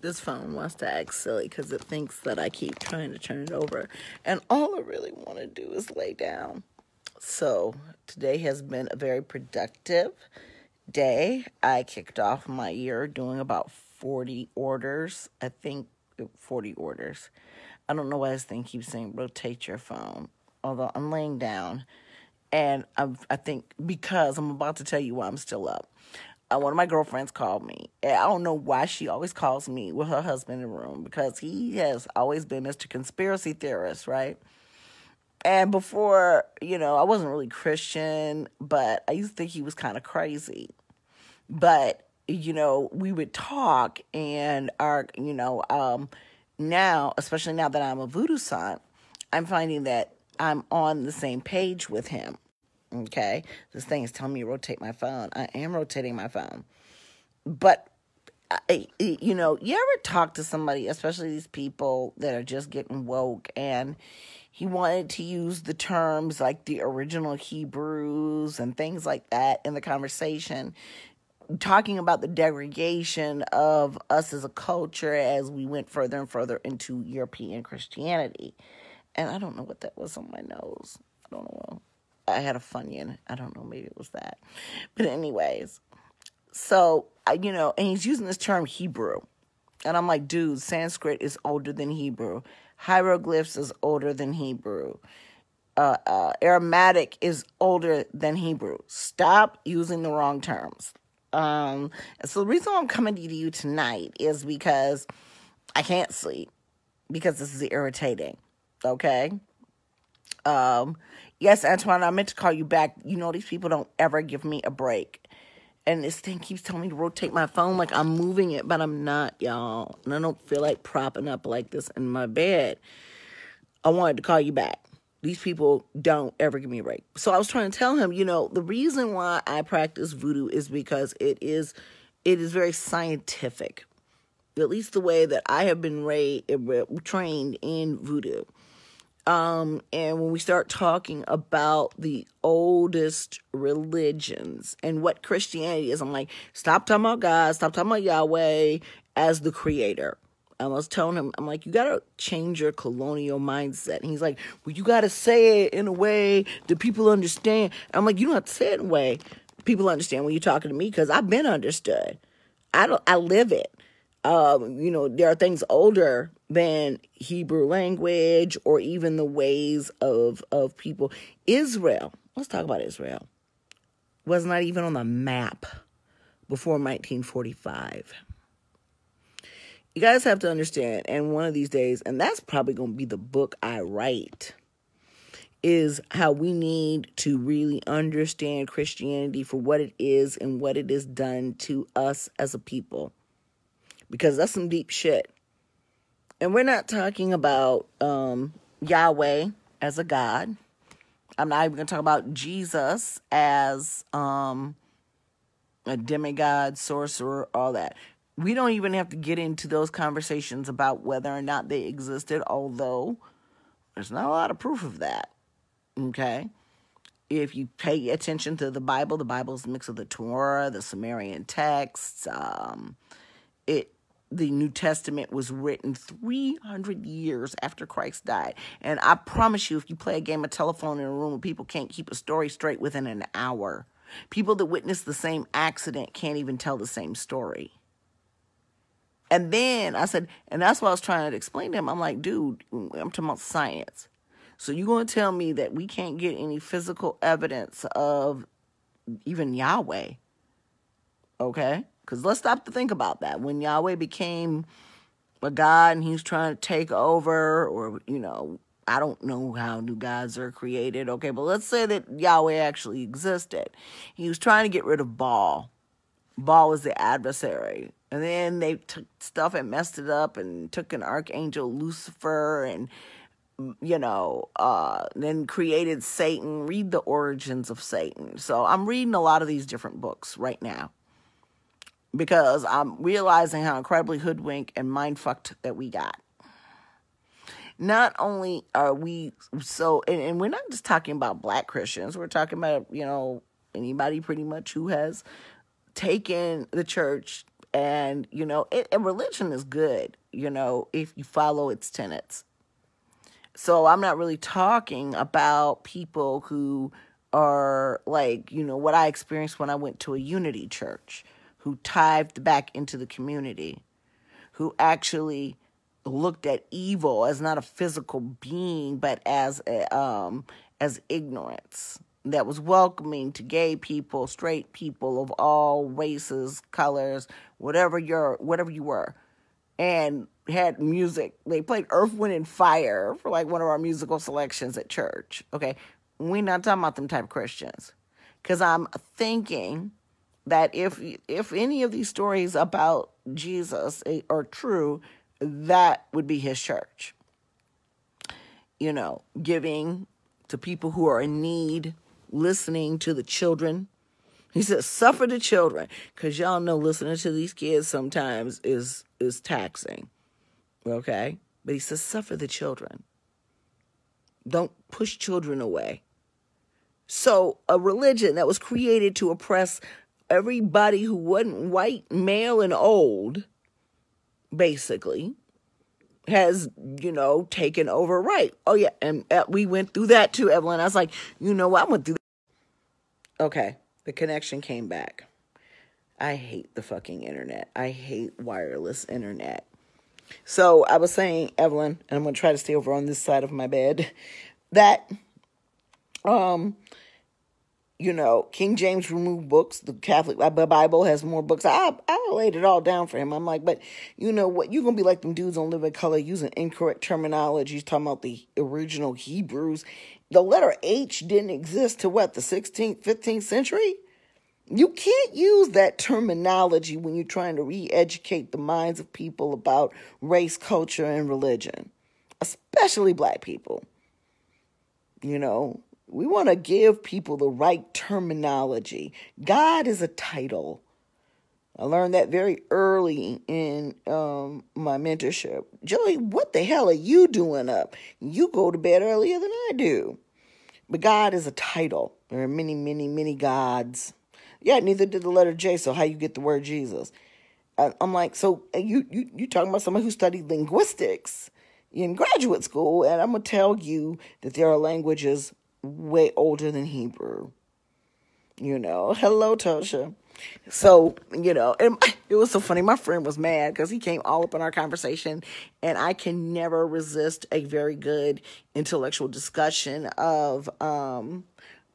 This phone wants to act silly because it thinks that I keep trying to turn it over. And all I really want to do is lay down. So today has been a very productive day. I kicked off my year doing about 40 orders. I think 40 orders. I don't know why this thing keeps saying rotate your phone. Although I'm laying down. And I think because I'm about to tell you why I'm still up. One of my girlfriends called me. And I don't know why she always calls me with her husband in the room, because he has always been Mr. Conspiracy Theorist, right? And before, I wasn't really Christian, but I used to think he was kind of crazy. But, we would talk, and now, especially now that I'm a voodoo sant, I'm finding that I'm on the same page with him. Okay, this thing is telling me to rotate my phone. I am rotating my phone. But, you ever talk to somebody, especially these people that are just getting woke, and he wanted to use the terms like the original Hebrews and things like that in the conversation, talking about the degradation of us as a culture as we went further and further into European Christianity. And I don't know what that was on my nose. I don't know. I had a Funyun. I don't know. Maybe it was that. But anyways, so, and he's using this term Hebrew. And I'm like, dude, Sanskrit is older than Hebrew. Hieroglyphs is older than Hebrew. Aramaic is older than Hebrew. Stop using the wrong terms. So the reason why I'm coming to you tonight is because I can't sleep. Because this is irritating. Okay? Yes, Antoine, I meant to call you back. These people don't ever give me a break. And this thing keeps telling me to rotate my phone like I'm moving it, but I'm not, y'all. And I don't feel like propping up like this in my bed. I wanted to call you back. These people don't ever give me a break. So I was trying to tell him, the reason why I practice voodoo is because it is very scientific. At least the way that I have been trained in voodoo. And when we start talking about the oldest religions and what Christianity is, I'm like, stop talking about God, stop talking about Yahweh as the creator. I was telling him, I'm like, you got to change your colonial mindset. And he's like, well, you got to say it in a way that people understand. I'm like, you don't have to say it in a way people understand when you're talking to me, because I've been understood. I live it. There are things older than Hebrew language or even the ways of people. Israel, let's talk about Israel, was not even on the map before 1945. You guys have to understand, and one of these days, and that's probably going to be the book I write, is how we need to really understand Christianity for what it is and what it has done to us as a people. Because that's some deep shit. And we're not talking about Yahweh as a God. I'm not even going to talk about Jesus as a demigod, sorcerer, all that. We don't even have to get into those conversations about whether or not they existed, although there's not a lot of proof of that. Okay? If you pay attention to the Bible is a mix of the Torah, the Sumerian texts, the New Testament was written 300 years after Christ died. And I promise you, if you play a game of telephone in a room where people can't keep a story straight within an hour, people that witnessed the same accident can't even tell the same story. And then I said, and that's what I was trying to explain to him. I'm like, dude, I'm talking about science. So you're going to tell me that we can't get any physical evidence of even Yahweh, okay? Because let's stop to think about that. When Yahweh became a god and he was trying to take over, or, I don't know how new gods are created, okay? But let's say that Yahweh actually existed. He was trying to get rid of Baal. Baal was the adversary. And then they took stuff and messed it up and took an archangel, Lucifer, and, then created Satan. Read the origins of Satan. So I'm reading a lot of these different books right now, because I'm realizing how incredibly hoodwinked and mind-fucked that we got. Not only are we and we're not just talking about black Christians. We're talking about, anybody pretty much who has taken the church And, and religion is good, if you follow its tenets. So I'm not really talking about people who are like, what I experienced when I went to a unity church, who tithed back into the community, who actually looked at evil as not a physical being, but as ignorance, that was welcoming to gay people, straight people of all races, colors, whatever you were, and had music. They played Earth, Wind, and Fire for like one of our musical selections at church. Okay, we're not talking about them type of Christians, because I'm thinking that if any of these stories about Jesus are true, that would be his church. Giving to people who are in need, listening to the children. He says, suffer the children, because y'all know listening to these kids sometimes is taxing, okay? But he says, suffer the children. Don't push children away. So a religion that was created to oppress everybody who wasn't white, male, and old, basically, has, taken over, right? Oh, yeah, and we went through that too, Evelyn. I was like, I went through that. Okay, the connection came back. I hate the fucking internet. I hate wireless internet. So I was saying, Evelyn, and I'm going to try to stay over on this side of my bed, that, King James removed books. The Catholic Bible has more books. I laid it all down for him. I'm like, but you know what? You're going to be like them dudes on Living Color using incorrect terminology, talking about the original Hebrews. The letter H didn't exist to what, the 16th, 15th century? You can't use that terminology when you're trying to re-educate the minds of people about race, culture, and religion, especially black people. We want to give people the right terminology. God is a title. I learned that very early in my mentorship. Joey, what the hell are you doing up? You go to bed earlier than I do. But God is a title. There are many, many, many gods. Yeah, neither did the letter J, so how you get the word Jesus? I'm like, so you talking about somebody who studied linguistics in graduate school, and I'm going to tell you that there are languages way older than Hebrew. Hello, Tosha. So, and it was so funny. My friend was mad because he came all up in our conversation, and I can never resist a very good intellectual discussion of, and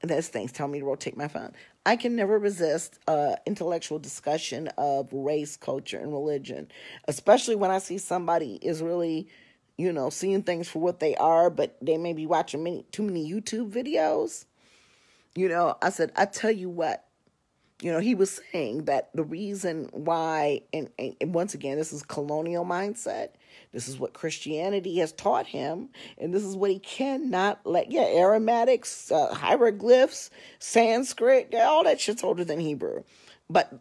that's things tell me to rotate my phone. I can never resist intellectual discussion of race, culture, and religion, especially when I see somebody is really, seeing things for what they are, but they may be watching too many YouTube videos. I said, I tell you what, he was saying that the reason why, and once again, this is colonial mindset. This is what Christianity has taught him, and this is what he cannot let. Yeah, Aramatics, hieroglyphs, Sanskrit, all that shit's older than Hebrew. But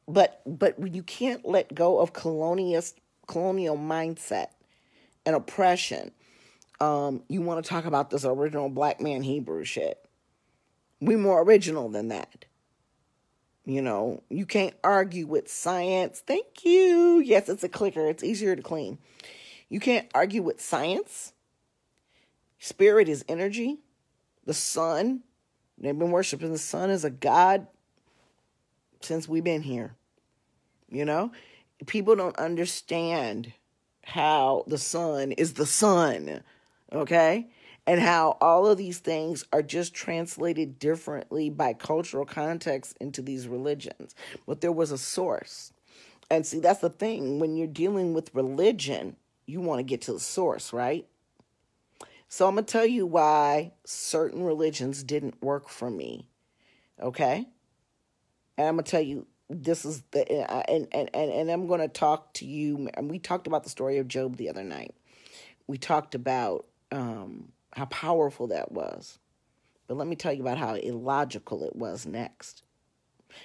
when you can't let go of colonial mindset and oppression, you want to talk about this original black man Hebrew shit. We're more original than that. You can't argue with science. Thank you. Yes, it's a clicker. It's easier to clean. You can't argue with science. Spirit is energy. The sun. They've been worshiping the sun as a god since we've been here. People don't understand how the sun is the sun. Okay? And how all of these things are just translated differently by cultural context into these religions. But there was a source. And see, that's the thing. When you're dealing with religion, you want to get to the source, right? So I'm going to tell you why certain religions didn't work for me. Okay? And I'm going to tell you, this is the, and I'm going to talk to you. And we talked about the story of Job the other night. We talked about, how powerful that was. But let me tell you about how illogical it was next.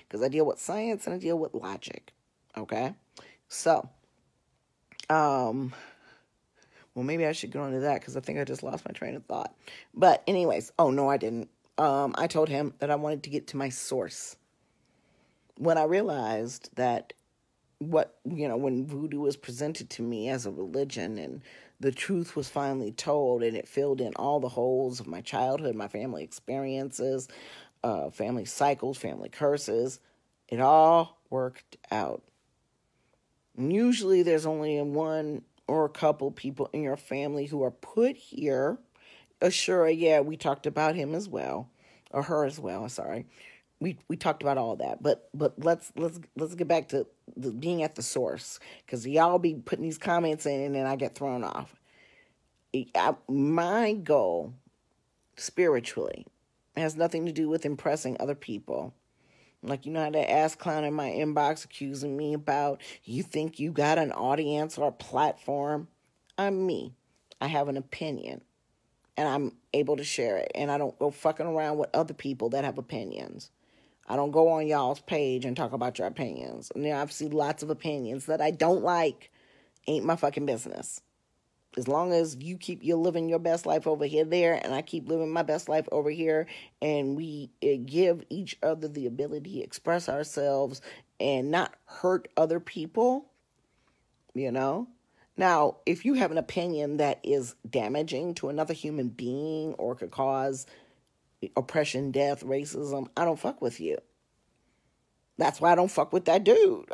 Because I deal with science and I deal with logic. Okay? So, well, maybe I should go into that because I think I just lost my train of thought. But anyways, oh, no, I didn't. I told him that I wanted to get to my source. When I realized that when voodoo was presented to me as a religion and the truth was finally told and it filled in all the holes of my childhood, my family experiences, family cycles, family curses, it all worked out. And usually there's only one or a couple people in your family who are put here. Ashura, yeah, we talked about him as well, or her as well, sorry. We talked about all that, but let's get back to being at the source, because y'all be putting these comments in and then I get thrown off. My goal spiritually has nothing to do with impressing other people. Like, you know how that ass clown in my inbox accusing me about, you think you got an audience or a platform? I'm me. I have an opinion and I'm able to share it, and I don't go fucking around with other people that have opinions. I don't go on y'all's page and talk about your opinions. And I've seen lots of opinions that I don't like. Ain't my fucking business. As long as you're living your best life over here, there, and I keep living my best life over here, and we give each other the ability to express ourselves and not hurt other people, Now, if you have an opinion that is damaging to another human being or could cause oppression, death, racism, I don't fuck with you. That's why I don't fuck with that dude.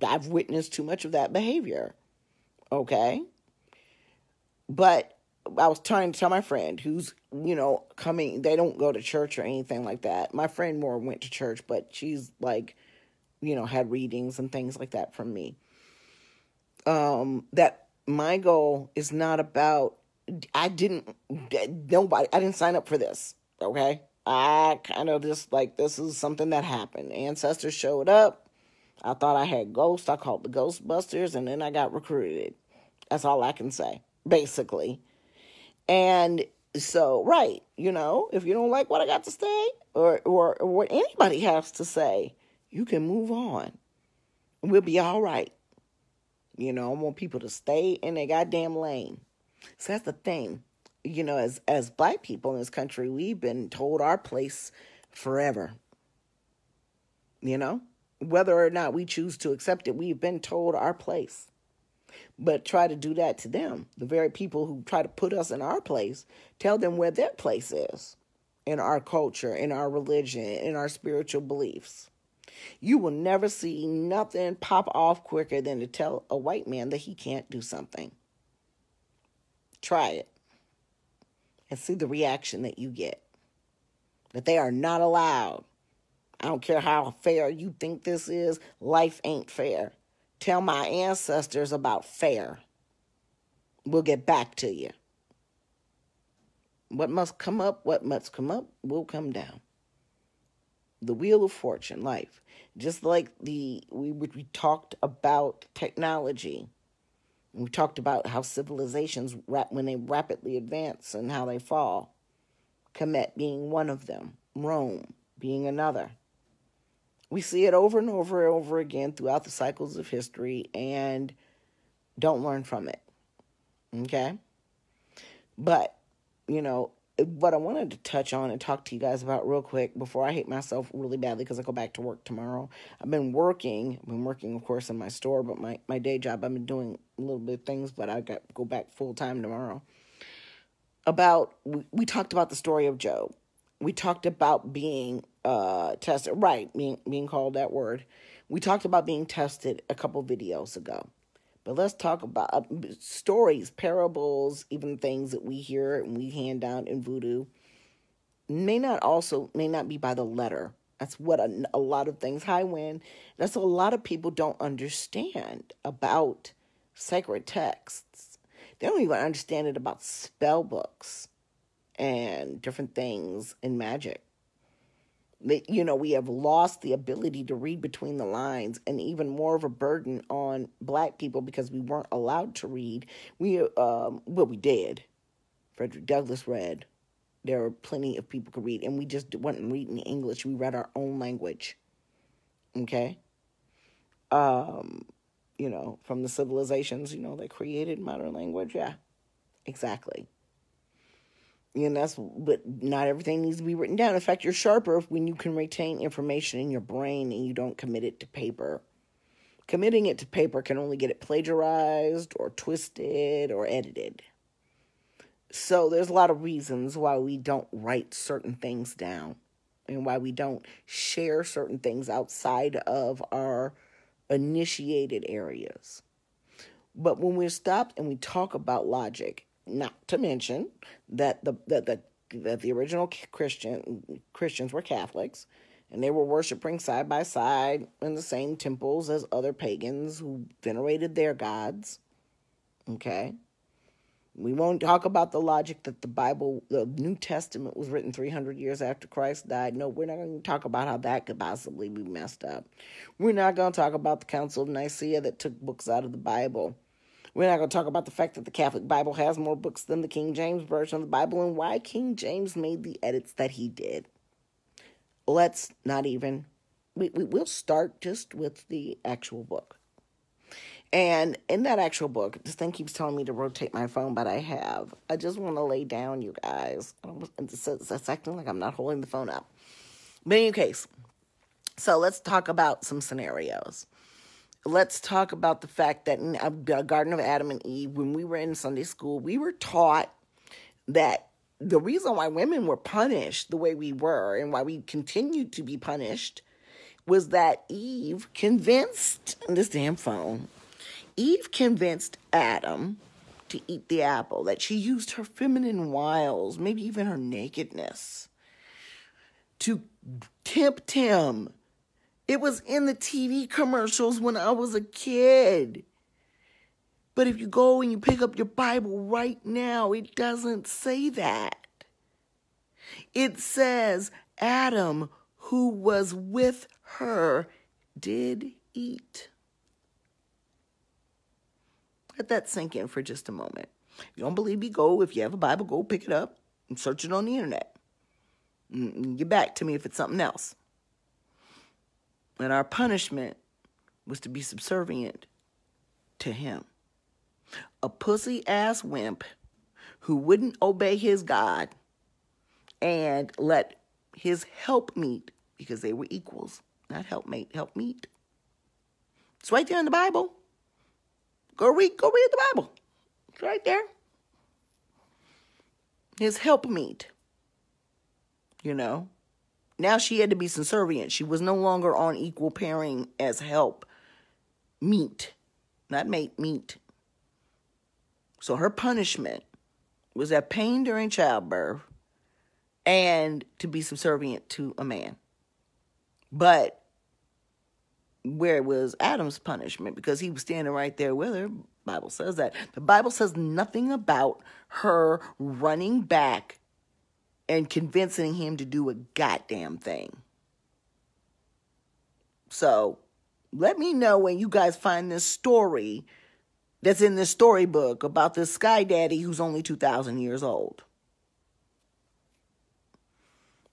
I've witnessed too much of that behavior. Okay? But I was trying to tell my friend who's, coming, they don't go to church or anything like that. My friend more went to church, but she's like, had readings and things like that from me. That my goal is not about, I didn't sign up for this. Okay. I kind of just this is something that happened. Ancestors showed up. I thought I had ghosts. I called the Ghostbusters, and then I got recruited. That's all I can say, basically. And so, right, if you don't like what I got to say or what anybody has to say, you can move on. We'll be all right. I want people to stay in their goddamn lane. So that's the thing. As black people in this country, we've been told our place forever. Whether or not we choose to accept it, we've been told our place. But try to do that to them. The very people who try to put us in our place, tell them where their place is in our culture, in our religion, in our spiritual beliefs. You will never see nothing pop off quicker than to tell a white man that he can't do something. Try it. And see the reaction that you get. That they are not allowed. I don't care how fair you think this is. Life ain't fair. Tell my ancestors about fair. We'll get back to you. What must come up will come down. The wheel of fortune, life. Just like we talked about technology. We talked about how civilizations, when they rapidly advance and how they fall. Kemet being one of them. Rome being another. We see it over and over and over again throughout the cycles of history and don't learn from it. Okay? But, what I wanted to touch on and talk to you guys about real quick before I hate myself really badly because I go back to work tomorrow. I've been working, of course, in my store, but my day job, I've been doing a little bit of things, but I got to go back full time tomorrow. We talked about the story of Job. We talked about being tested, right, being called that word. We talked about being tested a couple videos ago. But let's talk about stories, parables, even things that we hear and we hand down in voodoo. May not be by the letter. That's what a lot of things, high wind, that's what a lot of people don't understand about sacred texts. They don't even understand it about spell books and different things in magic. We have lost the ability to read between the lines, and even more of a burden on black people because we weren't allowed to read. We did. Frederick Douglass read. There were plenty of people who could read, and we just wasn't reading English. We read our own language. Okay? From the civilizations, that created modern language. Yeah, exactly. But not everything needs to be written down. In fact, you're sharper when you can retain information in your brain and you don't commit it to paper. Committing it to paper can only get it plagiarized or twisted or edited. So there's a lot of reasons why we don't write certain things down and why we don't share certain things outside of our initiated areas. But when we're stopped and we talk about logic, not to mention that the original Christians were Catholics, and they were worshiping side by side in the same temples as other pagans who venerated their gods. Okay? We won't talk about the logic that the New Testament was written 300 years after Christ died. No, we're not going to talk about how that could possibly be messed up. We're not going to talk about the Council of Nicaea that took books out of the Bible. We're not going to talk about the fact that the Catholic Bible has more books than the King James Version of the Bible and why King James made the edits that he did. Let's not even... We'll start just with the actual book. And in that actual book, this thing keeps telling me to rotate my phone, but I have. I just want to lay down, you guys. It's acting like I'm not holding the phone up. But in any case, so let's talk about some scenarios. Let's talk about the fact that in the Garden of Adam and Eve, when we were in Sunday school, we were taught that the reason why women were punished the way we were and why we continued to be punished was that Eve convinced this damn phone. Eve convinced Adam to eat the apple, that she used her feminine wiles, maybe even her nakedness, to tempt him. It was in the TV commercials when I was a kid. But if you go and you pick up your Bible right now, it doesn't say that. It says Adam, who was with her, did eat. Let that sink in for just a moment. If you don't believe me, if you have a Bible, go pick it up and search it on the internet. Get back to me if it's something else. And our punishment was to be subservient to him. A pussy-ass wimp who wouldn't obey his God and let his helpmeet, because they were equals, not helpmate, helpmeet. It's right there in the Bible. Go read the Bible. It's right there. His helpmeet. Now she had to be subservient. She was no longer on equal pairing as help meet. Not mate, meet. So her punishment was that pain during childbirth and to be subservient to a man. But where was Adam's punishment? Because he was standing right there with her. The Bible says that. The Bible says nothing about her running back and convincing him to do a goddamn thing. So, let me know when you guys find this story that's in this storybook about this sky daddy who's only 2,000 years old.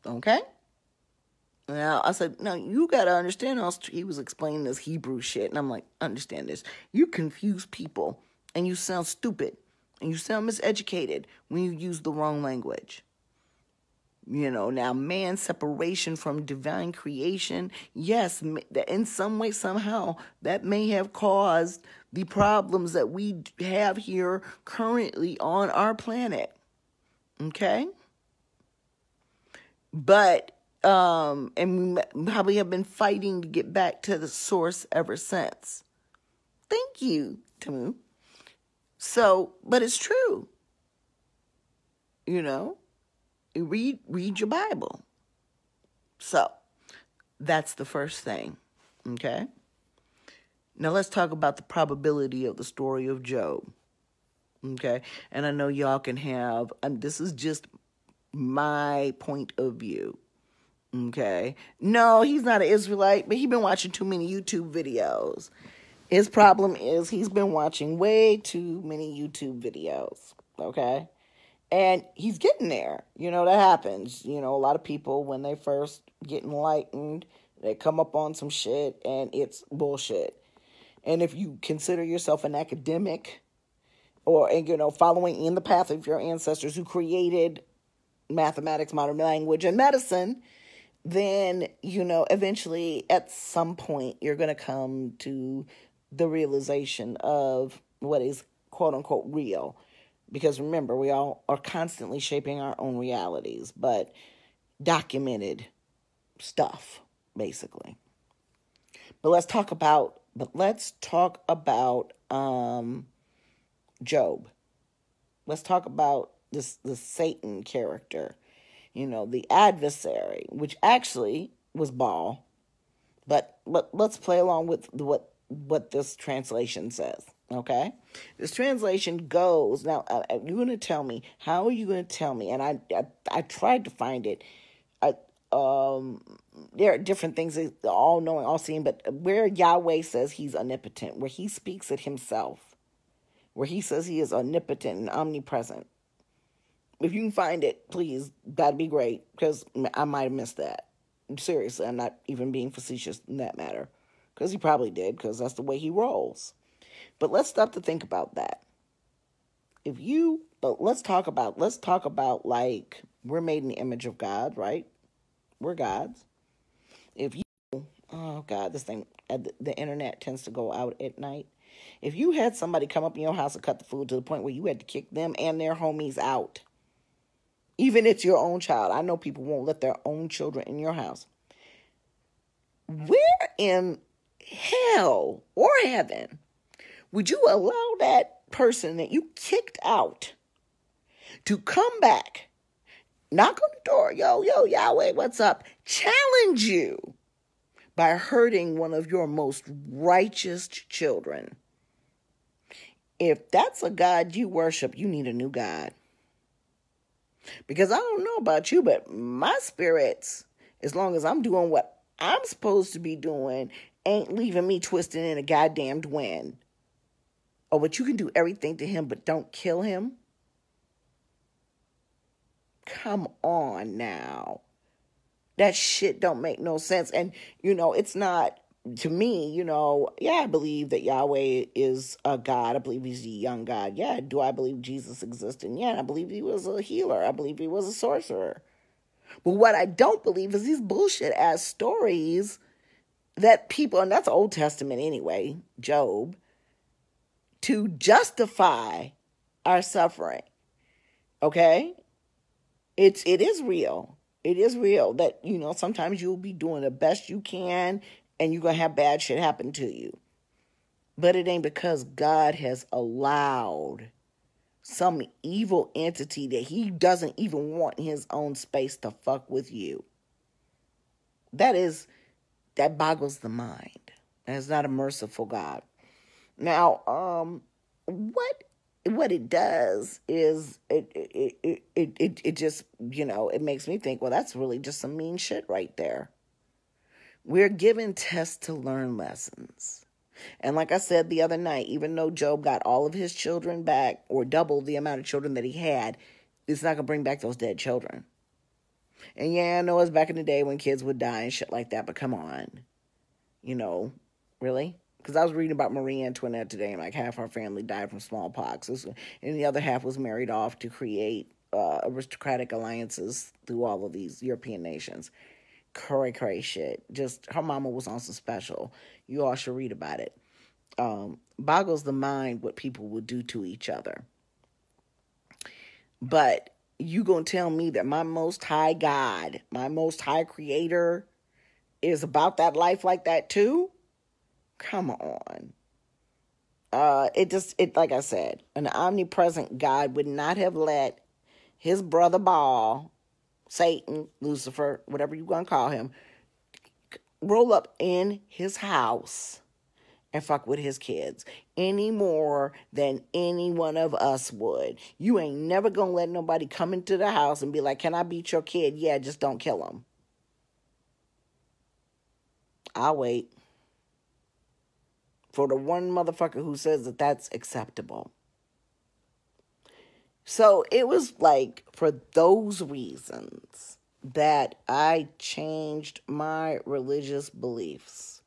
Okay? Now, I said, no, you got to understand. He was explaining this Hebrew shit. And I'm like, understand this. You confuse people. And you sound stupid. And you sound miseducated when you use the wrong language. Now, man's separation from divine creation. Yes, in some way, somehow, that may have caused the problems that we have here currently on our planet. Okay? But... and we probably have been fighting to get back to the source ever since. Thank you, Tamu. So, but it's true. Read your Bible. So, that's the first thing. Okay? Now let's talk about the probability of the story of Job. Okay? And I know y'all can have, this is just my point of view. Okay. No, he's not an Israelite, but he's been watching too many YouTube videos. His problem is he's been watching way too many YouTube videos. Okay. And he's getting there. That happens. A lot of people, when they first get enlightened, they come up on some shit and it's bullshit. And if you consider yourself an academic or, following in the path of your ancestors who created mathematics, modern language, and medicine, then, eventually at some point you're going to come to the realization of what is quote unquote real. Because remember, we all are constantly shaping our own realities, but documented stuff, basically. But let's talk about Job. Let's talk about this Satan character, the adversary, which actually was Baal. But let's play along with what this translation says. Okay, this translation goes now. You're going to tell me. How are you going to tell me? And I tried to find it. There are different things, all knowing, all seeing, but where Yahweh says he's omnipotent, where he speaks it himself, where he says he is omnipotent and omnipresent. If you can find it, please, that'd be great, because I might have missed that. Seriously, I'm not even being facetious in that matter, because he probably did, because that's the way he rolls. But let's stop to think about that. Let's talk about like, we're made in the image of God, right? We're gods. Oh God, this thing, the internet tends to go out at night. If you had somebody come up in your house and cut the food to the point where you had to kick them and their homies out, even if it's your own child, I know people won't let their own children in your house. Where in hell or heaven would you allow that person that you kicked out to come back, knock on the door, yo, Yahweh, what's up? Challenge you by hurting one of your most righteous children? If that's a God you worship, you need a new God. Because I don't know about you, but my spirits, as long as I'm doing what I'm supposed to be doing, ain't leaving me twisting in a goddamned wind. Oh, but you can do everything to him, but don't kill him? Come on now. That shit don't make no sense. And, it's not, to me, I believe that Yahweh is a God. I believe he's a young God. Yeah, do I believe Jesus existed? Yeah, I believe he was a healer. I believe he was a sorcerer. But what I don't believe is these bullshit-ass stories that people, and that's Old Testament anyway, Job, to justify our suffering. Okay? It is real. It is real that, sometimes you'll be doing the best you can and you're going to have bad shit happen to you. But it ain't because God has allowed some evil entity that he doesn't even want in his own space to fuck with you. That boggles the mind. And it's not a merciful God. Now, what it does is it just, it makes me think, well, that's really just some mean shit right there. We're given tests to learn lessons. And like I said the other night, even though Job got all of his children back, or double the amount of children that he had, it's not going to bring back those dead children. And yeah, I know it's back in the day when kids would die and shit like that, but come on. Really? Because I was reading about Marie Antoinette today, and like half her family died from smallpox, and the other half was married off to create aristocratic alliances through all of these European nations. Cray shit. Just, her mama was on some special. You all should read about it. Boggles the mind what people will do to each other. But you gonna tell me that my most high God, my most high creator, is about that life like that too? Come on. Like I said, an omnipresent God would not have let his brother Baal, Satan, Lucifer, whatever you want to call him, roll up in his house and fuck with his kids any more than any one of us would. You ain't never gonna let nobody come into the house and be like, can I beat your kid? Yeah, just don't kill him. I'll wait for the one motherfucker who says that that's acceptable. So it was like for those reasons that I changed my religious beliefs.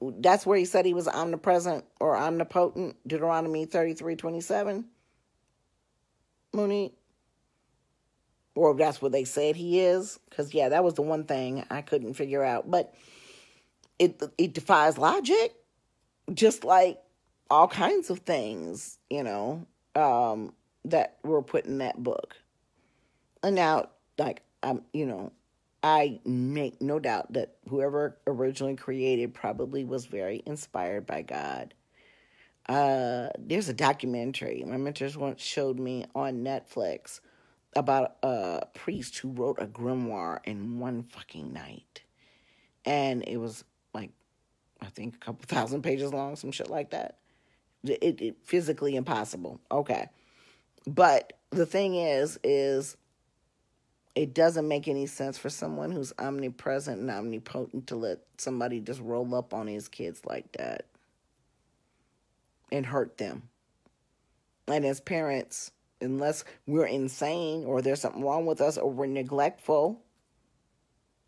That's where he said he was omnipresent or omnipotent, Deuteronomy 33:27. Monique, Or that's what they said he is. Because, yeah, that was the one thing I couldn't figure out. But it defies logic, just like all kinds of things, that were put in that book. And now, like, I make no doubt that whoever originally created probably was very inspired by God. There's a documentary my mentors once showed me on Netflix about a priest who wrote a grimoire in one fucking night. And it was like, I think a couple thousand pages long, some shit like that. It physically impossible. Okay. But the thing is it doesn't make any sense for someone who's omnipresent and omnipotent to let somebody just roll up on his kids like that and hurt them. And as parents, unless we're insane or there's something wrong with us or we're neglectful,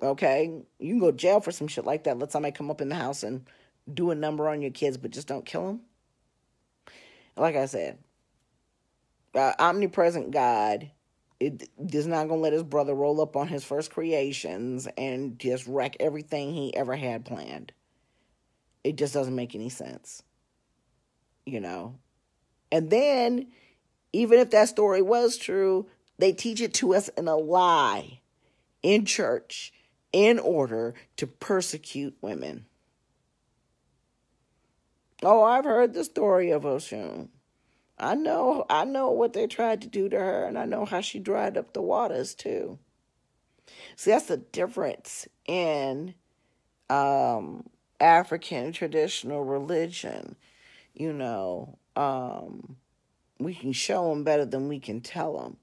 okay, you can go to jail for some shit like that. Let somebody come up in the house and do a number on your kids, but just don't kill them. Like I said, omnipresent God is not going to let his brother roll up on his first creations and just wreck everything he ever had planned. It just doesn't make any sense. And then, even if that story was true, they teach it to us in a lie in church in order to persecute women. Oh, I've heard the story of Oshun. I know what they tried to do to her, and I know how she dried up the waters too. See, that's the difference in African traditional religion. We can show them better than we can tell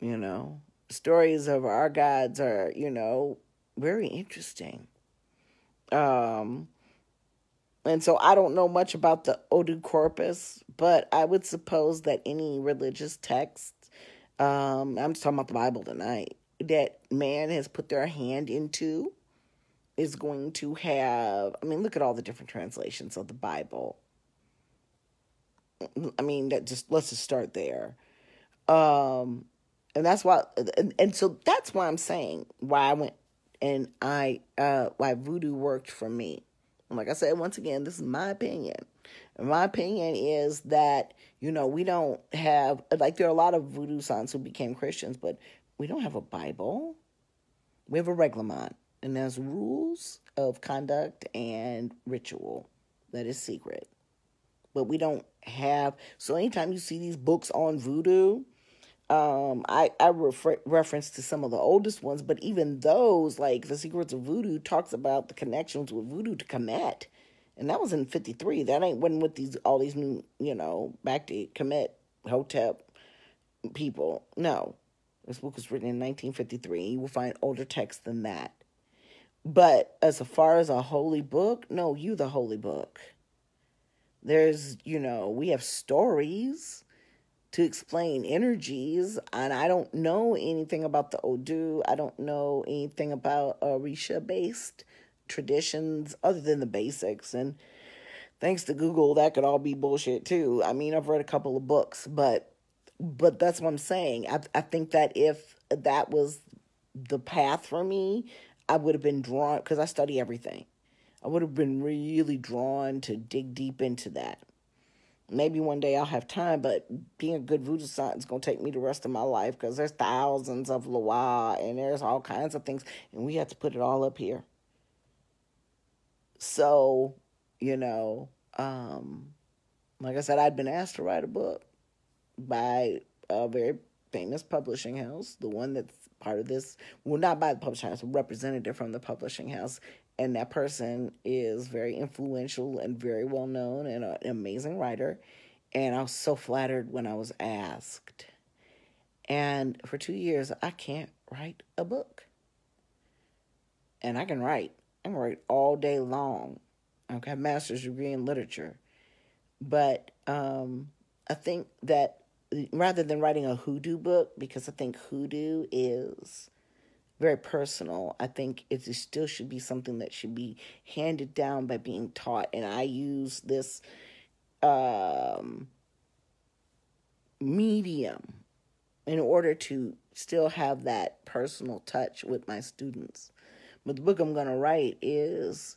them. Stories of our gods are, very interesting. And so I don't know much about the Odu corpus, but I would suppose that any religious text, I'm just talking about the Bible tonight, that man has put their hand into is going to have, look at all the different translations of the Bible. Let's just start there. And that's why, and so that's why I'm saying why I went and why voodoo worked for me. Like I said, once again, this is my opinion. And my opinion is that, we don't have, like, there are a lot of voodoo sons who became Christians, but we don't have a Bible. We have a reglement, and there's rules of conduct and ritual that is secret. But we don't have, so anytime you see these books on voodoo, I reference to some of the oldest ones, but even those, like The Secrets of Voodoo, talks about the connections with voodoo to Kemet, and that was in 53. That wasn't with all these new, back to Kemet, Hotep people. No, this book was written in 1953. You will find older texts than that. But as far as a holy book, no, you the holy book. There's, we have stories to explain energies, and I don't know anything about the Odu. I don't know anything about Orisha-based traditions other than the basics. And thanks to Google, that could all be bullshit too. I've read a couple of books, but that's what I'm saying. I think that if that was the path for me, I would have been drawn, because I study everything. I would have been really drawn to dig deep into that. Maybe one day I'll have time, but being a good voodoo sant is going to take me the rest of my life, because there's thousands of Loa and there's all kinds of things, and we have to put it all up here. So, like I said, I'd been asked to write a book by a very famous publishing house, the one that's part of this, well, not by the publishing house, a representative from the publishing house. And that person is very influential and very well known and an amazing writer. And I was so flattered when I was asked. And for 2 years, I can't write a book. And I can write. I can write all day long. I have a master's degree in literature. But I think that rather than writing a hoodoo book, because I think hoodoo is very personal, I think it still should be something that should be handed down by being taught. And I use this medium in order to still have that personal touch with my students. But the book I'm going to write is,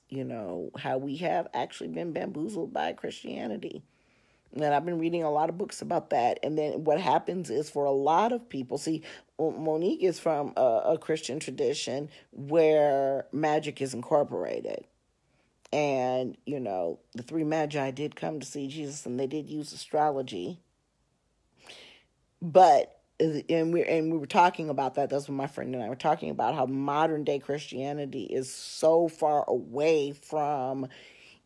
how we have actually been bamboozled by Christianity. And I've been reading a lot of books about that. And then what happens is, for a lot of people, see, Monique is from a Christian tradition where magic is incorporated. And, the three magi did come to see Jesus, and they did use astrology. But, and we were talking about that. That's what my friend and I were talking about, how modern day Christianity is so far away from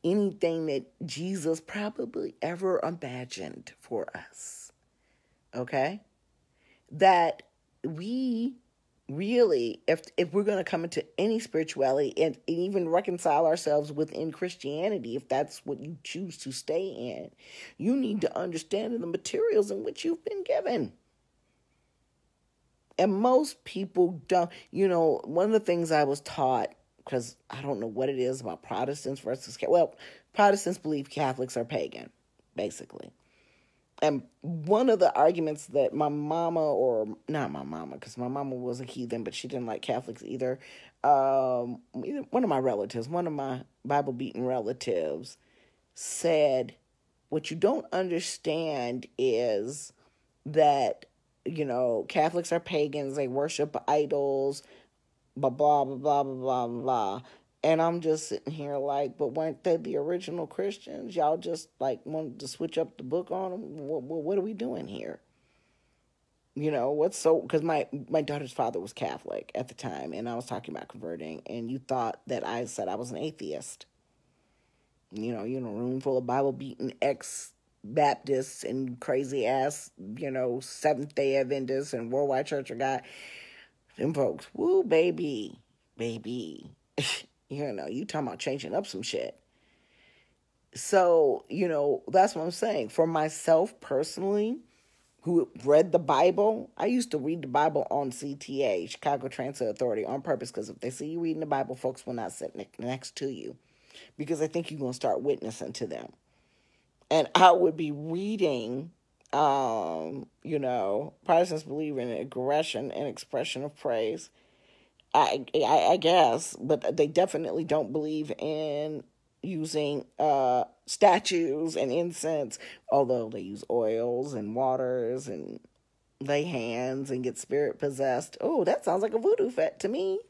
anything that Jesus probably ever imagined for us. Okay? That we really, if we're going to come into any spirituality and even reconcile ourselves within Christianity, if that's what you choose to stay in, you need to understand the materials in which you've been given. And most people don't. One of the things I was taught, because I don't know what it is about Protestants versus, Protestants believe Catholics are pagan, basically. And one of the arguments that my mama, or not my mama, because my mama was a heathen, but she didn't like Catholics either. One of my relatives, one of my Bible-beaten relatives, said, what you don't understand is that, Catholics are pagans, they worship idols, blah, blah, blah, blah, blah, blah, blah. And I'm just sitting here like, but weren't they the original Christians? Y'all just wanted to switch up the book on them? What are we doing here? Because my daughter's father was Catholic at the time, and I was talking about converting, and you thought that I said I was an atheist. You're in a room full of Bible-beaten ex-Baptists and crazy-ass, Seventh-day Adventists and Worldwide Church of God. Them folks, woo, baby. You talking about changing up some shit. So, that's what I'm saying. For myself personally, who read the Bible, I used to read the Bible on CTA, Chicago Transit Authority, on purpose, because if they see you reading the Bible, folks will not sit next to you, because I think you're going to start witnessing to them. And I would be reading, Protestants believe in aggression and expression of praise. I guess, but they definitely don't believe in using statues and incense, although they use oils and waters and lay hands and get spirit possessed. Oh, that sounds like a voodoo fet to me.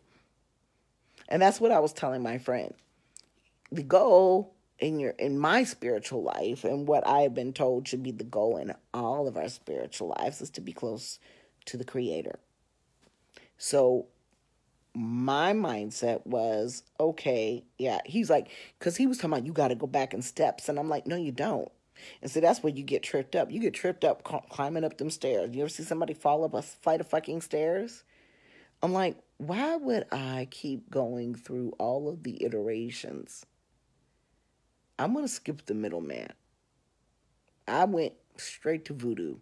And that's what I was telling my friend. The goal in my spiritual life, and what I have been told should be the goal in all of our spiritual lives, is to be close to the Creator. So my mindset was, okay, yeah. He's like, because he was talking about, you got to go back in steps. And I'm like, no, you don't. And so that's where you get tripped up. You get tripped up climbing up them stairs. You ever see somebody fall up a flight of fucking stairs? I'm like, why would I keep going through all of the iterations? I'm going to skip the middleman. I went straight to voodoo.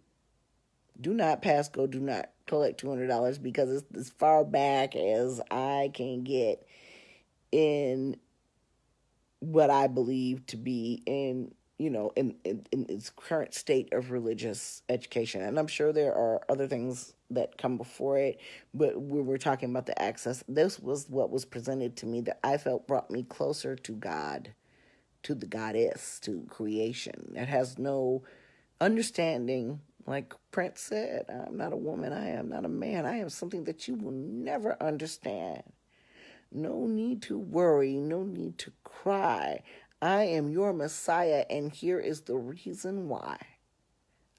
Do not pass go, do not collect $200, because it's as far back as I can get in what I believe to be in its current state of religious education. And I'm sure there are other things that come before it, but we were talking about the access. This was what was presented to me that I felt brought me closer to God, to the goddess, to creation. That has no understanding. Like Prince said, I'm not a woman, I am not a man, I am something that you will never understand. No need to worry, no need to cry. I am your Messiah, and here is the reason why.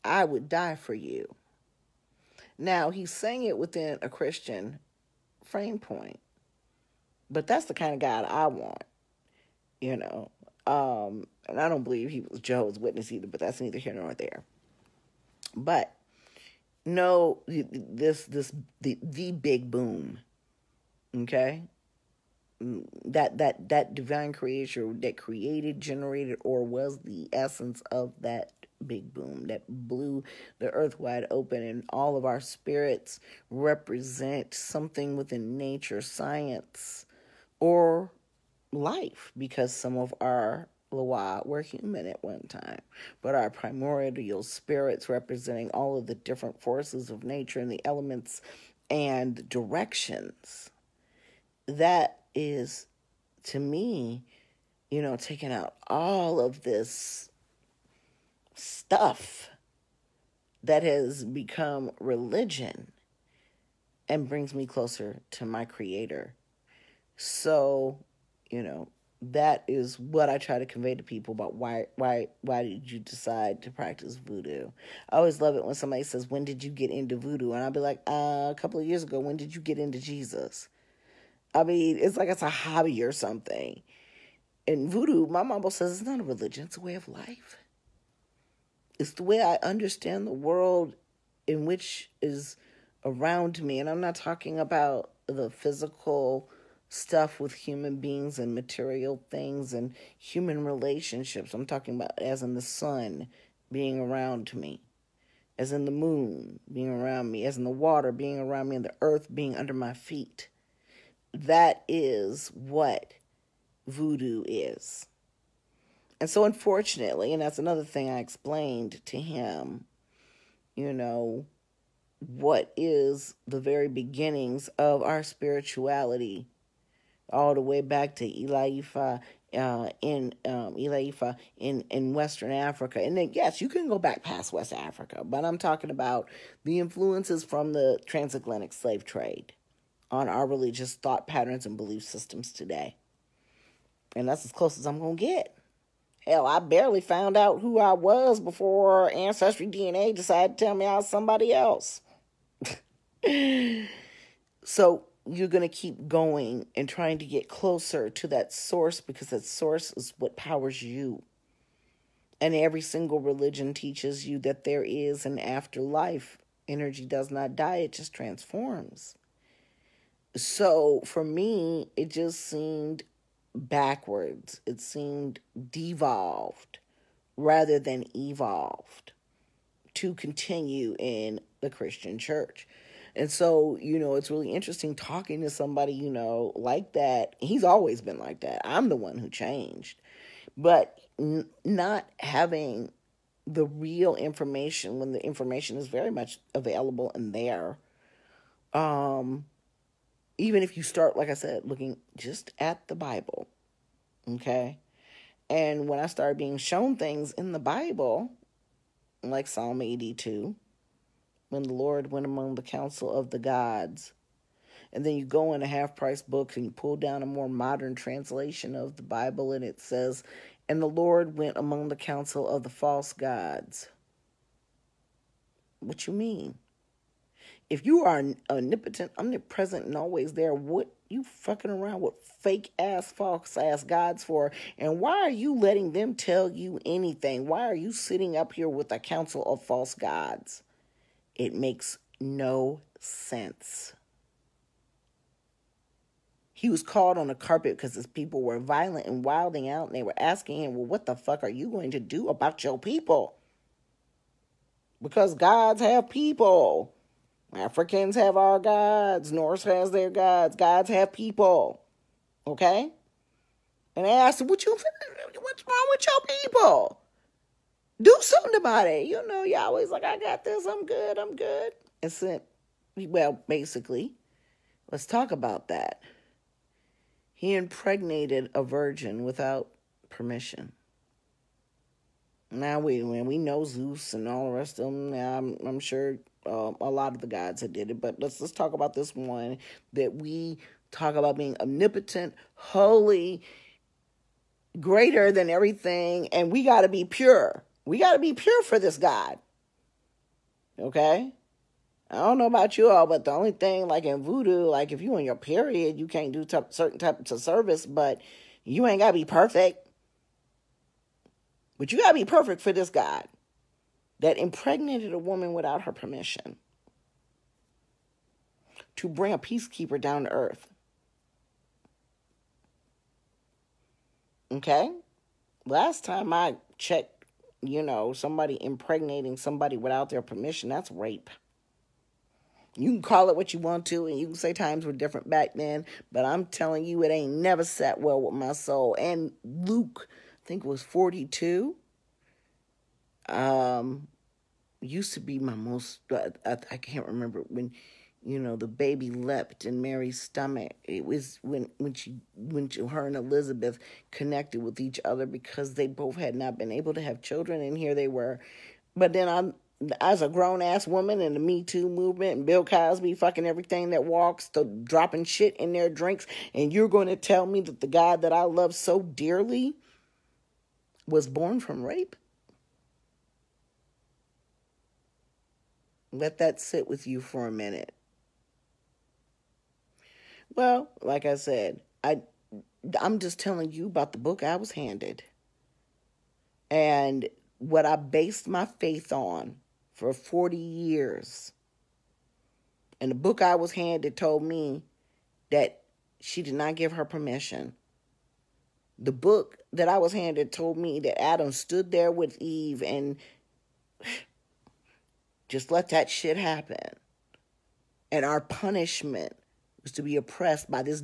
I would die for you. Now, he's saying it within a Christian frame point, but that's the kind of God I want, and I don't believe he was Jehovah's Witness either, but that's neither here nor there. But no, the big boom, okay? That divine creator that created, generated, or was the essence of that big boom that blew the earth wide open, and all of our spirits represent something within nature, science, or life, because some of our Loa were human at one time, but our primordial spirits, representing all of the different forces of nature and the elements and directions. That is, to me, taking out all of this stuff that has become religion and brings me closer to my Creator. So, that is what I try to convey to people about why did you decide to practice voodoo? I always love it when somebody says, when did you get into voodoo? And I'll be like, a couple of years ago. When did you get into Jesus? I mean, it's like it's a hobby or something. And voodoo, my mama says, it's not a religion, it's a way of life. It's the way I understand the world in which is around me. And I'm not talking about the physical stuff with human beings and material things and human relationships. I'm talking about as in the sun being around me, as in the moon being around me, as in the water being around me, and the earth being under my feet. That is what voodoo is. And so unfortunately, and that's another thing I explained to him, what is the very beginnings of our spirituality, all the way back to Eli Ifa in Western Africa. And then, yes, you can go back past West Africa, but I'm talking about the influences from the transatlantic slave trade on our religious thought patterns and belief systems today. And that's as close as I'm going to get. Hell, I barely found out who I was before Ancestry DNA decided to tell me I was somebody else. So you're going to keep going and trying to get closer to that source, because that source is what powers you. And every single religion teaches you that there is an afterlife. Energy does not die, it just transforms. So for me, it just seemed backwards. It seemed devolved rather than evolved to continue in the Christian church. And so, it's really interesting talking to somebody, like that. He's always been like that. I'm the one who changed. But not having the real information when the information is very much available and there. Even if you start, like I said, looking just at the Bible, okay? And when I started being shown things in the Bible, like Psalm 82, when the Lord went among the council of the gods, and then you go into half-price books and you pull down a more modern translation of the Bible, and it says, and the Lord went among the council of the false gods. What you mean? If you are omnipotent, omnipresent, and always there, what you fucking around with fake-ass, false-ass gods for? And why are you letting them tell you anything? Why are you sitting up here with a council of false gods? It makes no sense. He was called on the carpet because his people were violent and wilding out, and they were asking him, well, what the fuck are you going to do about your people? Because gods have people. Africans have our gods. Norse has their gods. Gods have people. Okay? And they asked him, what's wrong with your people? Do something about it. You're always like, I got this. I'm good. And said, well, basically, let's talk about that. He impregnated a virgin without permission. Now we know Zeus and all the rest of them. Now I'm sure a lot of the gods had did it, but let's talk about this one that we talk about being omnipotent, holy, greater than everything, and we got to be pure. We got to be pure for this God. Okay? I don't know about you all, but the only thing, like in voodoo, like if you in your period, you can't do certain types of service, but you ain't got to be perfect. But you got to be perfect for this God that impregnated a woman without her permission to bring a peacekeeper down to earth. Okay? Last time I checked, somebody impregnating somebody without their permission, that's rape. You can call it what you want to, and you can say times were different back then, but I'm telling you, it ain't never sat well with my soul. And Luke, I think it was 42, used to be my most, I can't remember when The baby leapt in Mary's stomach. It was her and Elizabeth connected with each other because they both had not been able to have children, and here they were. But then as a grown ass woman in the Me Too movement, and Bill Cosby fucking everything that walks, dropping shit in their drinks, and you're going to tell me that the guy that I love so dearly was born from rape? Let that sit with you for a minute. Well, like I said, I'm just telling you about the book I was handed. And what I based my faith on for 40 years. And the book I was handed told me that she did not give her permission. The book that I was handed told me that Adam stood there with Eve and just let that shit happen. And our punishment was to be oppressed by this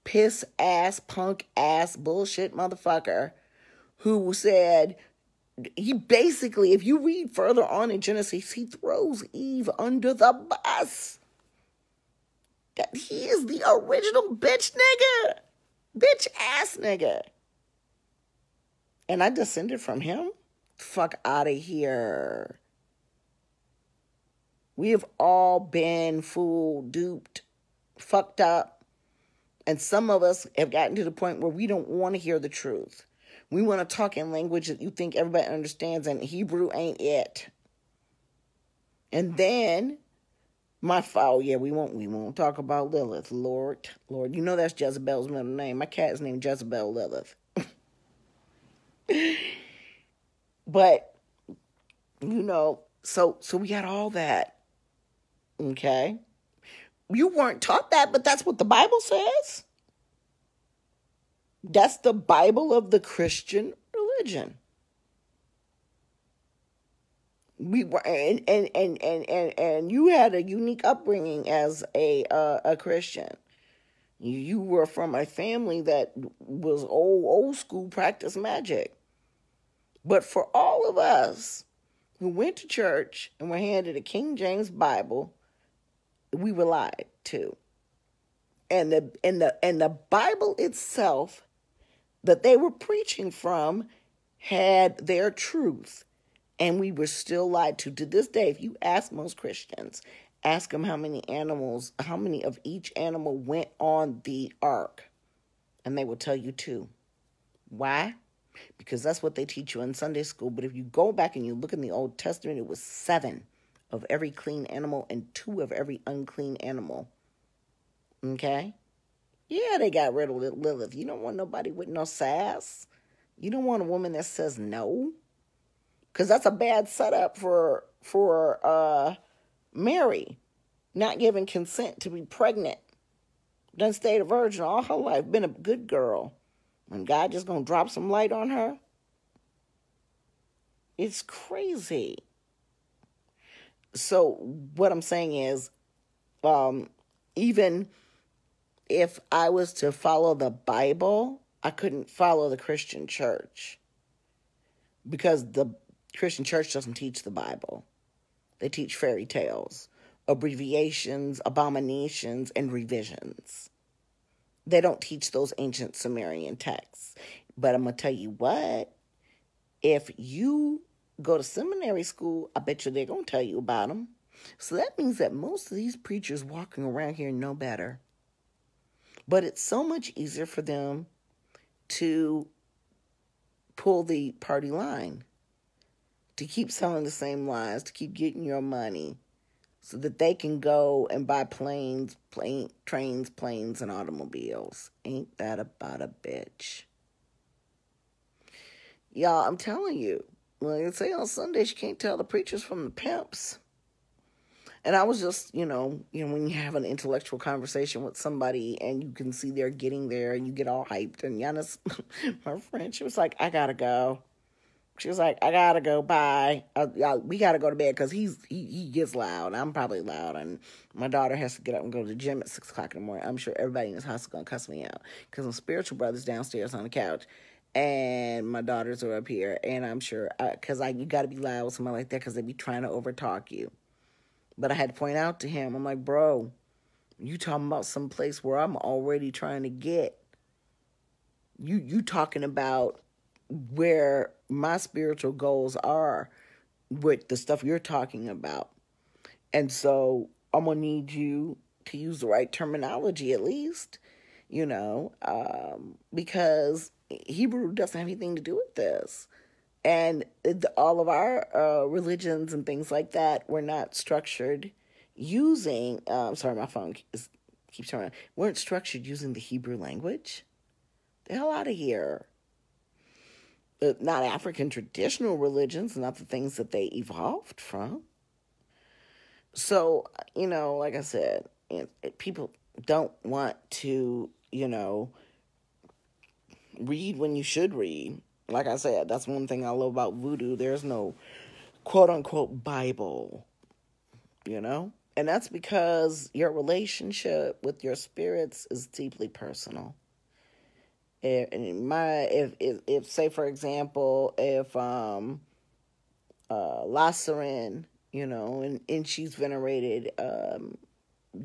piss ass, punk ass, bullshit motherfucker who said, he basically, if you read further on in Genesis, he throws Eve under the bus. That he is the original bitch nigga. Bitch ass nigga. And I descended from him? Fuck out of here. We have all been fooled, duped, fucked up. And some of us have gotten to the point where we don't want to hear the truth. We want to talk in language that you think everybody understands, and Hebrew ain't it. And then we won't talk about Lilith. Lord, you know that's Jezebel's middle name. My cat is named Jezebel Lilith. But so we got all that. Okay? You weren't taught that, but that's what the Bible says. That's the Bible of the Christian religion. We were, and you had a unique upbringing as a Christian. You were from a family that was old school, practice magic. But for all of us who went to church and were handed a King James Bible, we were lied to. And the Bible itself that they were preaching from had their truth, and we were still lied to. To this day, if you ask most Christians, ask them how many of each animal went on the ark, and they will tell you 2. Why? Because that's what they teach you in Sunday school. But if you go back and you look in the Old Testament, it was 7 of every clean animal and 2 of every unclean animal. Okay? Yeah, they got rid of Lilith. You don't want nobody with no sass. You don't want a woman that says no. Because that's a bad setup for Mary. Not giving consent to be pregnant. Done stayed a virgin all her life. Been a good girl. And God just going to drop some light on her? It's crazy. So what I'm saying is, even if I was to follow the Bible, I couldn't follow the Christian church. Because the Christian church doesn't teach the Bible. They teach fairy tales, abbreviations, abominations, and revisions. They don't teach those ancient Sumerian texts. But I'm going to tell you what, if you go to seminary school, I bet you they're going to tell you about them. So that means that most of these preachers walking around here know better. But it's so much easier for them to pull the party line, to keep selling the same lies, to keep getting your money, so that they can go and buy trains, planes, and automobiles. Ain't that about a bitch? Y'all, I'm telling you, like I say on Sundays, you can't tell the preachers from the pimps. And I was just, when you have an intellectual conversation with somebody and you can see they're getting there and you get all hyped. And Giannis, my friend, she was like, I gotta go. She was like, I gotta go, bye. We gotta go to bed because he gets loud. I'm probably loud. And my daughter has to get up and go to the gym at 6 o'clock in the morning. I'm sure everybody in this house is going to cuss me out because my spiritual brother's downstairs on the couch. And my daughters are up here. And I'm sure, because you got to be loud with somebody like that because they be trying to overtalk you. But I had to point out to him, I'm like, bro, you talking about some place where I'm already trying to get. You talking about where my spiritual goals are with the stuff you're talking about. And so I'm going to need you to use the right terminology at least, because Hebrew doesn't have anything to do with this. And all of our religions and things like that were not structured using, sorry, my phone keeps turning, weren't structured using the Hebrew language. The hell out of here. Not African traditional religions, not the things that they evolved from. So, like I said, people don't want to, read when you should read. Like I said, that's one thing I love about voodoo. There's no quote-unquote Bible, And that's because your relationship with your spirits is deeply personal. If say, for example, if La Seren, and she's venerated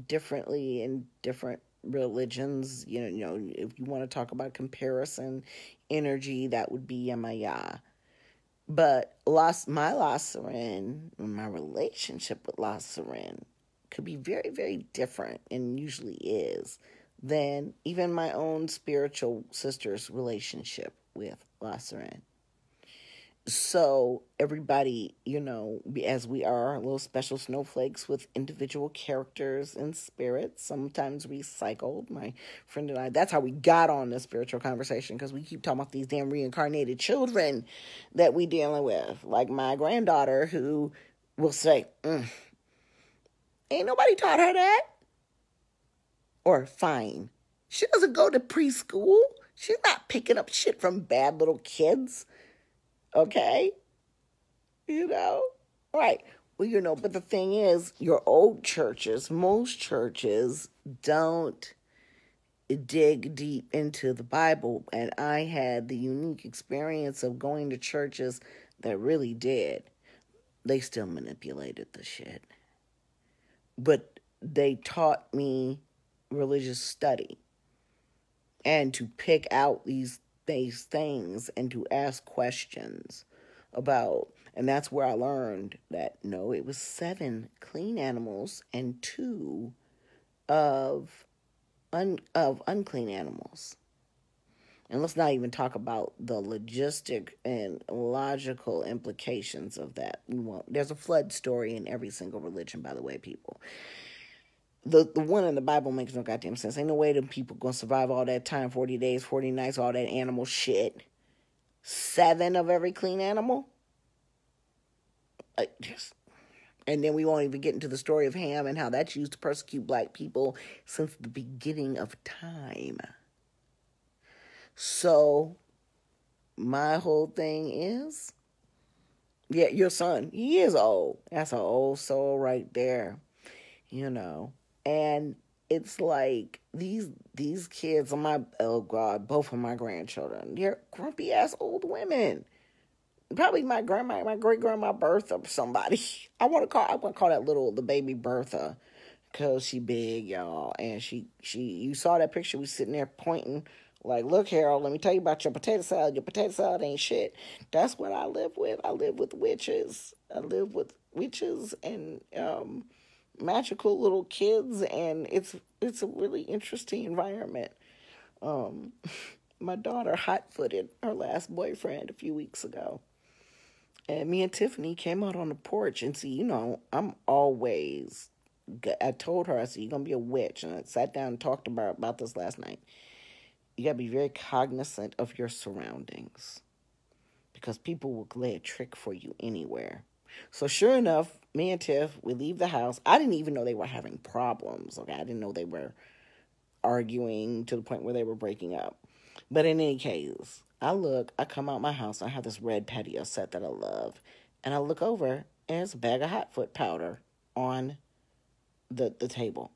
differently in different religions, if you want to talk about comparison energy, that would be Yemaya. But my La Seren, my relationship with La Seren could be very, very different, and usually is, than even my own spiritual sister's relationship with La Seren. So everybody, as we are little special snowflakes with individual characters and spirits, sometimes recycled. My friend and I, that's how we got on this spiritual conversation, because we keep talking about these damn reincarnated children that we dealing with. Like my granddaughter, who will say, ain't nobody taught her that. Or fine. She doesn't go to preschool. She's not picking up shit from bad little kids. Okay? Right. Well, but the thing is, your old churches, most churches don't dig deep into the Bible. And I had the unique experience of going to churches that really did. They still manipulated the shit. But they taught me religious study and to pick out these things and to ask questions about, and that's where I learned that no, it was 7 clean animals and 2 of unclean animals. And let's not even talk about the logistic and logical implications of that. There's a flood story in every single religion, by the way, people. The one in the Bible makes no goddamn sense. Ain't no way them people gonna survive all that time, 40 days, 40 nights, all that animal shit. 7 of every clean animal? And then we won't even get into the story of Ham and how that's used to persecute black people since the beginning of time. So, my whole thing is, yeah, your son, he is old. That's an old soul right there, And it's like these kids are both of my grandchildren. They're grumpy ass old women. Probably my great grandma Bertha or somebody. I want to call the baby Bertha, because she big, y'all, and she you saw that picture, we sitting there pointing like, look, Harold, let me tell you about your potato salad. Your potato salad ain't shit. That's what I live with. I live with witches. I live with witches and magical little kids, and it's a really interesting environment. My daughter hot-footed her last boyfriend a few weeks ago, and me and Tiffany came out on the porch, and see, I'm always, I told her, I said, you're gonna be a witch, and I sat down and talked about this last night. You gotta be very cognizant of your surroundings, because people will lay a trick for you anywhere. So sure enough, me and Tiff, we leave the house. I didn't even know they were having problems. Okay, I didn't know they were arguing to the point where they were breaking up. But in any case, I come out my house, I have this red patio set that I love, and I look over, and there's a bag of hot foot powder on the table.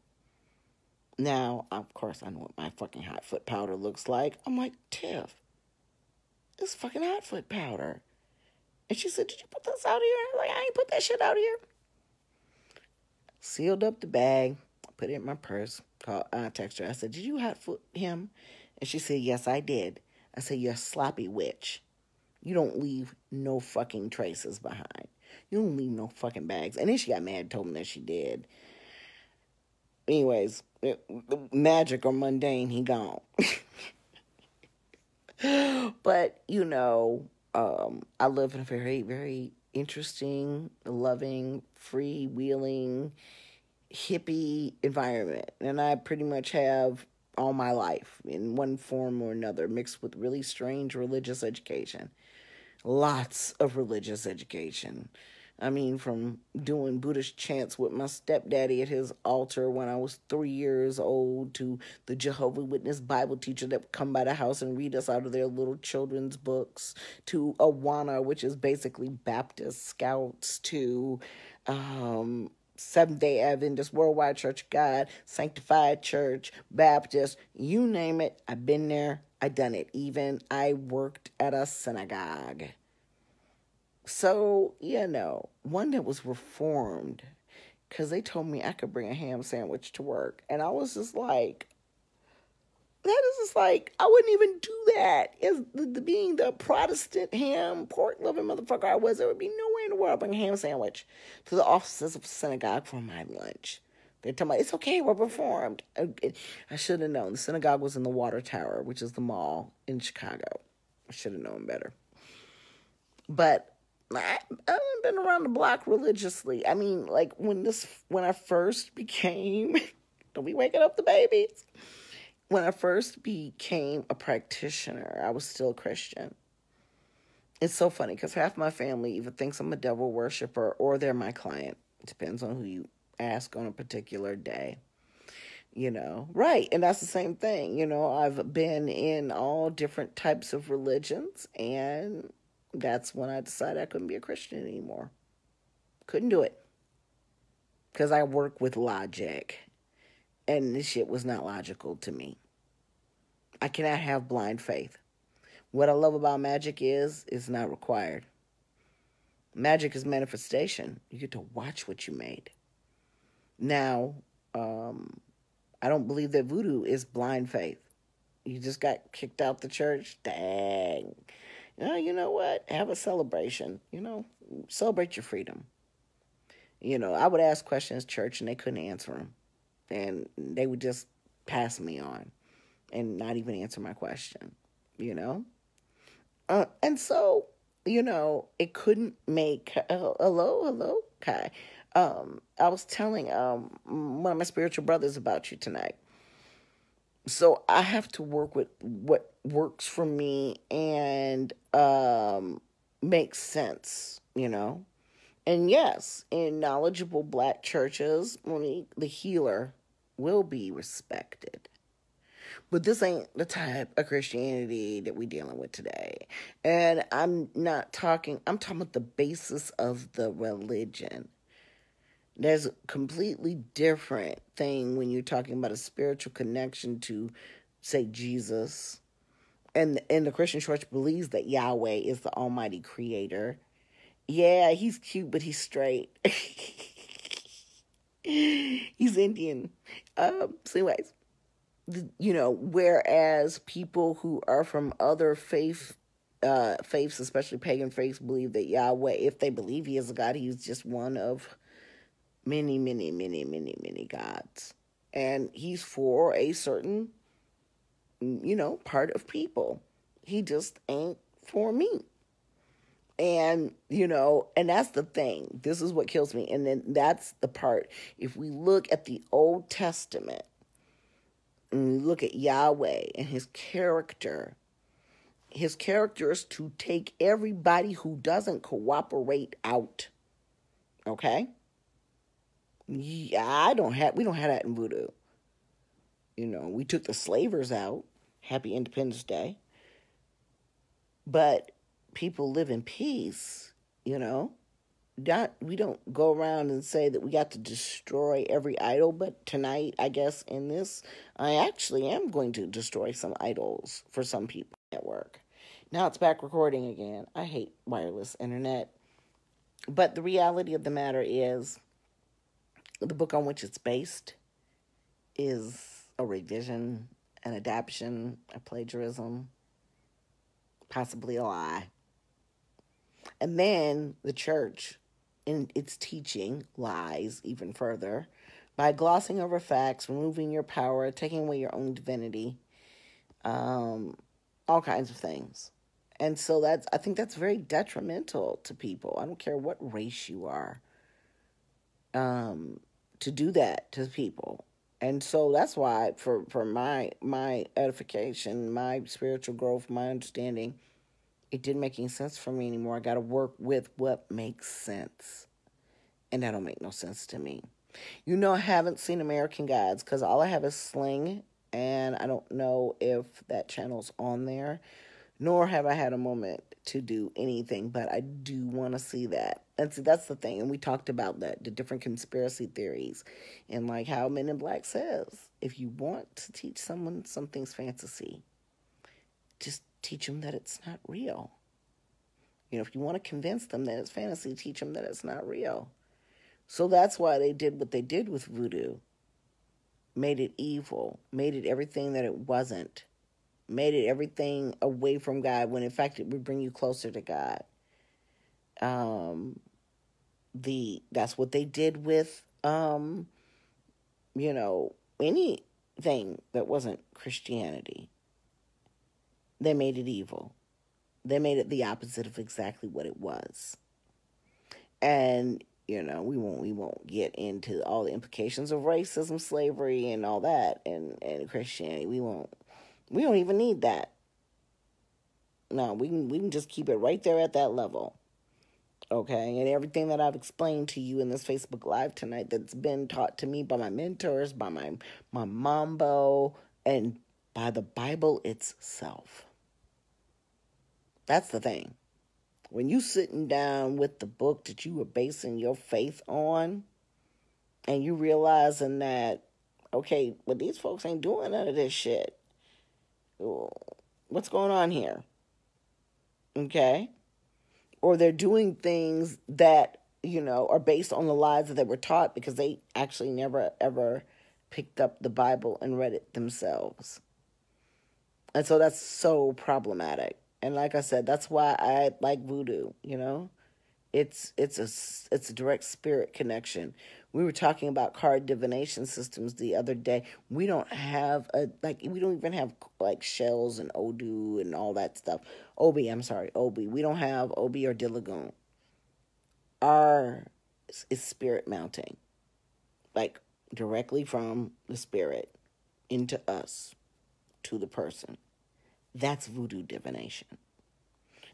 Now, of course, I know what my fucking hot foot powder looks like. I'm like, Tiff, it's fucking hot foot powder. And she said, did you put this out here? I'm like, I ain't put that shit out here. Sealed up the bag, put it in my purse, text her. I said, did you hot foot him? And she said, yes, I did. I said, you're a sloppy witch. You don't leave no fucking traces behind. You don't leave no fucking bags. And then she got mad and told me that she did. Anyways, magic or mundane, he gone. But, I live in a very, very interesting, loving, freewheeling, hippie environment. And I pretty much have all my life in one form or another, mixed with really strange religious education. Lots of religious education. I mean, from doing Buddhist chants with my stepdaddy at his altar when I was 3 years old, to the Jehovah's Witness Bible teacher that would come by the house and read us out of their little children's books, to Awana, which is basically Baptist Scouts, to Seventh-day Adventist, Worldwide Church of God, Sanctified Church, Baptist, you name it, I've been there, I done it. Even I worked at a synagogue. So, one that was reformed, because they told me I could bring a ham sandwich to work. And I was just like, I wouldn't even do that. As being the Protestant ham, pork-loving motherfucker I was, there would be no way in the world I'd bring a ham sandwich to the offices of the synagogue for my lunch. They're telling me, it's okay, we're reformed. I should have known. The synagogue was in the Water Tower, which is the mall in Chicago. I should have known better. But I haven't been around the block religiously. I mean, like, when I first became, don't be waking up the babies. When I first became a practitioner, I was still Christian. It's so funny because half my family either thinks I'm a devil worshiper or they're my client. It depends on who you ask on a particular day. Right. And that's the same thing. I've been in all different types of religions, and that's when I decided I couldn't be a Christian anymore. Couldn't do it. Because I work with logic. And this shit was not logical to me. I cannot have blind faith. What I love about magic is it's not required. Magic is manifestation. You get to watch what you made. Now, I don't believe that voodoo is blind faith. You just got kicked out the church. Dang. You know what? Have a celebration. Celebrate your freedom. I would ask questions church and they couldn't answer them. And they would just pass me on and not even answer my question, And so, it couldn't make, hello, Kai. I was telling one of my spiritual brothers about you tonight. So I have to work with what works for me and makes sense, And yes, in knowledgeable black churches, the healer will be respected. But this ain't the type of Christianity that we're dealing with today. And I'm talking about the basis of the religion. There's a completely different thing when you're talking about a spiritual connection to, say, Jesus. And the Christian church believes that Yahweh is the almighty creator. Yeah, he's cute, but he's straight. He's Indian. So anyways, whereas people who are from other faiths, especially pagan faiths, believe that Yahweh, if they believe he is a God, he's just one of many, many, many, many, many gods. And he's for a certain, part of people. He just ain't for me. And, and that's the thing. This is what kills me. And then that's the part. If we look at the Old Testament and we look at Yahweh and his character is to take everybody who doesn't cooperate out. Okay? Yeah, we don't have that in voodoo. We took the slavers out. Happy Independence Day. But people live in peace, we don't go around and say that we got to destroy every idol. But tonight, I guess in this, I actually am going to destroy some idols for some people at work. Now it's back recording again. I hate wireless internet. But the reality of the matter is, the book on which it's based is a revision, an adaptation, a plagiarism, possibly a lie. And then the church, in its teaching, lies even further by glossing over facts, removing your power, taking away your own divinity, all kinds of things. And so I think that's very detrimental to people. I don't care what race you are, to do that to people. And so that's why, for my edification, my spiritual growth, my understanding, it didn't make any sense for me anymore. I got to work with what makes sense. And that don't make no sense to me. I haven't seen American Gods because all I have is Sling, and I don't know if that channel's on there, nor have I had a moment to do anything, but I do want to see that. And see, that's the thing. And we talked about that, the different conspiracy theories, and like how Men in Black says, if you want to teach someone something's fantasy, just teach them that it's not real. If you want to convince them that it's fantasy, teach them that it's not real. So that's why they did what they did with voodoo. Made it evil. Made it everything that it wasn't. Made it everything away from God when in fact it would bring you closer to God. That's what they did with anything that wasn't Christianity. They made it evil. They made it the opposite of exactly what it was. And we won't get into all the implications of racism, slavery, and all that, and Christianity. We don't even need that. No, we can just keep it right there at that level. Okay? And everything that I've explained to you in this Facebook Live tonight that's been taught to me by my mentors, by my mambo, and by the Bible itself. That's the thing. When you sitting down with the book that you were basing your faith on, and you realizing that, okay, well, these folks ain't doing none of this shit. What's going on here? Okay? Or they're doing things that, are based on the lies that they were taught because they actually never, ever picked up the Bible and read it themselves. And so that's so problematic. And like I said, that's why I like voodoo, It's a direct spirit connection. We were talking about card divination systems the other day. We don't have we don't even have like shells and Odu and all that stuff. Obi. We don't have Obi or Dilagoon. Ours is spirit mounting. Like directly from the spirit into us to the person. That's voodoo divination.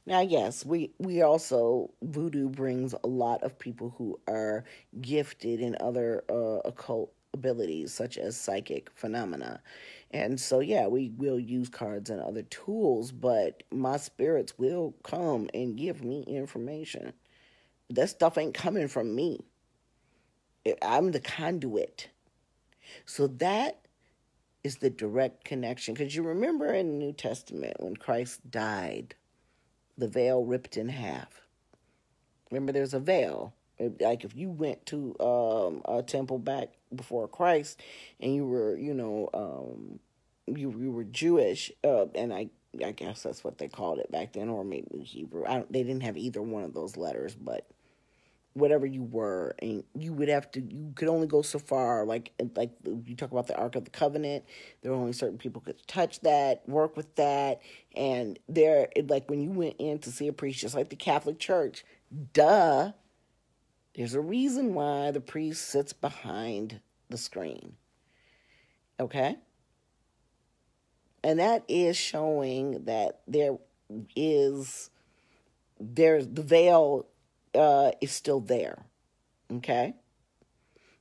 Now, yes, we also, voodoo brings a lot of people who are gifted in other occult abilities, such as psychic phenomena. And so, yeah, we will use cards and other tools, but my spirits will come and give me information. That stuff ain't coming from me. I'm the conduit. So that is the direct connection. Because you remember in the New Testament when Christ died, the veil ripped in half. Remember, there's a veil. Like if you went to a temple back before Christ and you were, you were Jewish, and I guess that's what they called it back then, or maybe Hebrew. They didn't have either one of those letters, but whatever you were, and you could only go so far. Like you talk about the Ark of the Covenant, there were only certain people could touch that, work with that, and when you went in to see a priest, just like the Catholic Church, there's a reason why the priest sits behind the screen. Okay? And that is showing that there's the veil is still there, okay?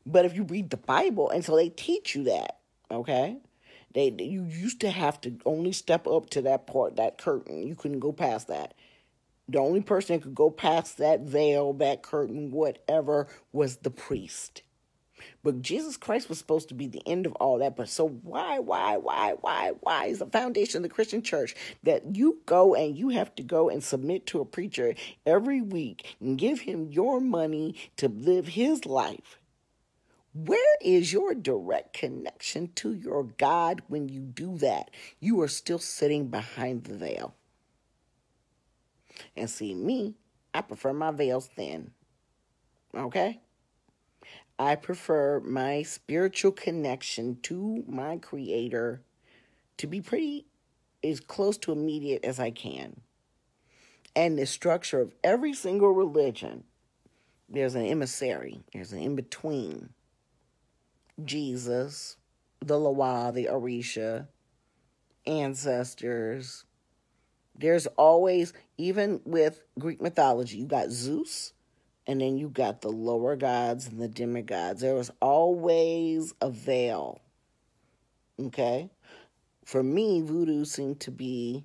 But if you read the Bible, and so they teach you that, okay? You used to have to only step up to that part, that curtain. You couldn't go past that. The only person that could go past that veil, that curtain, whatever, was the priest. But Jesus Christ was supposed to be the end of all that. But so why is the foundation of the Christian church that you go and you have to go and submit to a preacher every week and give him your money to live his life? Where is your direct connection to your God when you do that? You are still sitting behind the veil. And see, me, I prefer my veils thin. Okay? I prefer my spiritual connection to my Creator to be pretty as close to immediate as I can. And the structure of every single religion, there's an emissary, there's an in-between. Jesus, the Lawa, the Orisha, ancestors. There's always, even with Greek mythology, you got Zeus, and then you got the lower gods and the demigods. There was always a veil. Okay? For me, voodoo seemed to be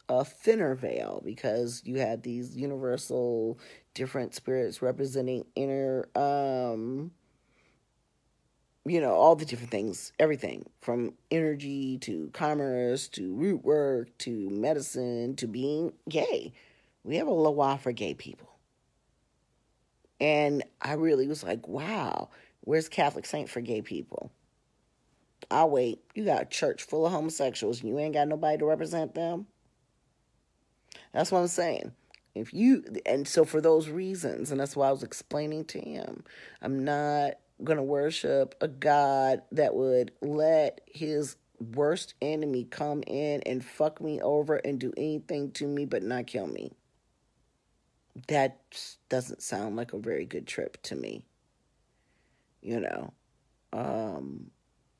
a thinner veil because you had these universal different spirits representing inner, all the different things, everything from energy to commerce to root work to medicine to being gay. We have a loa for gay people. And I really was like, wow, where's Catholic Saint for gay people? I'll wait. You got a church full of homosexuals and you ain't got nobody to represent them? That's what I'm saying. And so for those reasons, and that's why I was explaining to him, I'm not going to worship a God that would let his worst enemy come in and fuck me over and do anything to me but not kill me. That doesn't sound like a very good trip to me.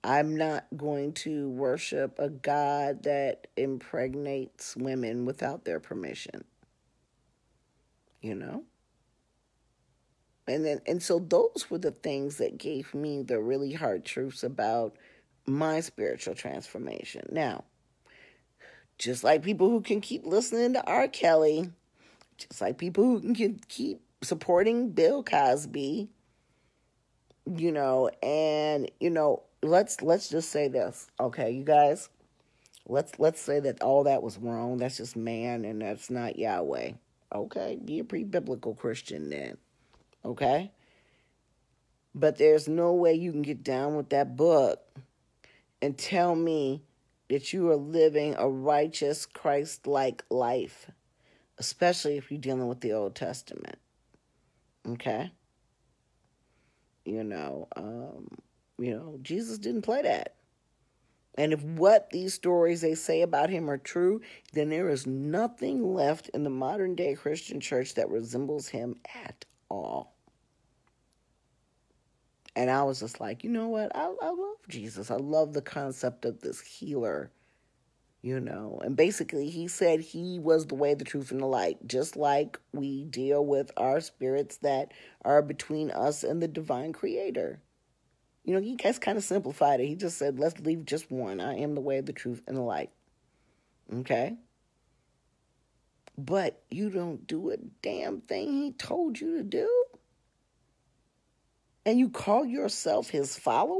I'm not going to worship a God that impregnates women without their permission. And so those were the things that gave me the really hard truths about my spiritual transformation. Now, just like people who can keep listening to R. Kelly, just like people who can keep supporting Bill Cosby, let's just say this, okay, you guys, let's say that all that was wrong. That's just man, and that's not Yahweh. Okay, be a pre-biblical Christian then. Okay? But there's no way you can get down with that book and tell me that you are living a righteous, Christ-like life, especially if you're dealing with the Old Testament. Okay? Jesus didn't play that. And if what these stories they say about him are true, then there is nothing left in the modern day Christian church that resembles him at all. And I was just like, you know what? I love Jesus. I love the concept of this healer, And basically he said he was the way, the truth, and the light. Just like we deal with our spirits that are between us and the divine creator. He guys kind of simplified it. He just said, let's leave just one. I am the way, the truth, and the light. Okay? But you don't do a damn thing he told you to do? And you call yourself his follower?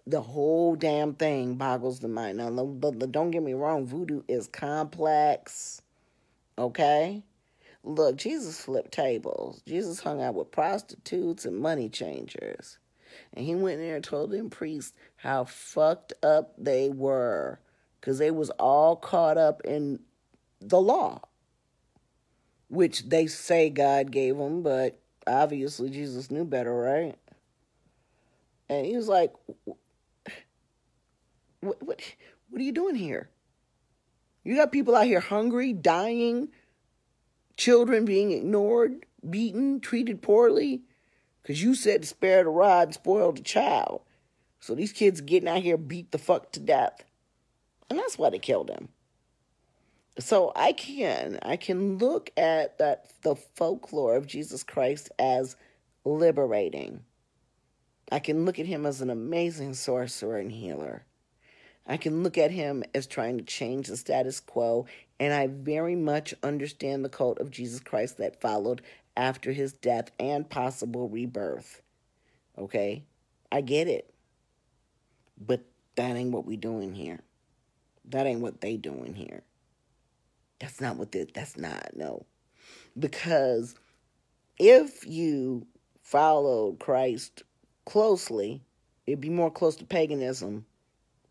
The whole damn thing boggles the mind. Now, don't get me wrong. Voodoo is complex. Okay? Look, Jesus flipped tables. Jesus hung out with prostitutes and money changers. And he went in there and told them priests how fucked up they were. Because they was all caught up in the law. Which they say God gave them, but obviously Jesus knew better, right? And he was like, what are you doing here? You got people out here hungry, dying, children being ignored, beaten, treated poorly, because you said to spare the rod and spoil the child. So these kids getting out here beat the fuck to death. And that's why they killed him. So I can look at the folklore of Jesus Christ as liberating. I can look at him as an amazing sorcerer and healer. I can look at him as trying to change the status quo, and I very much understand the cult of Jesus Christ that followed after his death and possible rebirth. Okay? I get it. But that ain't what we doing here. That ain't what they doing here. That's not, no. Because if you followed Christ closely, it'd be more close to paganism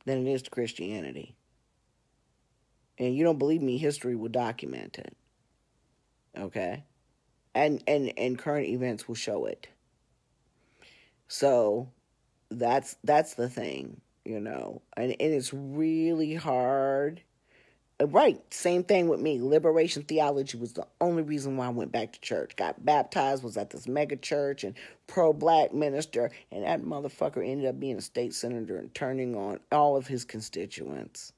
than it is to Christianity. And you don't believe me, history will document it. Okay? And current events will show it. So that's the thing, and it's really hard. Right, same thing with me. Liberation theology was the only reason why I went back to church. Got baptized, was at this mega church and pro-black minister, and that motherfucker ended up being a state senator and turning on all of his constituents.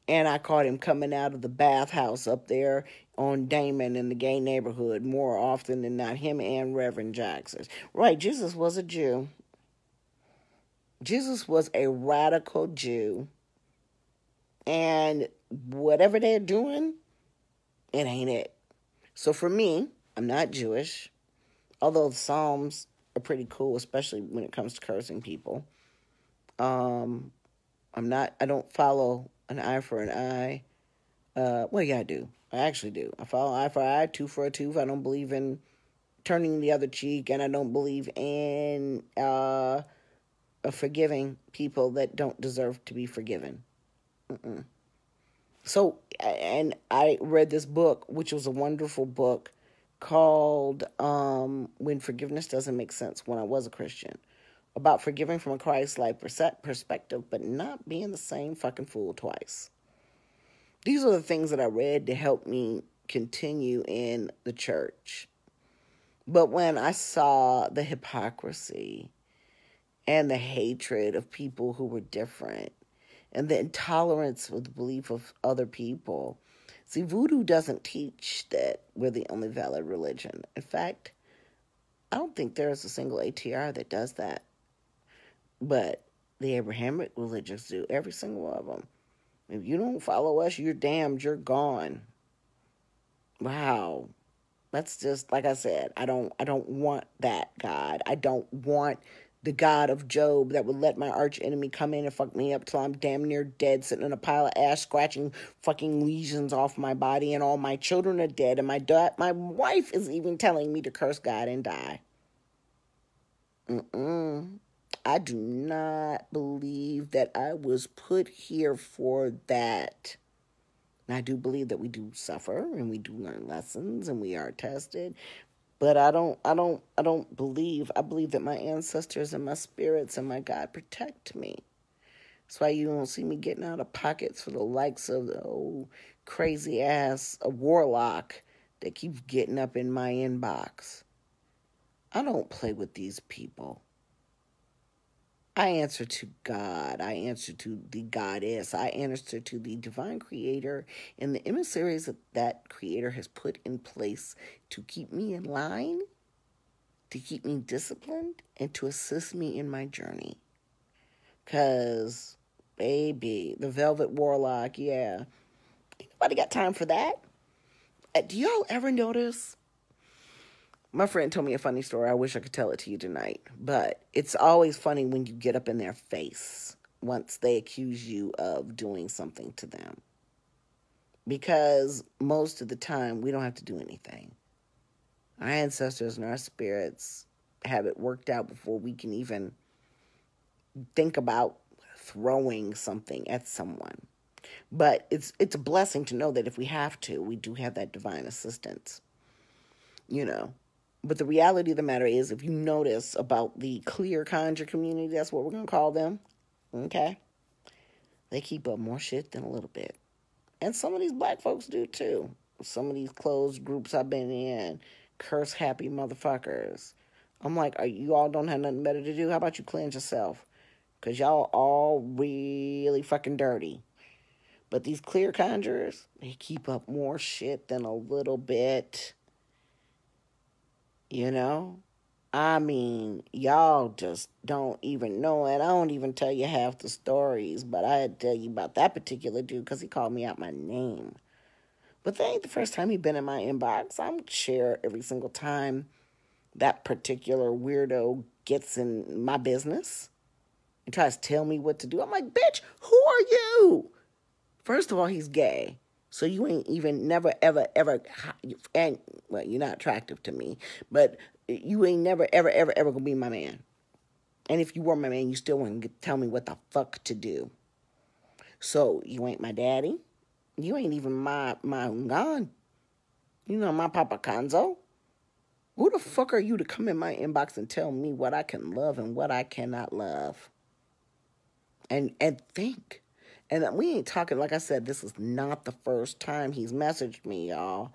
And I caught him coming out of the bathhouse up there on Damon in the gay neighborhood more often than not, him and Reverend Jackson. Right, Jesus was a Jew. Jesus was a radical Jew. And whatever they're doing, it ain't it. So for me, I'm not Jewish, although the Psalms are pretty cool, especially when it comes to cursing people. I don't follow an eye for an eye. Well, yeah, I do. I actually do. I follow eye for eye, tooth for a tooth. I don't believe in turning the other cheek, and I don't believe in forgiving people that don't deserve to be forgiven. So, and I read this book, which was a wonderful book, called When Forgiveness Doesn't Make Sense, when I was a Christian, about forgiving from a Christ-like perspective, but not being the same fucking fool twice. These are the things that I read to help me continue in the church. But when I saw the hypocrisy and the hatred of people who were different, and the intolerance of the belief of other people. See, voodoo doesn't teach that we're the only valid religion. In fact, I don't think there's a single ATR that does that. But the Abrahamic religions do, every single one of them. If you don't follow us, you're damned, you're gone. Wow. That's just, like I said, I don't want that God. I don't want the God of Job that would let my arch enemy come in and fuck me up till I'm damn near dead, sitting in a pile of ash, scratching fucking lesions off my body, and all my children are dead, and my wife is even telling me to curse God and die. I do not believe that I was put here for that. And I do believe that we do suffer, and we do learn lessons, and we are tested. But I believe that my ancestors and my spirits and my God protect me. That's why you don't see me getting out of pockets for the likes of the old crazy ass warlock that keeps getting up in my inbox. I don't play with these people. I answer to God. I answer to the goddess. I answer to the divine creator and the emissaries that creator has put in place to keep me in line, to keep me disciplined, and to assist me in my journey. Because, baby, the Velvet Warlock, yeah. Ain't nobody got time for that. Do y'all ever notice? My friend told me a funny story. I wish I could tell it to you tonight. But it's always funny when you get up in their face once they accuse you of doing something to them. Because most of the time, we don't have to do anything. Our ancestors and our spirits have it worked out before we can even think about throwing something at someone. But it's a blessing to know that if we have to, we do have that divine assistance. But the reality of the matter is, if you notice about the clear conjure community, that's what we're going to call them, okay? They keep up more shit than a little bit. And some of these black folks do, too. Some of these closed groups I've been in, curse-happy motherfuckers. I'm like, you all don't have nothing better to do? How about you cleanse yourself? Because y'all all really fucking dirty. But these clear conjurers, they keep up more shit than a little bit. I mean, y'all just don't even know it. I don't even tell you half the stories, but I tell you about that particular dude because he called me out my name. But that ain't the first time he been in my inbox. I'm share every single time that particular weirdo gets in my business and tries to tell me what to do. I'm like, bitch, who are you? First of all, he's gay. So you ain't even never, ever, and, well, you're not attractive to me. But You ain't never, ever, ever, ever gonna be my man. And if you were my man, you still wouldn't tell me what the fuck to do. So you ain't my daddy. You ain't even my ungan. You know, my Papa Kanzo. Who the fuck are you to come in my inbox and tell me what I can love and what I cannot love? And think. And we ain't talking, like I said, this is not the first time he's messaged me, y'all.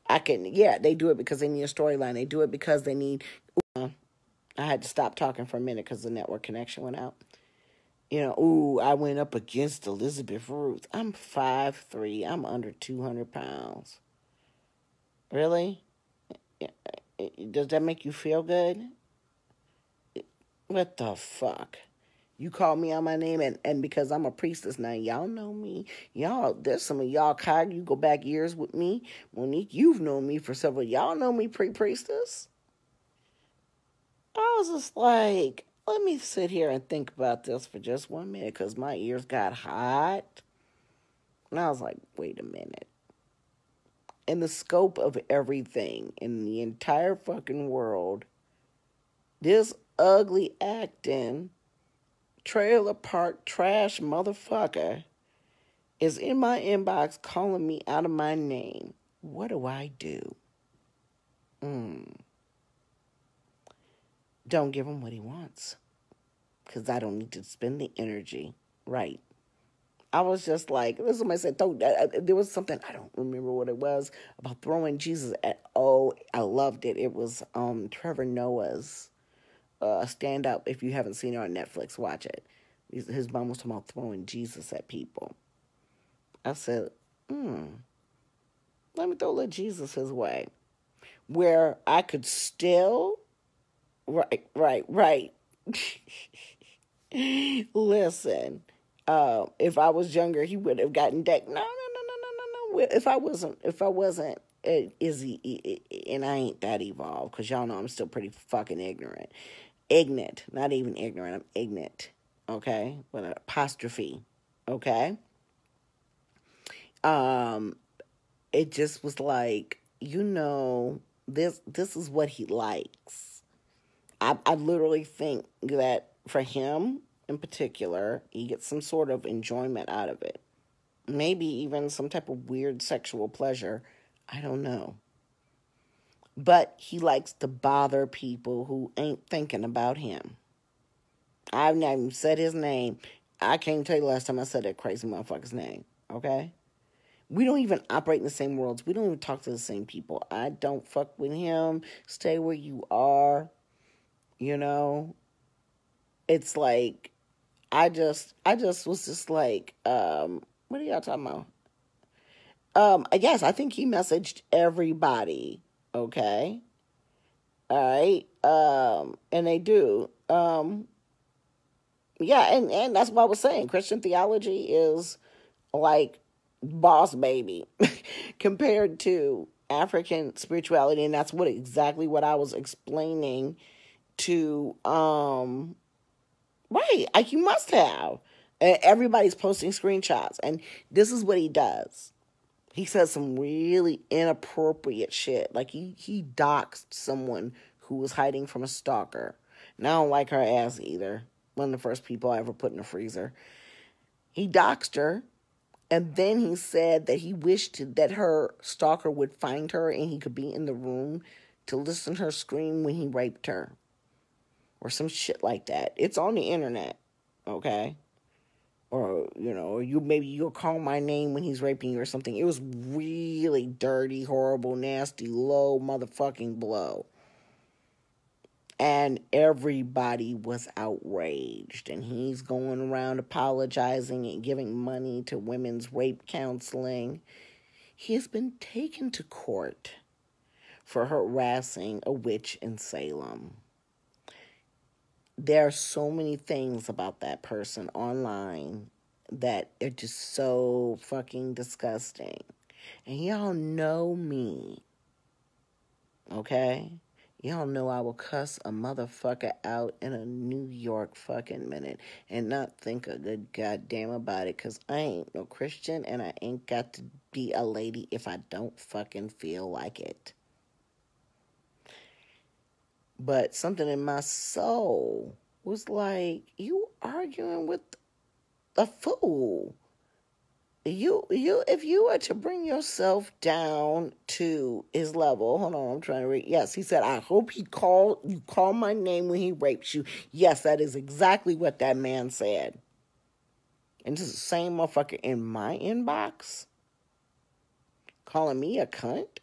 They do it because they need a storyline. They do it because they need, I had to stop talking for a minute because the network connection went out. You know, I went up against Elizabeth Ruth. I'm 5'3". I'm under 200 pounds. Really? Does that make you feel good? What the fuck? You call me on my name, and because I'm a priestess now, y'all know me. There's some of y'all, Kai, you go back years with me. Monique, you've known me for several. Y'all know me pre-priestess. I was just like, let me sit here and think about this for just 1 minute, because my ears got hot. And I was like, wait a minute. In the scope of everything in the entire fucking world, this ugly acting trailer park trash motherfucker is in my inbox calling me out of my name. What do I do? Don't give him what he wants, because I don't need to spend the energy. Right. I was just like, this is what I said. There was something, I don't remember what it was, about throwing Jesus at, I loved it. It was Trevor Noah's stand up. If you haven't seen it on Netflix, watch it. His mom was talking about throwing Jesus at people. I said, let me throw a little Jesus his way. Where I could still, right. Listen, if I was younger, he would have gotten decked. No. If I wasn't Izzy, and I ain't that evolved, because y'all know I'm still pretty fucking ignorant. Ignorant, not even ignorant, I'm ignorant, okay? With an apostrophe, okay? It just was like, this is what he likes. I literally think that for him in particular, he gets some sort of enjoyment out of it. Maybe even some type of weird sexual pleasure. I don't know. But he likes to bother people who ain't thinking about him. I've not even said his name. I can't tell you the last time I said that crazy motherfucker's name. Okay? We don't even operate in the same worlds. We don't even talk to the same people. I don't fuck with him. Stay where you are. You know? It's like, I just was just like, what are y'all talking about? Yes, I think he messaged everybody. Okay? All right? And they do. Yeah, and that's what I was saying. Christian theology is like boss baby compared to African spirituality, and that's exactly what I was explaining to right, like you must have. Everybody's posting screenshots, and this is what he does. He says some really inappropriate shit. Like he doxed someone who was hiding from a stalker. And I don't like her ass either. One of the first people I ever put in the freezer. He doxed her, and then he said that he wished that her stalker would find her and he could be in the room to listen to her scream when he raped her. Or some shit like that. It's on the internet, okay? Or, maybe you'll call my name when he's raping you or something. It was really dirty, horrible, nasty, low motherfucking blow. And everybody was outraged. And he's going around apologizing and giving money to women's rape counseling. He has been taken to court for harassing a witch in Salem. There are so many things about that person online that are just so fucking disgusting. And y'all know me. Okay? Y'all know I will cuss a motherfucker out in a New York fucking minute and not think a good goddamn about it, because I ain't no Christian and I ain't got to be a lady if I don't fucking feel like it. But something in my soul was like, you arguing with a fool. If you were to bring yourself down to his level, hold on, I'm trying to read. Yes, he said, I hope you call my name when he rapes you. Yes, that is exactly what that man said. And this is the same motherfucker in my inbox calling me a cunt.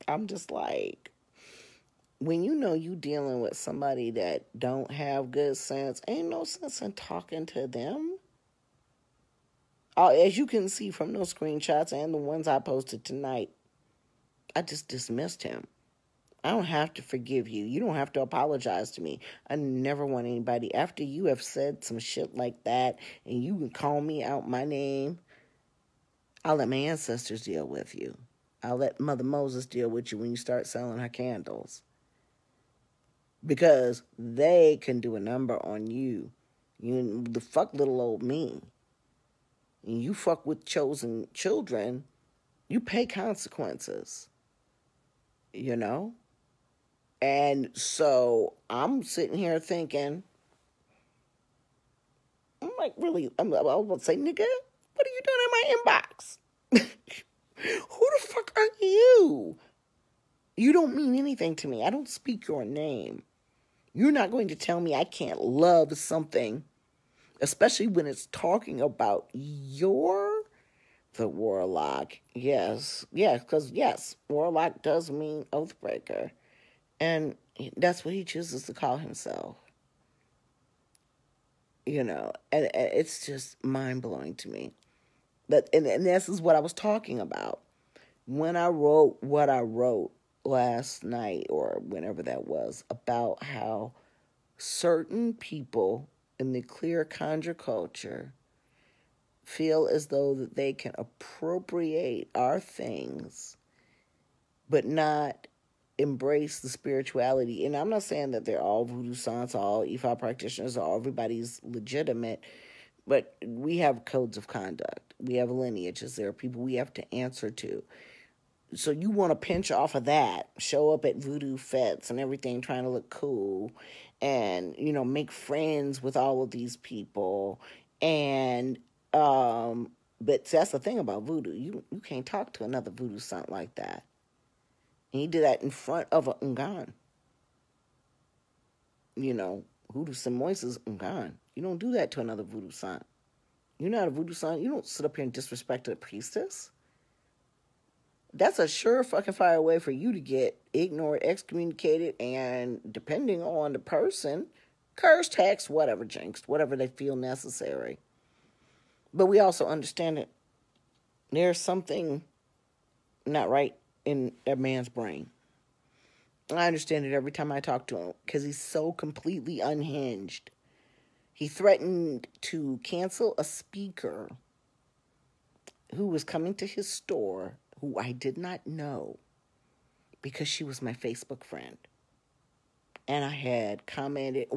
I'm just like, when you know you dealing with somebody that don't have good sense, ain't no sense in talking to them. As you can see from those screenshots and the ones I posted tonight, I just dismissed him. I don't have to forgive you. You don't have to apologize to me. I never want anybody, after you have said some shit like that and you can call me out my name, I'll let my ancestors deal with you. I'll let Mother Moses deal with you when you start selling her candles. Because they can do a number on you. You the fuck little old me. And you fuck with chosen children, you pay consequences. You know? And so I'm sitting here thinking, I'm like, really, I was about to say, nigga, what are you doing in my inbox? Who the fuck are you? You don't mean anything to me. I don't speak your name. You're not going to tell me I can't love something, especially when it's talking about the warlock. Yes, because yes, warlock does mean oathbreaker. And that's what he chooses to call himself. You know, and it's just mind-blowing to me. And this is what I was talking about. When I wrote what I wrote last night, or whenever that was, about how certain people in the clear conjure culture feel as though that they can appropriate our things, but not embrace the spirituality. And I'm not saying that they're all voodoo saints, all Ifa practitioners, or everybody's legitimate, but we have codes of conduct. We have lineages. There are people we have to answer to. So you want to pinch off of that, show up at voodoo fetes and everything trying to look cool and, you know, make friends with all of these people. And, but that's the thing about voodoo. You can't talk to another voodoo saint like that. And he did that in front of a Ngan. You know, Voodoo Samois is Ngan. You don't do that to another voodoo saint. You're not a voodoo saint. You don't sit up here and disrespect a priestess. That's a sure fucking fire way for you to get ignored, excommunicated, and depending on the person, cursed, hexed, whatever, jinxed, whatever they feel necessary. But we also understand that there's something not right in that man's brain. I understand it every time I talk to him because he's so completely unhinged. He threatened to cancel a speaker who was coming to his store, who I did not know, because she was my Facebook friend. And I had commented,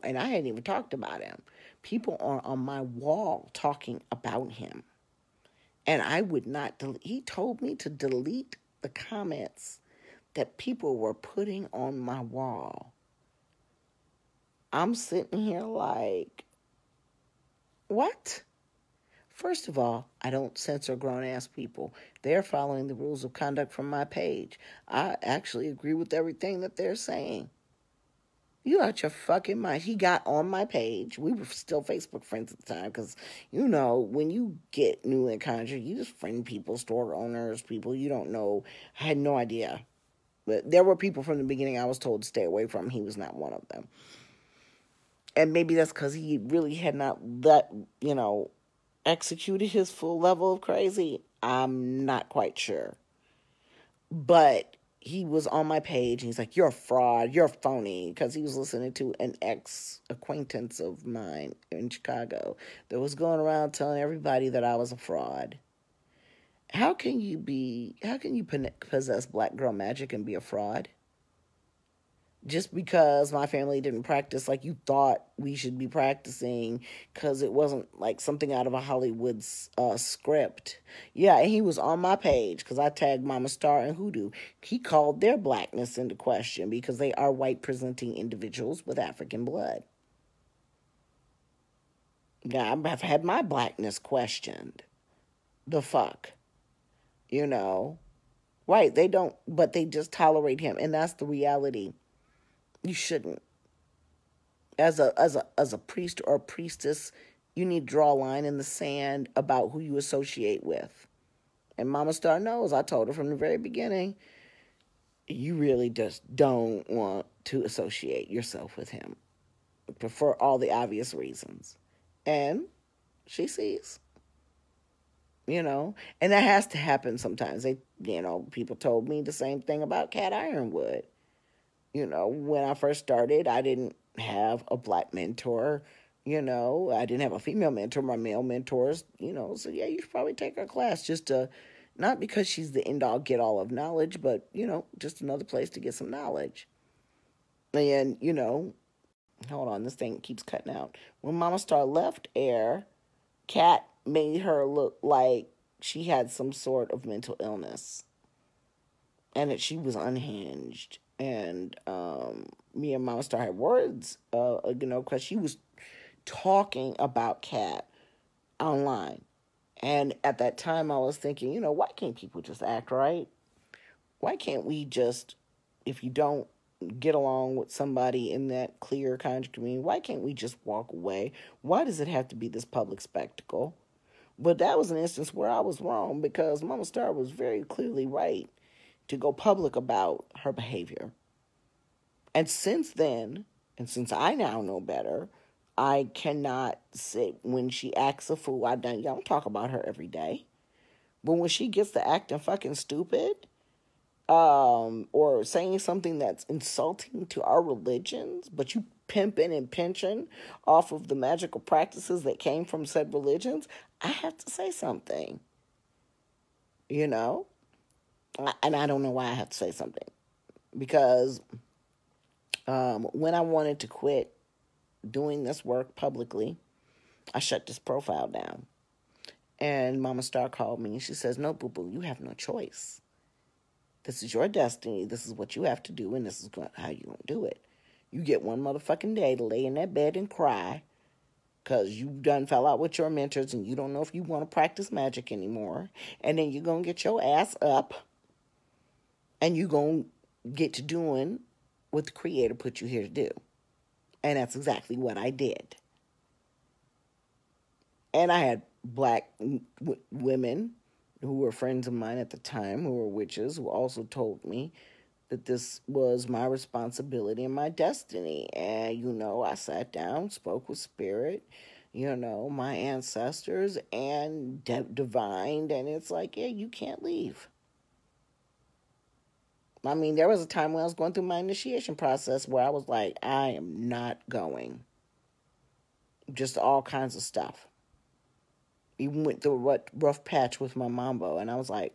and I hadn't even talked about him. People are on my wall talking about him. And I would not delete. He told me to delete the comments that people were putting on my wall. I'm sitting here like, what? First of all, I don't censor grown-ass people. They're following the rules of conduct from my page. I actually agree with everything that they're saying. You out your fucking mind. He got on my page. We were still Facebook friends at the time because, you know, when you get new in conjure, you just friend people, store owners, people you don't know. I had no idea. But there were people from the beginning I was told to stay away from. He was not one of them. And maybe that's because he really had not executed his full level of crazy. I'm not quite sure. But he was on my page and he's like, you're a fraud, you're phony, because he was listening to an ex-acquaintance of mine in Chicago that was going around telling everybody that I was a fraud. How can you possess black girl magic and be a fraud? just because my family didn't practice like you thought we should be practicing because it wasn't like something out of a Hollywood script. Yeah, and he was on my page because I tagged Mama Star and Hoodoo. He called their blackness into question because they are white presenting individuals with African blood. Yeah, I've had my blackness questioned. The fuck? You know? Right, they don't, but they just tolerate him, and that's the reality. You shouldn't. As a priest or a priestess, you need to draw a line in the sand about who you associate with. And Mama Star knows. I told her from the very beginning, you really just don't want to associate yourself with him for all the obvious reasons. And she sees, and that has to happen sometimes. People told me the same thing about Cat Ironwood. When I first started, I didn't have a black mentor. I didn't have a female mentor. My male mentors, so yeah, you should probably take her class just to, not because she's the end-all, get-all of knowledge, but, just another place to get some knowledge. And, hold on, this thing keeps cutting out. When Mama Star left Air, Cat made her look like she had some sort of mental illness and that she was unhinged. And me and Mama Star had words, because she was talking about Cat online. And at that time, I was thinking, why can't people just act right? Why can't we just, if you don't get along with somebody in that clear kind of community, why can't we just walk away? Why does it have to be this public spectacle? But that was an instance where I was wrong because Mama Star was very clearly right to go public about her behavior. And since then, and since I now know better, I cannot sit when she acts a fool. I don't talk about her every day. But when she gets to acting fucking stupid, or saying something that's insulting to our religions, but you pimping and pinching off of the magical practices that came from said religions, I have to say something, and I don't know why I have to say something, because when I wanted to quit doing this work publicly, I shut this profile down, and Mama Star called me, and she says, no, boo-boo, you have no choice. This is your destiny. This is what you have to do, and this is how you're going to do it. You get one motherfucking day to lay in that bed and cry because you done fell out with your mentors and you don't know if you want to practice magic anymore. And then you're going to get your ass up and you're going to get to doing what the Creator put you here to do. And that's exactly what I did. And I had black women who were friends of mine at the time, who were witches, who also told me that this was my responsibility and my destiny. And, I sat down, spoke with spirit, my ancestors, and divined, and it's like, yeah, you can't leave. I mean, there was a time when I was going through my initiation process where I was like, I am not going. Just all kinds of stuff. Even went through a rough patch with my mambo, and I was like,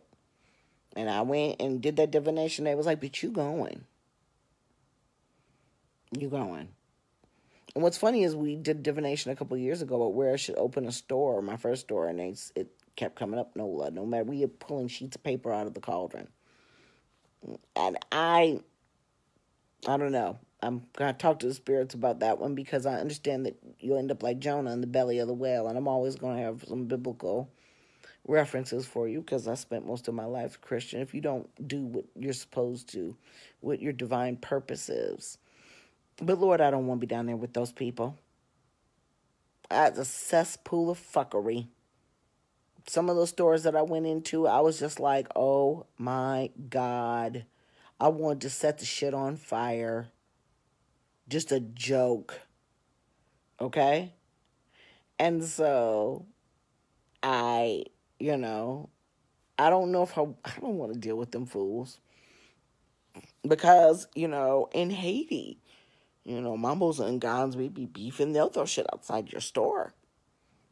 and I went and did that divination. They was like, but you going. You going. And what's funny is we did divination a couple of years ago about where I should open a store, my first store, and it kept coming up, no matter, we were pulling sheets of paper out of the cauldron. And I don't know. I'm going to talk to the spirits about that one because I understand that you'll end up like Jonah in the belly of the whale, and I'm always going to have some biblical references for you because I spent most of my life Christian. If you don't do what you're supposed to, what your divine purpose is. But Lord, I don't want to be down there with those people. That's a cesspool of fuckery. Some of those stores that I went into, I was just like, oh my God. I wanted to set the shit on fire. Just a joke. Okay? And so I don't know if I don't want to deal with them fools. Because, in Haiti, Mambos and Gons may be beefing. They'll throw shit outside your store.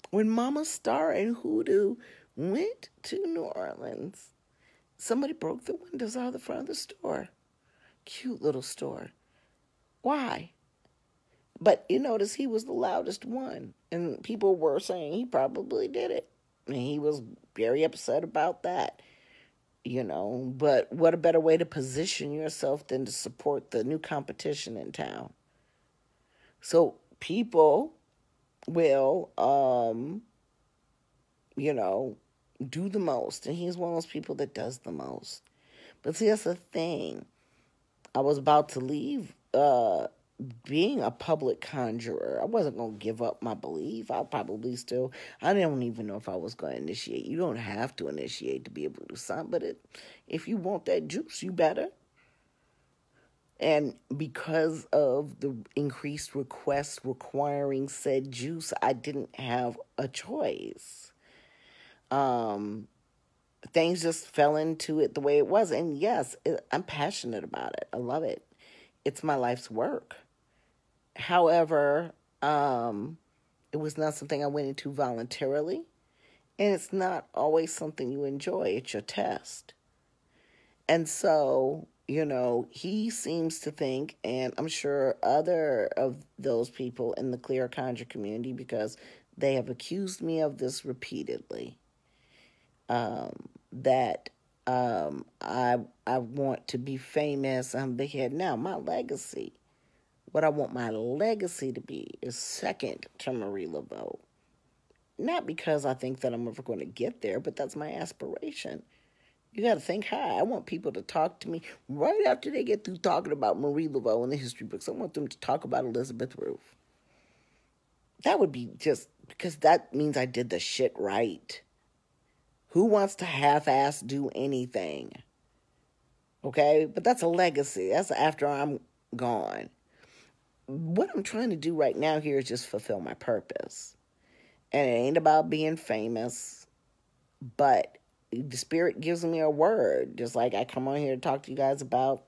When Mama Star and Hoodoo went to New Orleans, somebody broke the windows out of the front of the store. Cute little store. Why? But you notice he was the loudest one. And people were saying he probably did it. And he was very upset about that. But what a better way to position yourself than to support the new competition in town. So people will, do the most. And he's one of those people that does the most. But see, that's the thing. I was about to leave being a public conjurer. I wasn't going to give up my belief. I don't even know if I was going to initiate. You don't have to initiate to be able to do something, but if you want that juice, you better. And because of the increased requests requiring said juice, I didn't have a choice. Things just fell into it the way it was. And yes, I'm passionate about it. I love it. It's my life's work. However, it was not something I went into voluntarily. And it's not always something you enjoy. It's your test. And so, he seems to think, and I'm sure other of those people in the Clear Conjure community, because they have accused me of this repeatedly, that I want to be famous. I'm big head. Now, my legacy, what I want my legacy to be is second to Marie Laveau. Not because I think that I'm ever going to get there, but that's my aspiration. You got to think high. I want people to talk to me right after they get through talking about Marie Laveau in the history books. I want them to talk about Elizabeth Ruth. That would be just because that means I did the shit right. Who wants to half-ass do anything? Okay? But that's a legacy. That's after I'm gone. What I'm trying to do right now here is just fulfill my purpose. And it ain't about being famous, but the Spirit gives me a word. Just like I come on here to talk to you guys about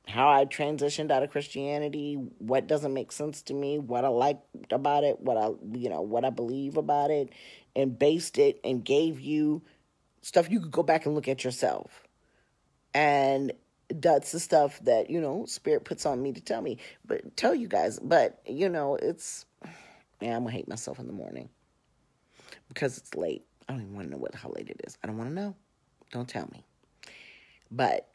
how I transitioned out of Christianity, what doesn't make sense to me, what I liked about it, what I believe about it, and based it and gave you stuff you could go back and look at yourself. And that's the stuff that, Spirit puts on me to tell you guys. But, it's, I'm going to hate myself in the morning because it's late. I don't even want to know how late it is. I don't want to know. Don't tell me. But,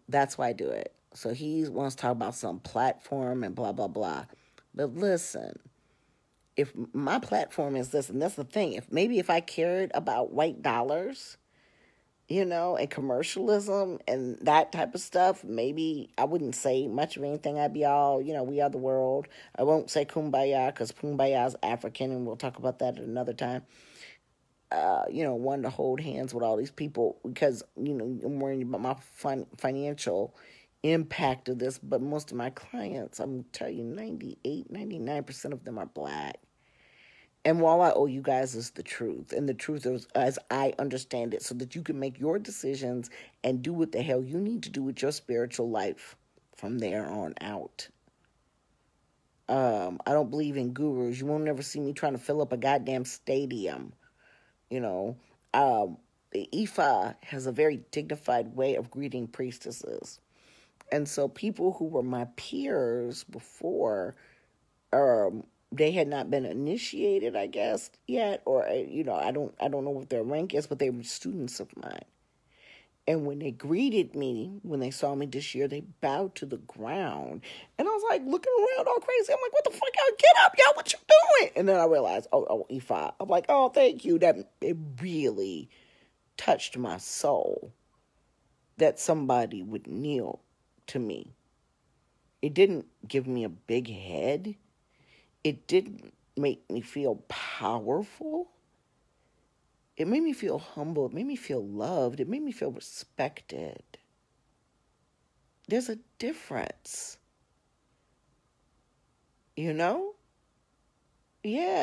that's why I do it. So he wants to talk about some platform and blah, blah, blah. But listen, if my platform is this, and that's the thing, if I cared about white dollars, and commercialism and that type of stuff, maybe I wouldn't say much of anything. I'd be all, we are the world. I won't say kumbaya because kumbaya is African, and we'll talk about that at another time. Wanting to hold hands with all these people because, I'm worrying about my financial impact of this. But most of my clients, I'm telling you, 98, 99% of them are Black. And all I owe you guys is the truth. And the truth is, as I understand it, so that you can make your decisions and do what the hell you need to do with your spiritual life from there on out. I don't believe in gurus. You won't never see me trying to fill up a goddamn stadium. Ifa has a very dignified way of greeting priestesses. And so people who were my peers before, they had not been initiated, I guess, yet, or, I don't know what their rank is, but they were students of mine. And when they greeted me, when they saw me this year, they bowed to the ground. And I was like looking around all crazy. I'm like, what the fuck, y'all? Get up, y'all, what you doing? And then I realized, Ifa. I'm like, oh, thank you. It really touched my soul that somebody would kneel to me. It didn't give me a big head. It didn't make me feel powerful. It made me feel humble. It made me feel loved. It made me feel respected. There's a difference. Yeah,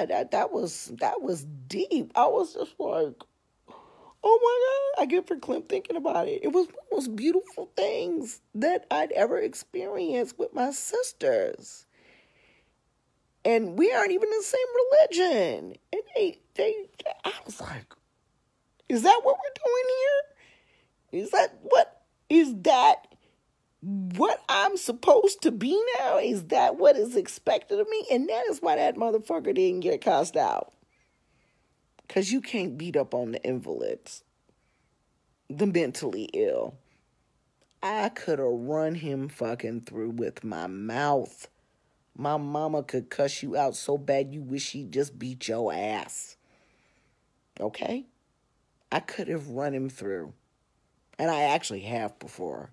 that was deep. I was just like, oh my God, I get for Clint thinking about it. It was one of the most beautiful things that I'd ever experienced with my sisters. And we aren't even in the same religion. And I was like, is that what we're doing here? Is that what I'm supposed to be now? Is that what is expected of me? And that is why that motherfucker didn't get cussed out. Because you can't beat up on the invalids, the mentally ill. I could have run him fucking through with my mouth. My mama could cuss you out so bad you wish she'd just beat your ass. Okay? I could have run him through. And I actually have before.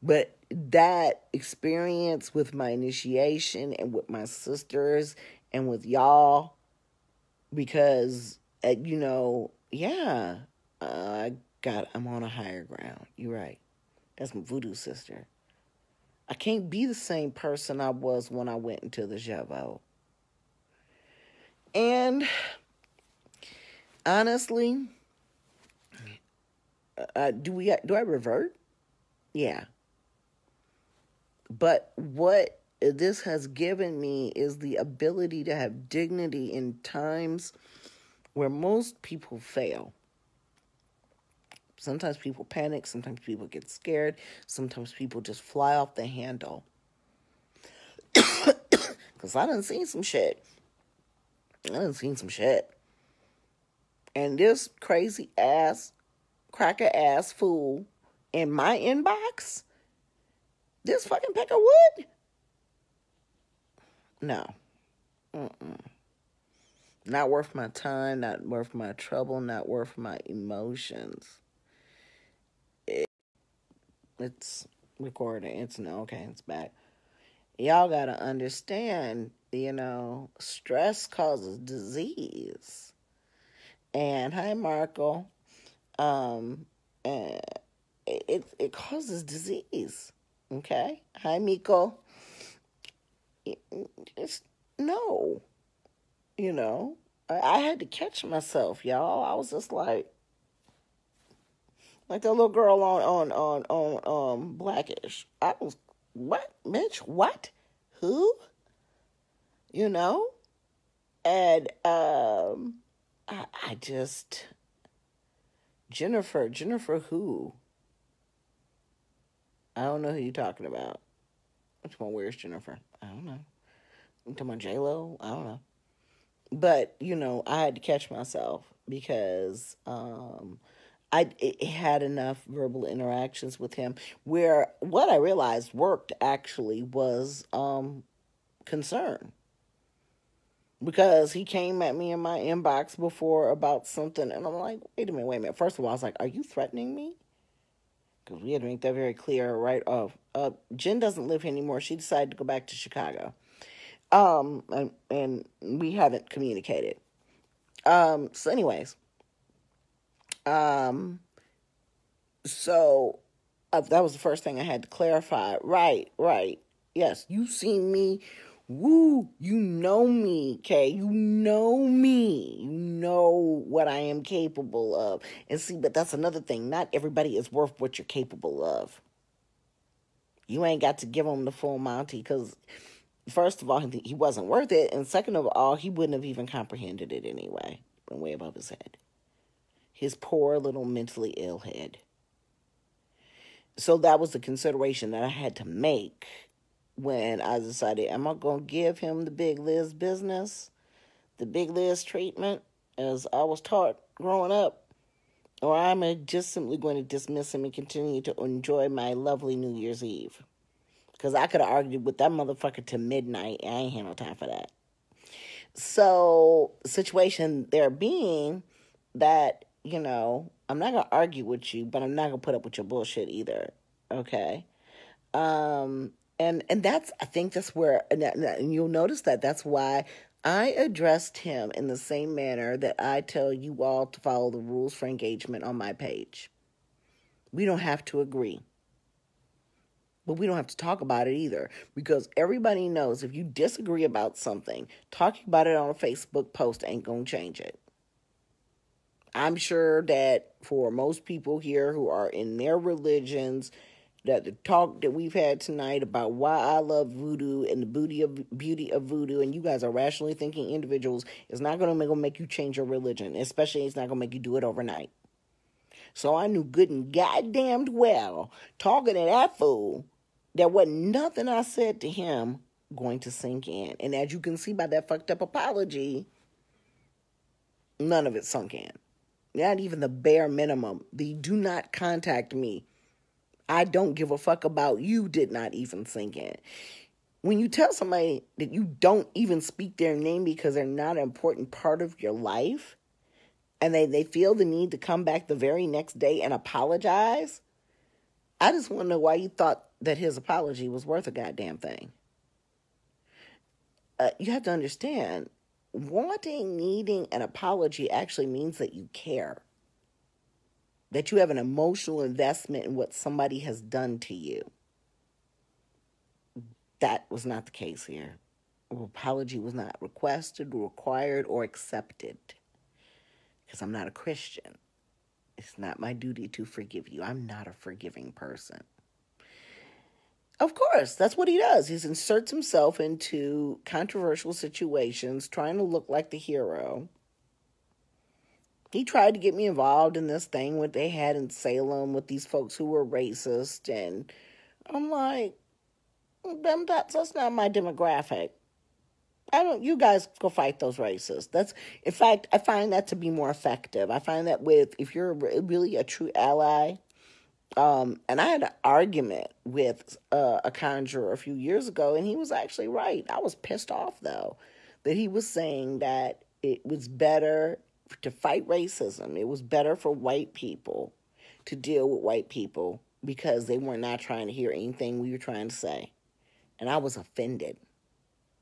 But that experience with my initiation and with my sisters and with y'all, because, I'm on a higher ground. You're right. That's my voodoo sister. I can't be the same person I was when I went into the Javo. And honestly, do I revert? Yeah. But what this has given me is the ability to have dignity in times where most people fail. Sometimes people panic. Sometimes people get scared. Sometimes people just fly off the handle. Because I done seen some shit. And this crazy ass, cracker ass fool in my inbox, this fucking peck of wood? No. Not worth my time, not worth my trouble, not worth my emotions. It's recording. It's back. Y'all gotta understand, stress causes disease. And hi, Marco. It causes disease. Okay? Hi, Miko. Just no. I had to catch myself, y'all. I was just like that little girl on Blackish. I was, what, Mitch? What? Who? And I just, Jennifer who? I don't know who you're talking about. Which one? Where's Jennifer? I don't know. You talking about J-Lo? I don't know. But, I had to catch myself because I had enough verbal interactions with him where what I realized worked actually was concern. Because he came at me in my inbox before about something, and I'm like, wait a minute. First of all, I was like, are you threatening me? Because we had to make that very clear right off. Jen doesn't live here anymore. She decided to go back to Chicago. And we haven't communicated. So anyways, so that was the first thing I had to clarify. Right. Yes, you seen me. Woo, you know me, okay? You know me. You know what I am capable of. And see, but that's another thing. Not everybody is worth what you're capable of. You ain't got to give them the full Monty because, first of all, he wasn't worth it. And second of all, he wouldn't have even comprehended it anyway. Went way above his head. His poor little mentally ill head. So that was the consideration that I had to make when I decided, am I going to give him the Big Liz business, the Big Liz treatment, as I was taught growing up, or am I just simply going to dismiss him and continue to enjoy my lovely New Year's Eve? Because I could have argued with that motherfucker to midnight, and I ain't had no time for that. So, situation there being that, I'm not going to argue with you, but I'm not going to put up with your bullshit either, okay? And that's, I think that's where, and you'll notice that's why I addressed him in the same manner that I tell you all to follow the rules for engagement on my page. We don't have to agree. But we don't have to talk about it either, because everybody knows if you disagree about something, talking about it on a Facebook post ain't going to change it. I'm sure that for most people here who are in their religions, that the talk that we've had tonight about why I love voodoo and the beauty of voodoo, and you guys are rationally thinking individuals, is not going to make you change your religion, especially it's not going to make you do it overnight. So I knew good and goddamned well, talking to that fool, there wasn't nothing I said to him going to sink in. And as you can see by that fucked up apology, none of it sunk in. Not even the bare minimum. The do not contact me. I don't give a fuck about you did not even sink in. When you tell somebody that you don't even speak their name because they're not an important part of your life, and they feel the need to come back the very next day and apologize, I just want to know why you thought that his apology was worth a goddamn thing. You have to understand, needing an apology actually means that you care. That you have an emotional investment in what somebody has done to you. That was not the case here. An apology was not requested, required, or accepted. Because I'm not a Christian. It's not my duty to forgive you. I'm not a forgiving person. Of course, that's what he does. He inserts himself into controversial situations, trying to look like the hero. He tried to get me involved in this thing what they had in Salem with these folks who were racist, and I'm like, that's not my demographic. You guys go fight those racists. In fact, I find that to be more effective. I find that if you're really a true ally, and I had an argument with a conjurer a few years ago, and he was actually right. I was pissed off, though, that he was saying that it was better to fight racism. It was better for white people to deal with white people because they were not trying to hear anything we were trying to say. And I was offended.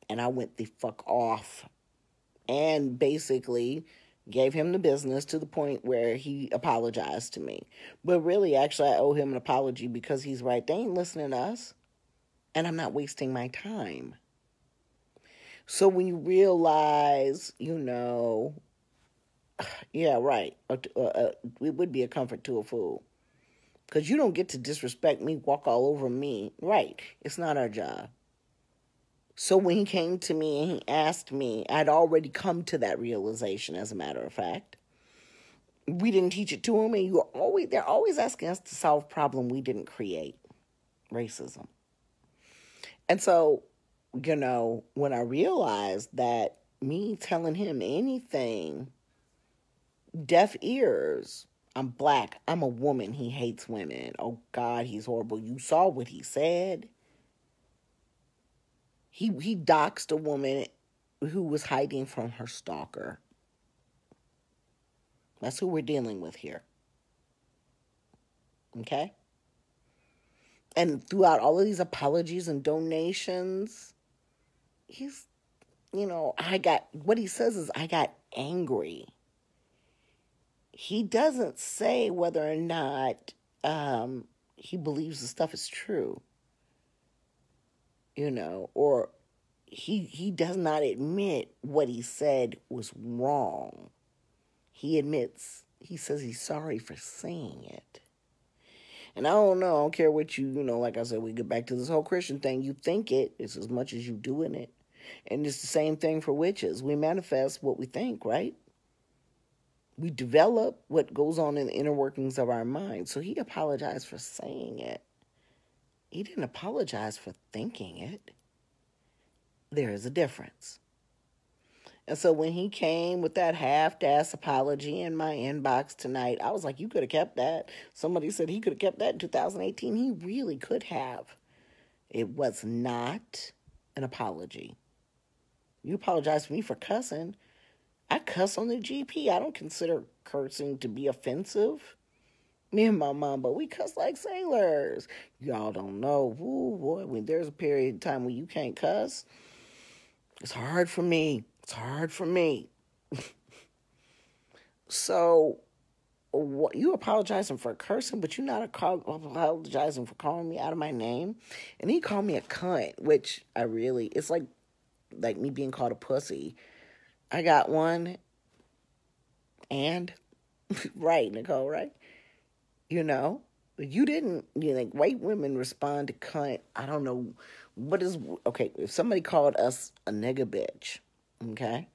And I went the fuck off and basically gave him the business to the point where he apologized to me. But really, actually, I owe him an apology because he's right. They ain't listening to us. And I'm not wasting my time. So when you realize, yeah, right, it would be a comfort to a fool. Because you don't get to disrespect me, walk all over me. Right, it's not our job. So when he came to me and he asked me, I'd already come to that realization, as a matter of fact. We didn't teach it to him, and they're always asking us to solve a problem we didn't create, racism. And so, when I realized that me telling him anything, deaf ears, I'm black, I'm a woman, he hates women, oh God, he's horrible, you saw what he said. He doxed a woman who was hiding from her stalker. That's who we're dealing with here. Okay? And throughout all of these apologies and donations, what he says is, I got angry. He doesn't say whether or not he believes the stuff is true. Or he does not admit what he said was wrong. He says he's sorry for saying it. And I don't care what like I said, we get back to this whole Christian thing. You think it's as much as you doing it. And it's the same thing for witches. We manifest what we think, right? We develop what goes on in the inner workings of our mind. So he apologized for saying it. He didn't apologize for thinking it. There is a difference. And so when he came with that half-ass apology in my inbox tonight, I was like, you could have kept that. Somebody said he could have kept that in 2018. He really could have. It was not an apology. You apologize for me for cussing. I cuss on the GP. I don't consider cursing to be offensive. Me and my mom, but we cuss like sailors. Y'all don't know. Ooh, boy, when there's a period of time when you can't cuss, it's hard for me. So, you apologizing for cursing, but you're not apologizing for calling me out of my name? And he called me a cunt, which it's like me being called a pussy. I got one. And, right, Nicole, right? You didn't, white women respond to cunt. I don't know if somebody called us a nigga bitch, okay?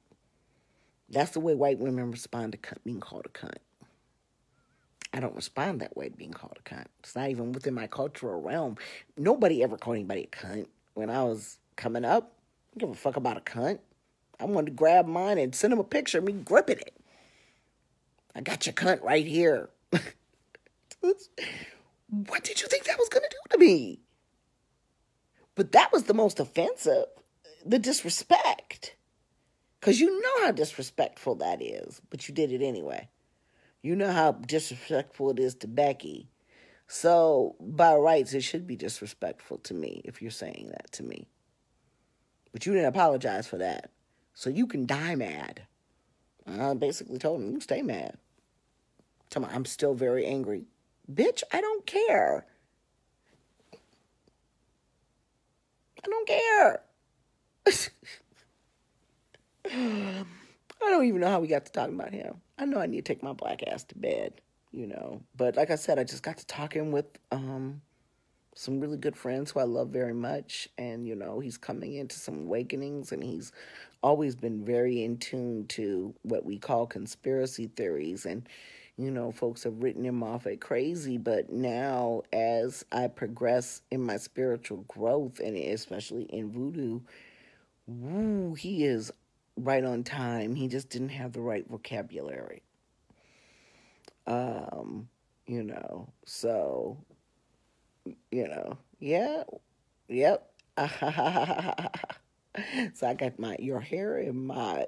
That's the way white women respond to being called a cunt. I don't respond that way to being called a cunt. It's not even within my cultural realm. Nobody ever called anybody a cunt. When I was coming up, I don't give a fuck about a cunt. I wanted to grab mine and send him a picture of me gripping it. I got your cunt right here. What did you think that was going to do to me? But that was the most offensive. The disrespect. Because you know how disrespectful that is. But you did it anyway. You know how disrespectful it is to Becky. So, by rights, it should be disrespectful to me if you're saying that to me. But you didn't apologize for that. So you can die mad. I basically told him, you can stay mad. Tell me, I'm still very angry. Bitch, I don't care. I don't care. I don't even know how we got to talking about him. I know I need to take my black ass to bed, But like I said, I just got to talking with some really good friends who I love very much. And, he's coming into some awakenings, and he's always been very in tune to what we call conspiracy theories. And, folks have written him off as crazy. But now, as I progress in my spiritual growth, and especially in voodoo, he is right on time. He just didn't have the right vocabulary. So, yeah, yep. So I got your hair in my,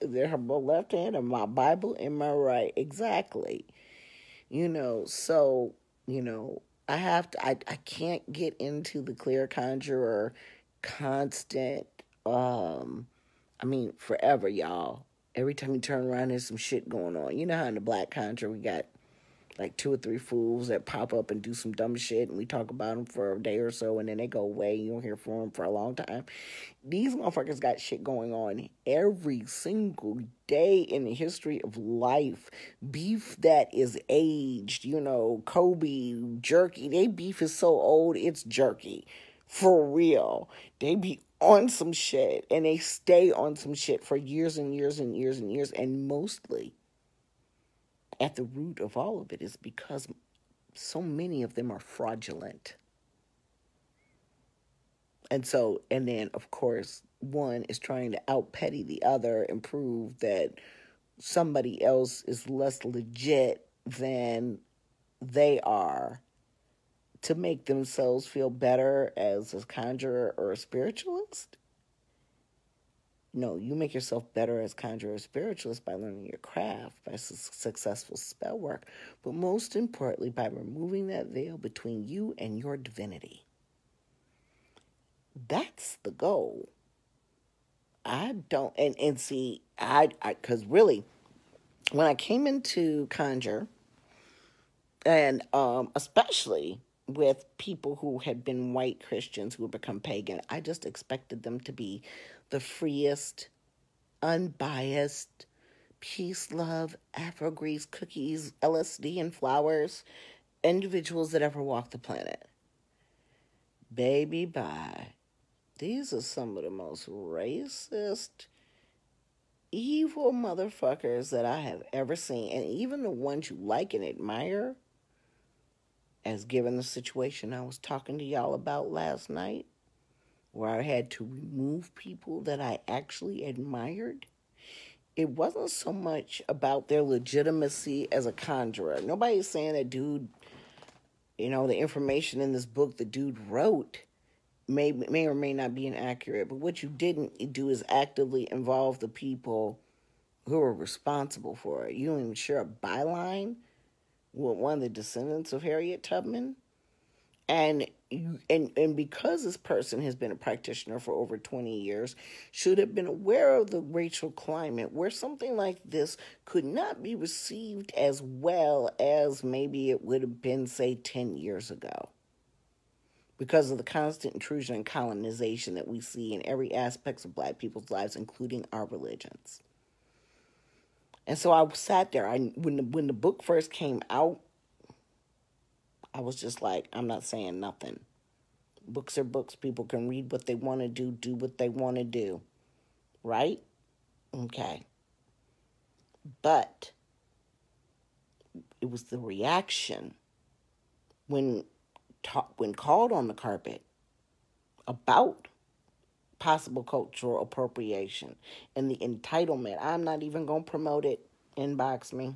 their left hand and my Bible in my right. Exactly. So, I can't get into the clear conjurer constant, forever, y'all. Every time you turn around, there's some shit going on. You know how in the Black Conjure we got like 2 or 3 fools that pop up and do some dumb shit, and we talk about them for a day or so, and then they go away. You don't hear from them for a long time. These motherfuckers got shit going on every single day in the history of life. Beef that is aged, Kobe, jerky. They beef is so old, it's jerky. For real. They be on some shit, and they stay on some shit for years and years and years and years, and mostly at the root of all of it is because so many of them are fraudulent. And then, of course, one is trying to out-petty the other and prove that somebody else is less legit than they are to make themselves feel better as a conjurer or a spiritualist. No, you make yourself better as conjurer or spiritualist by learning your craft, by successful spell work, but most importantly, by removing that veil between you and your divinity. That's the goal. Because really, when I came into conjure, and especially with people who had been white Christians who had become pagan, I just expected them to be the freest, unbiased, peace, love, Afro-Grease, cookies, LSD, and flowers individuals that ever walked the planet. Baby, bye. These are some of the most racist, evil motherfuckers that I have ever seen. And even the ones you like and admire, as given the situation I was talking to y'all about last night, where I had to remove people that I actually admired, it wasn't so much about their legitimacy as a conjurer. Nobody's saying that dude, the information in this book the dude wrote may or may not be inaccurate, but what you didn't do is actively involve the people who are responsible for it. You don't even share a byline with one of the descendants of Harriet Tubman. And because this person has been a practitioner for over 20 years, should have been aware of the racial climate where something like this could not be received as well as maybe it would have been, say, 10 years ago. Because of the constant intrusion and colonization that we see in every aspect of Black people's lives, including our religions. And so I sat there. When the book first came out, I was just like, I'm not saying nothing. Books are books. People can read what they want to do what they want to do. Right? Okay. But It was the reaction when called on the carpet about possible cultural appropriation and the entitlement. I'm not even going to promote it. Inbox me.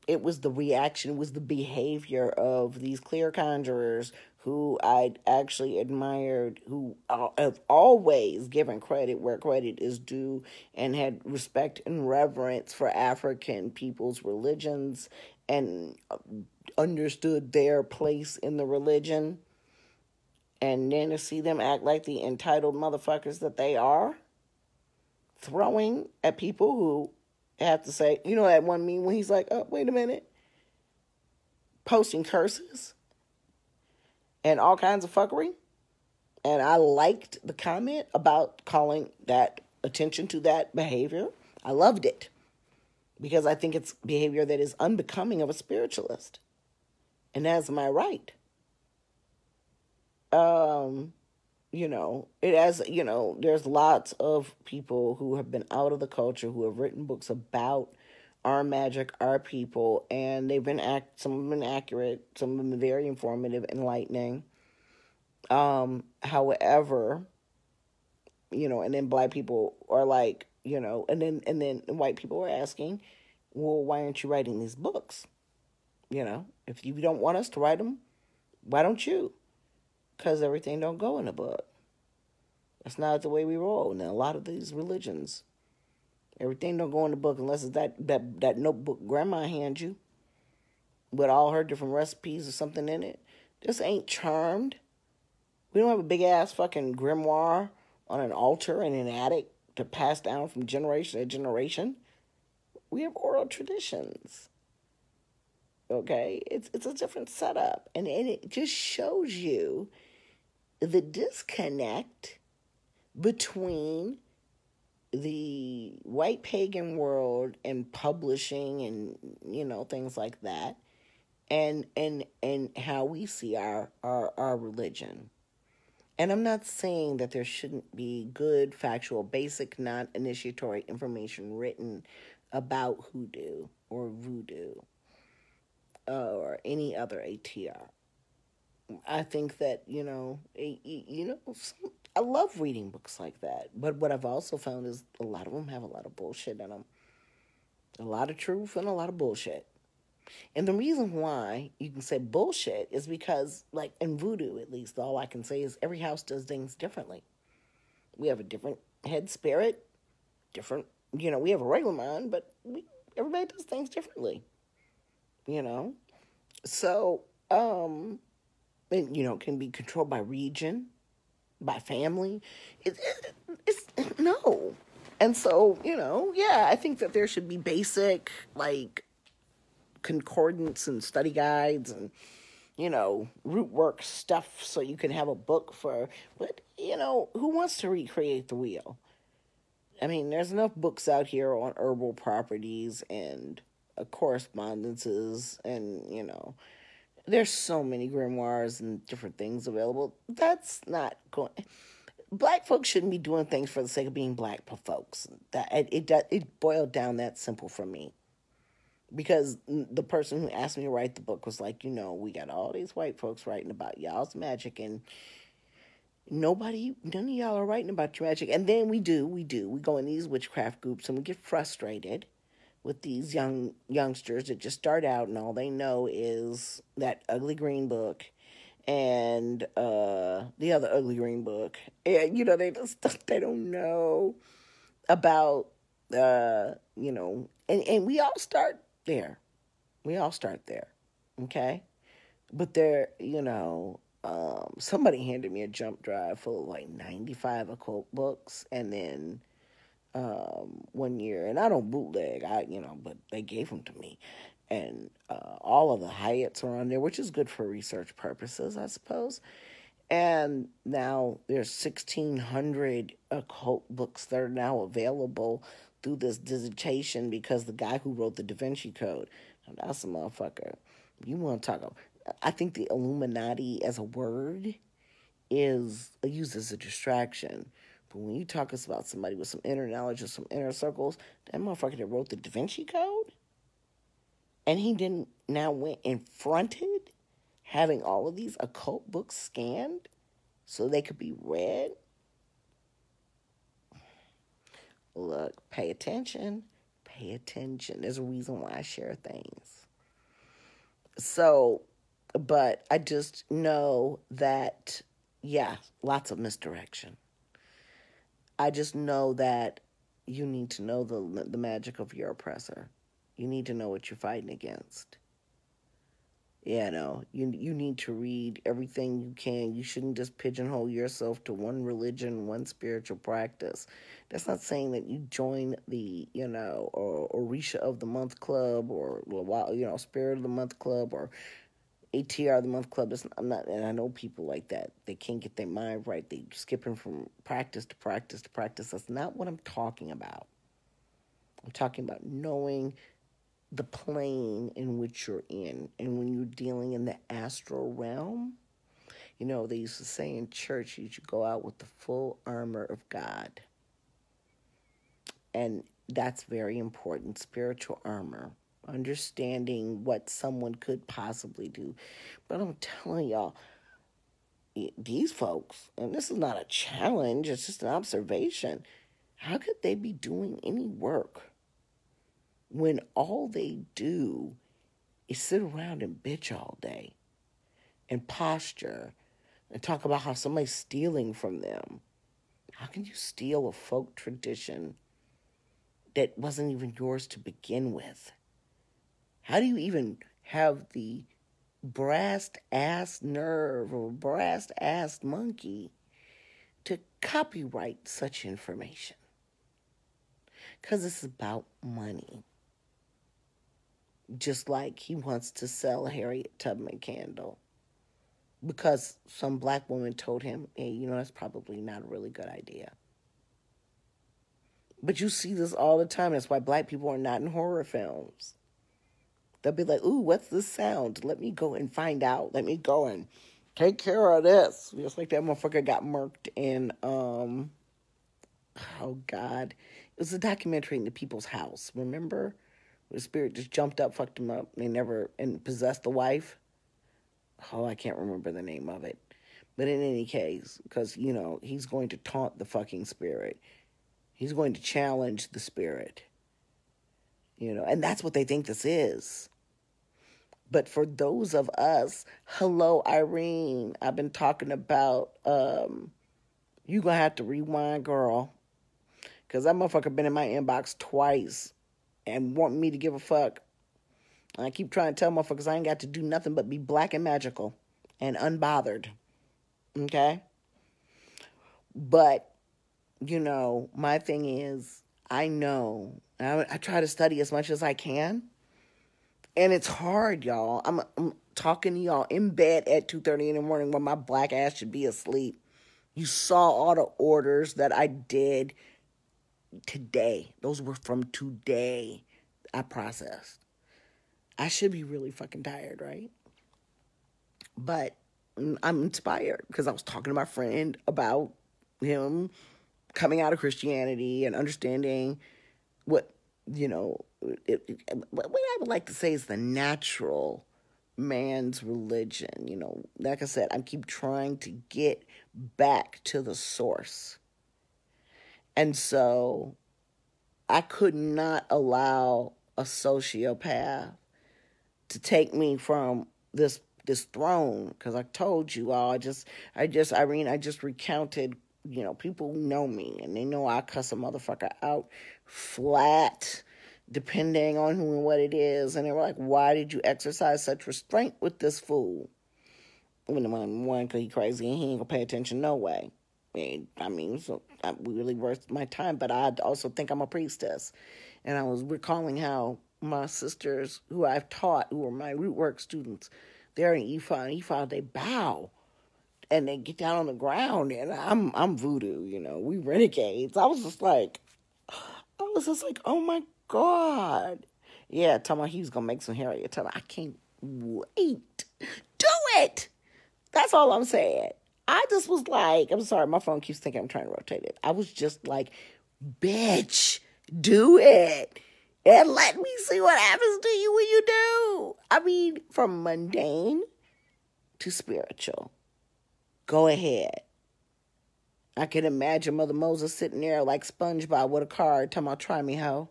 It was the reaction, it was the behavior of these clear conjurers who I'd actually admired, who have always given credit where credit is due and had respect and reverence for African people's religions and understood their place in the religion. And then to see them act like the entitled motherfuckers that they are, throwing at people who have to say, you know that one meme when he's like, oh, wait a minute, posting curses and all kinds of fuckery. And I liked the comment about calling that attention to that behavior. I loved it because I think it's behavior that is unbecoming of a spiritualist. And that's my right. It has, there's lots of people who have been out of the culture who have written books about our magic, our people, and they've been some have been accurate, some have been very informative, enlightening. However, and then black people are like, and then white people are asking, well, why aren't you writing these books? If you don't want us to write them, why don't you? Because everything don't go in a book. That's not the way we roll. And a lot of these religions, everything don't go in the book unless it's that notebook grandma hands you with all her different recipes or something in it. This ain't Charmed. We don't have a big-ass fucking grimoire on an altar in an attic to pass down from generation to generation. We have oral traditions. Okay? It's a different setup. And it just shows you the disconnect between the white pagan world and publishing and, things like that and how we see our religion. And I'm not saying that there shouldn't be good, factual, basic, non-initiatory information written about hoodoo or voodoo or any other ATR. I think that, I love reading books like that. But what I've also found is a lot of them have a lot of bullshit in them. A lot of truth and a lot of bullshit. And the reason why you can say bullshit is because, like in voodoo at least, all I can say is every house does things differently. We have a different head spirit, different, we have a regular mind, but everybody does things differently, So, it, can be controlled by region, by family. It's no. And so, I think that there should be basic, like, concordance and study guides and, root work stuff so you can have a book for, but, who wants to recreate the wheel? I mean, there's enough books out here on herbal properties and correspondences and, there's so many grimoires and different things available. That's not going. Black folks shouldn't be doing things for the sake of being black folks. That it boiled down that simple for me. Because the person who asked me to write the book was like, we got all these white folks writing about y'all's magic, and none of y'all are writing about your magic. And then we go in these witchcraft groups and we get frustrated with these youngsters that just start out and all they know is that ugly green book and the other ugly green book. And, they don't know about, and we all start there. Okay? But somebody handed me a jump drive full of like 95 occult books, and then 1 year, and I don't bootleg, but they gave them to me, and all of the Hyatts are on there, which is good for research purposes, I suppose. And now there's 1,600 occult books that are now available through this dissertation because the guy who wrote the Da Vinci Code, that's a motherfucker. You want to talk about? I think the Illuminati as a word is used as a distraction. But when you talk about somebody with some inner knowledge or some inner circles, that motherfucker that wrote the Da Vinci Code, And he didn't now went and fronted having all of these occult books scanned so they could be read. Look, pay attention. Pay attention. There's a reason why I share things. So, but I just know that, yeah, lots of misdirection. I just know that you need to know the magic of your oppressor. You need to know what you're fighting against. You need to read everything you can. You shouldn't just pigeonhole yourself to one religion, one spiritual practice. That's not saying that you join the, or Orisha of the Month Club or, Spirit of the Month Club or ATR of the Month Club. And I know people like that. They can't get their mind right. They skipping from practice to practice to practice. That's not what I'm talking about. I'm talking about knowing the plane in which you're in. And when you're dealing in the astral realm, they used to say in church, you should go out with the full armor of God. And that's very important, spiritual armor, understanding what someone could possibly do. But I'm telling y'all, these folks, and this is not a challenge, it's just an observation, how could they be doing any work when all they do is sit around and bitch all day and posture and talk about how somebody's stealing from them? How can you steal a folk tradition that wasn't even yours to begin with? How do you even have the brass-ass nerve or brass-ass monkey to copyright such information? Because it's about money. Just like he wants to sell a Harriet Tubman candle because some black woman told him, hey, that's probably not a really good idea. But you see this all the time. That's why black people are not in horror films. They'll be like, ooh, what's this sound? Let me go and find out. Let me go and take care of this. Just like that motherfucker got murked in, oh, God. It was a documentary in the People's House, remember? The spirit just jumped up, fucked him up, and possessed the wife. Oh, I can't remember the name of it. But in any case, because, he's going to taunt the fucking spirit. He's going to challenge the spirit. And that's what they think this is. But for those of us, hello, Irene, I've been talking about, you gonna have to rewind, girl. Because that motherfucker been in my inbox twice and want me to give a fuck. I keep trying to tell motherfuckers I ain't got to do nothing but be black and magical and unbothered. Okay? But, my thing is, I know, I try to study as much as I can. And it's hard, y'all. I'm talking to y'all in bed at 2:30 in the morning when my black ass should be asleep. You saw all the orders that I did today. Those were from today. I processed. I should be really fucking tired, right? But I'm inspired because I was talking to my friend about him coming out of Christianity and understanding what, what I would like to say is the natural man's religion. Like I said, I keep trying to get back to the source. And so I could not allow a sociopath to take me from this throne, because I told you all, Irene, I just recounted, people know me and they know I cuss a motherfucker out flat, depending on who and what it is. And they were like, why did you exercise such restraint with this fool? One, because he crazy and he ain't gonna pay attention no way. So I really worth my time, but I also think I'm a priestess. And I was recalling how my sisters, who I've taught, who are my root work students, they're in Ifa, they bow and they get down on the ground, and I'm voodoo, we renegades. I was just like, oh my God. Yeah, talking about he was gonna make some Harriet Tubman. I can't wait. Do it. That's all I'm saying. I just was like, I'm sorry, my phone keeps thinking I'm trying to rotate it. I was just like, bitch, do it. And let me see what happens to you when you do. I mean, from mundane to spiritual. Go ahead. I can imagine Mother Moses sitting there like SpongeBob with a card talking about try me, hoe.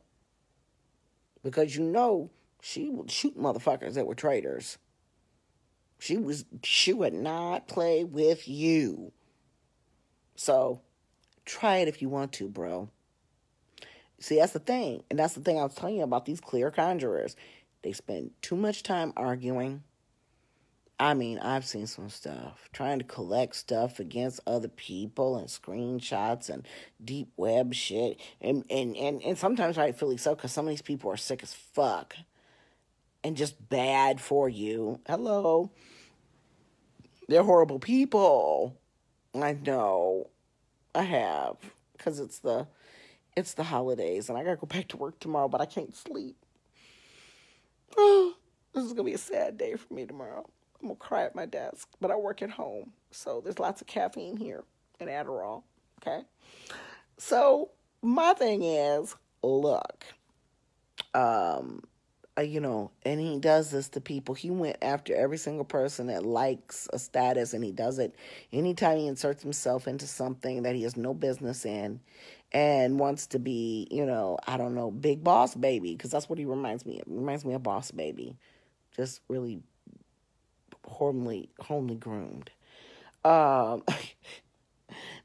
Because you know she would shoot motherfuckers that were traitors. She would not play with you. So try it if you want to, bro. See, that's the thing. And that's the thing I was telling you about these clear conjurers. They spend too much time arguing. I mean, I've seen some stuff. Trying to collect stuff against other people and screenshots and deep web shit. And sometimes rightfully so, because some of these people are sick as fuck. And just bad for you. Hello. They're horrible people. I know. I have. Because it's the holidays. And I got to go back to work tomorrow, but I can't sleep. Oh, this is going to be a sad day for me tomorrow. I'm going to cry at my desk, but I work at home. So there's lots of caffeine here and Adderall, okay? So my thing is, look, and he does this to people. He went after every single person that likes a status, and he does it anytime he inserts himself into something that he has no business in and wants to be, big boss baby, because that's what he reminds me of. He reminds me of Boss Baby. Just really homely groomed.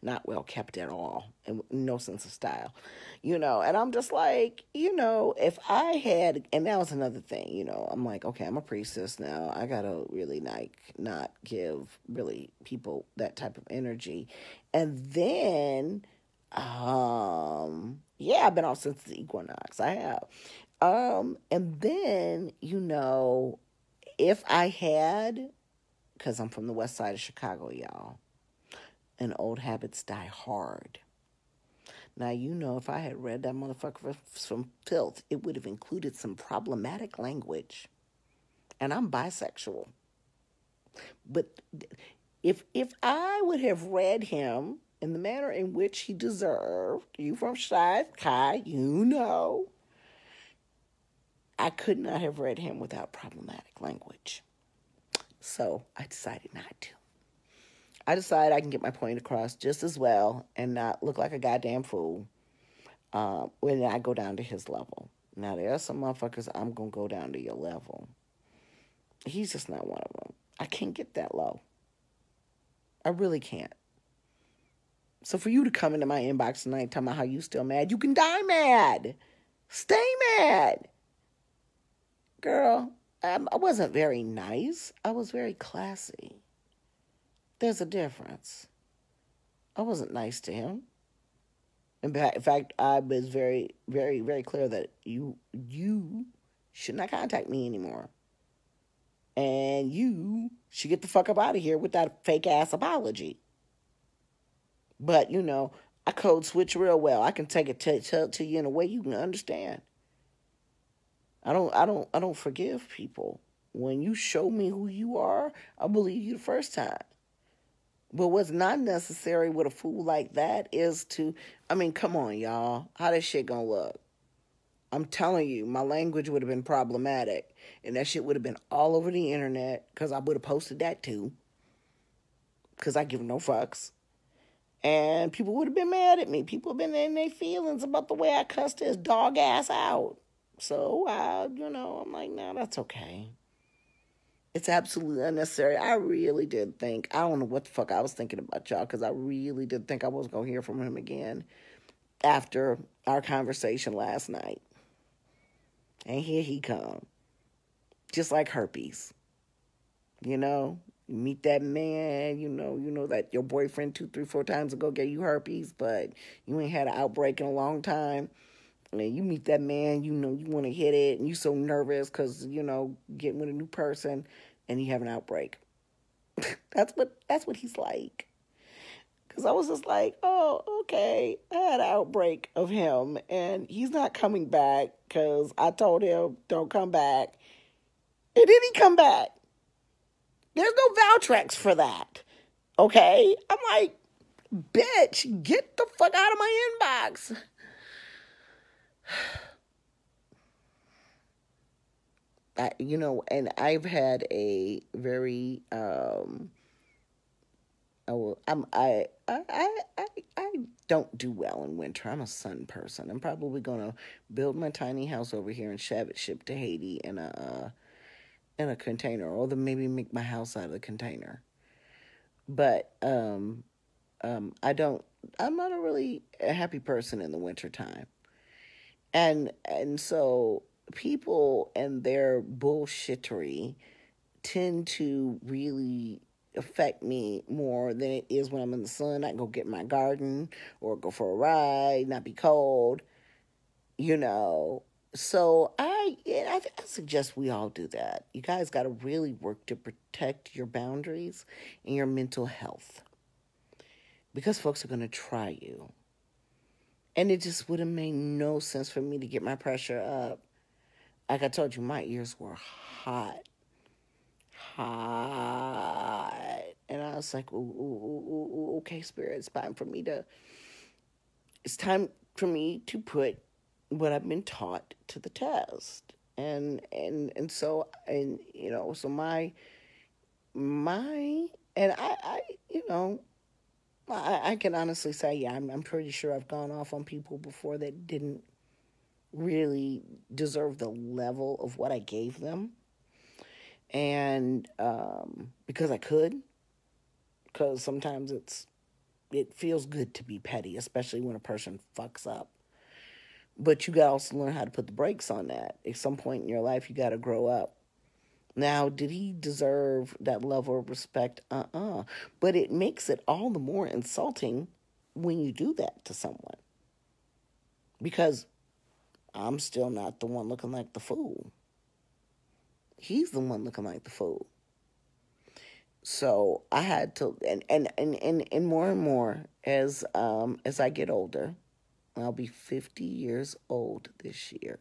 Not well kept at all, and no sense of style, and I'm just like, if I had, and that was another thing, I'm like, okay, I'm a priestess now, I gotta really not give really people that type of energy, and then, I've been off since the equinox, I have, and then, if I had, because I'm from the west side of Chicago, y'all, and old habits die hard. Now, if I had read that motherfucker from Filth, it would have included some problematic language. And I'm bisexual. But if I would have read him in the manner in which he deserved, you from Shive Kai, I could not have read him without problematic language. So I decided not to. I decided I can get my point across just as well and not look like a goddamn fool when I go down to his level. Now, there are some motherfuckers I'm going to go down to your level. He's just not one of them. I can't get that low. I really can't. So for you to come into my inbox tonight talking about how you still mad, you can die mad. Stay mad. Girl, I wasn't very nice. I was very classy. There's a difference. I wasn't nice to him. In fact, I was very, very, very clear that you should not contact me anymore. And you should get the fuck up out of here with that fake-ass apology. But, I code switch real well. I can take it to you in a way you can understand. I don't forgive people. When you show me who you are, I believe you the first time. But what's not necessary with a fool like that is come on, y'all. How this shit gonna look? I'm telling you, my language would have been problematic. And that shit would have been all over the internet, because I would have posted that too. Because I give no fucks. And people would have been mad at me. People have been in their feelings about the way I cussed his dog ass out. So, I'm like, no, that's okay. It's absolutely unnecessary. I really did think, I don't know what the fuck I was thinking about y'all, because I really did think I was going to hear from him again after our conversation last night. And here he come. Just like herpes. You meet that man, you know that your boyfriend 2, 3, 4 times ago gave you herpes, but you ain't had an outbreak in a long time. And you meet that man, you want to hit it, and you so nervous because, getting with a new person, and you have an outbreak. That's what he's like. Because I was just like, oh, okay, I had an outbreak of him, and he's not coming back because I told him, don't come back. And then he come back. There's no Valtrex for that, okay? I'm like, bitch, get the fuck out of my inbox. and I've had a very I don't do well in winter. I'm a sun person. I'm probably gonna build my tiny house over here and have it shipped to Haiti in a container, or then maybe make my house out of the container. But I don't. I'm not a really a happy person in the wintertime. And so people and their bullshittery tend to really affect me more than it is when I'm in the sun. I can go get in my garden or go for a ride, not be cold, you know. So I suggest we all do that. You guys got to really work to protect your boundaries and your mental health because folks are going to try you. And it just would have made no sense for me to get my pressure up. Like I told you, my ears were hot. Hot. And I was like, okay, Spirit, it's time for me to put what I've been taught to the test. And so, so and I I can honestly say, yeah, I'm pretty sure I've gone off on people before that didn't really deserve the level of what I gave them. And because I could, because sometimes it feels good to be petty, especially when a person fucks up. But you got to also learn how to put the brakes on that. At some point in your life, you got to grow up. Now, did he deserve that level of respect? But it makes it all the more insulting when you do that to someone. Because I'm still not the one looking like the fool. He's the one looking like the fool. So I had to, and more as I get older, I'll be 50 years old this year.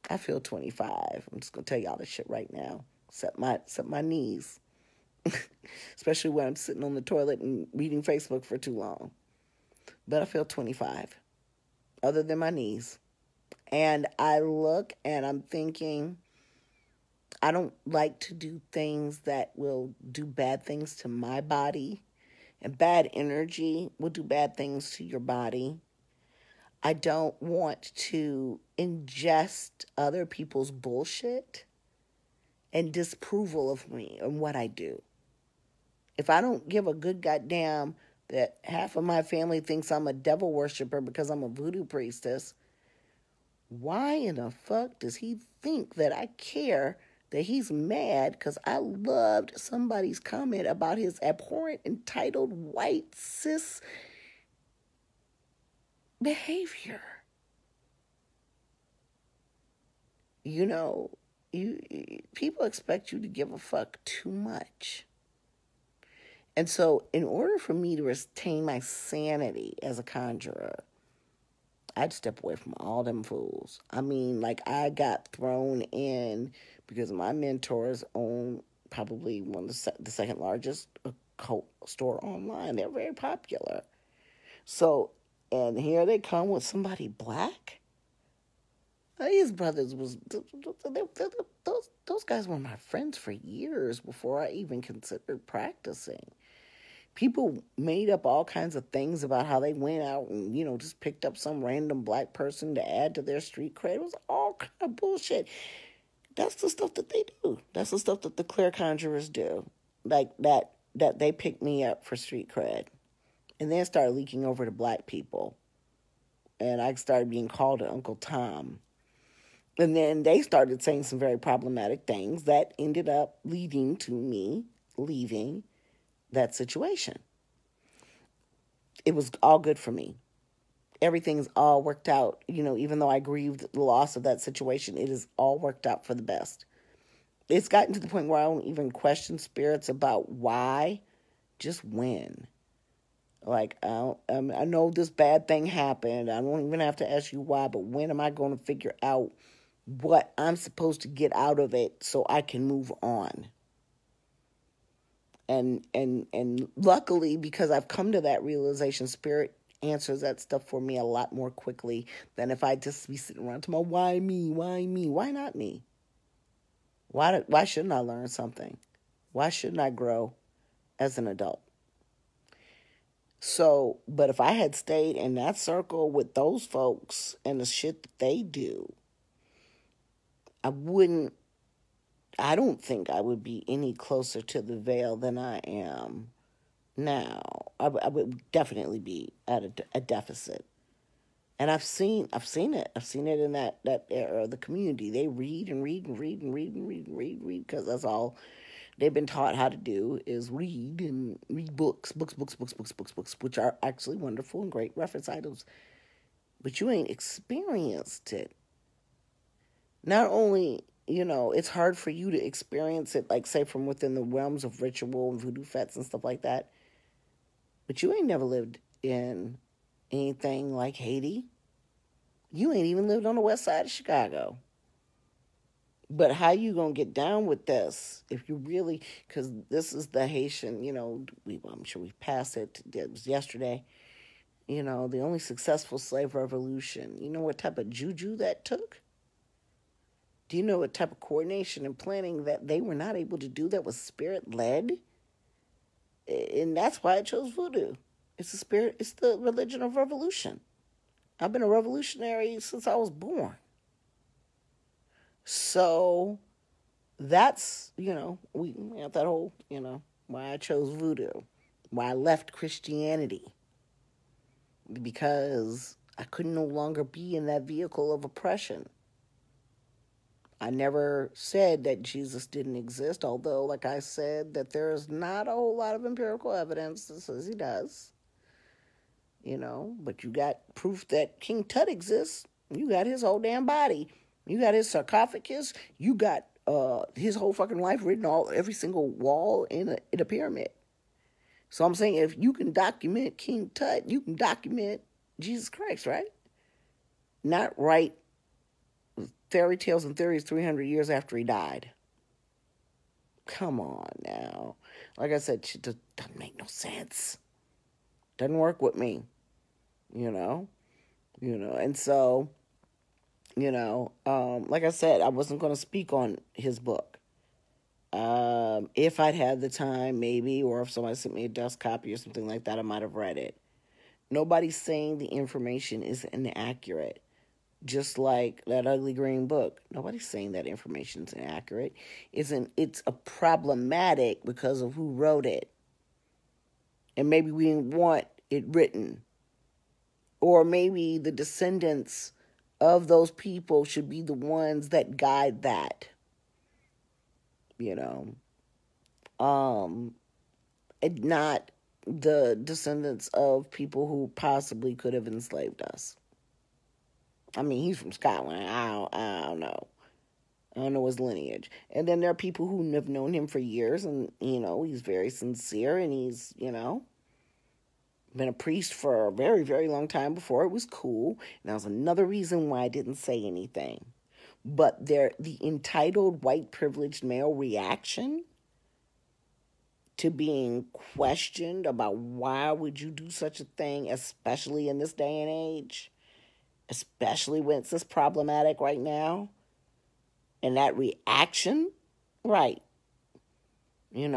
I feel 25. I'm just gonna tell y'all this shit right now. Except my knees, especially when I'm sitting on the toilet and reading Facebook for too long. But I feel 25, other than my knees. And I look and I'm thinking, I don't like to do things that will do bad things to my body. And bad energy will do bad things to your body. I don't want to ingest other people's bullshit and disapproval of me and what I do. If I don't give a good goddamn that half of my family thinks I'm a devil worshiper because I'm a voodoo priestess, why in the fuck does he think that I care that he's mad because I loved somebody's comment about his abhorrent, entitled, white, cis behavior? People expect you to give a fuck too much. And so in order for me to retain my sanity as a conjurer, I'd step away from all them fools. I mean, like, I got thrown in because my mentors own probably one of the second largest occult store online. They're very popular. So, and here they come with somebody black. These brothers those guys were my friends for years before I even considered practicing. People made up all kinds of things about how they went out and, just picked up some random black person to add to their street cred. It was all kind of bullshit. That's the stuff that they do. That's the stuff that the clear conjurers do. Like that they picked me up for street cred. And then started leaking over to black people. And I started being called Uncle Tom. And then they started saying some very problematic things that ended up leading to me leaving that situation. It was all good for me. Everything's all worked out. Even though I grieved the loss of that situation, it is all worked out for the best. It's gotten to the point where I don't even question spirits about why, just when. Like, I know this bad thing happened. I don't even have to ask you why, but when am I going to figure out what I'm supposed to get out of it so I can move on? And luckily, because I've come to that realization, Spirit answers that stuff for me a lot more quickly than if I just be sitting around to my why me, why not me? Why shouldn't I learn something? Why shouldn't I grow as an adult? So, but if I had stayed in that circle with those folks and the shit that they do, I wouldn't, I don't think I would be any closer to the veil than I am now. I would definitely be at a deficit. And I've seen it. I've seen it in that era of the community. They read and read and read and read and read and read because that's all they've been taught how to do is read and read books, which are actually wonderful and great reference items. But you ain't experienced it. Not only, it's hard for you to experience it, like, say, from within the realms of ritual and voodoo fets and stuff like that, but you ain't never lived in anything like Haiti. You ain't even lived on the west side of Chicago. But how you going to get down with this if you really, because this is the Haitian, I'm sure we passed it. It was yesterday. The only successful slave revolution. You know what type of juju that took? Do you know what type of coordination and planning that they were not able to do that was spirit-led? And that's why I chose voodoo. It's the religion of revolution. I've been a revolutionary since I was born. So that's, we have that whole, why I chose voodoo, why I left Christianity. Because I could no longer be in that vehicle of oppression. I never said that Jesus didn't exist, although, like I said, that there's not a whole lot of empirical evidence that says he does. But you got proof that King Tut exists. You got his whole damn body. You got his sarcophagus. You got his whole fucking life written every single wall in a pyramid. So I'm saying if you can document King Tut, you can document Jesus Christ, right? Not write fairy tales and theories 300 years after he died. Come on now. Like I said, shit doesn't make no sense. Doesn't work with me. And so, like I said, I wasn't going to speak on his book. If I'd had the time, maybe, or if somebody sent me a dust copy or something like that, I might have read it. Nobody's saying the information is inaccurate. Just like that ugly green book. Nobody's saying that information's inaccurate. It's a problematic because of who wrote it. And maybe we didn't want it written. Or maybe the descendants of those people should be the ones that guide that. And not the descendants of people who possibly could have enslaved us. I mean, he's from Scotland. I don't know. I don't know his lineage. And then there are people who have known him for years, and, he's very sincere, and he's, been a priest for a very, very long time before it was cool. And that was another reason why I didn't say anything. But the entitled white privileged male reaction to being questioned about why would you do such a thing, especially in this day and age, especially when it's this problematic right now, and that reaction, right, and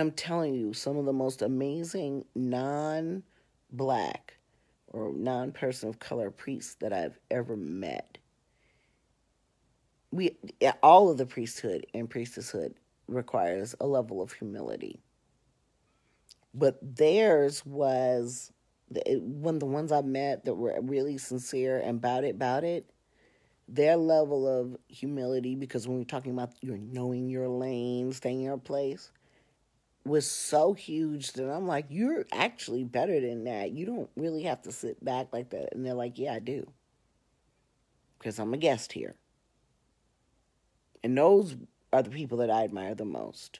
I'm telling you, some of the most amazing non-black or non-person of color priests that I've ever met. All of the priesthood and priestesshood requires a level of humility. But theirs was, one of the ones I met that were really sincere and about it, their level of humility, because when we're talking about you're knowing your lane, staying in your place, was so huge that I'm like, you're actually better than that. You don't really have to sit back like that. And they're like, yeah, I do. Because I'm a guest here. And those are the people that I admire the most.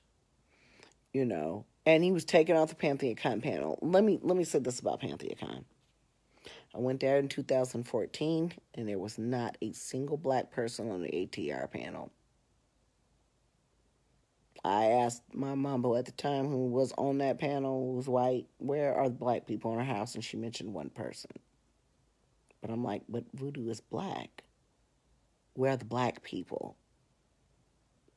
And he was taken off the Pantheon panel. Let me say this about Pantheon. I went there in 2014, and there was not a single black person on the ATR panel. I asked my mambo at the time, who was on that panel, who was white, where are the black people in her house? And she mentioned one person. But I'm like, but voodoo is black. Where are the black people?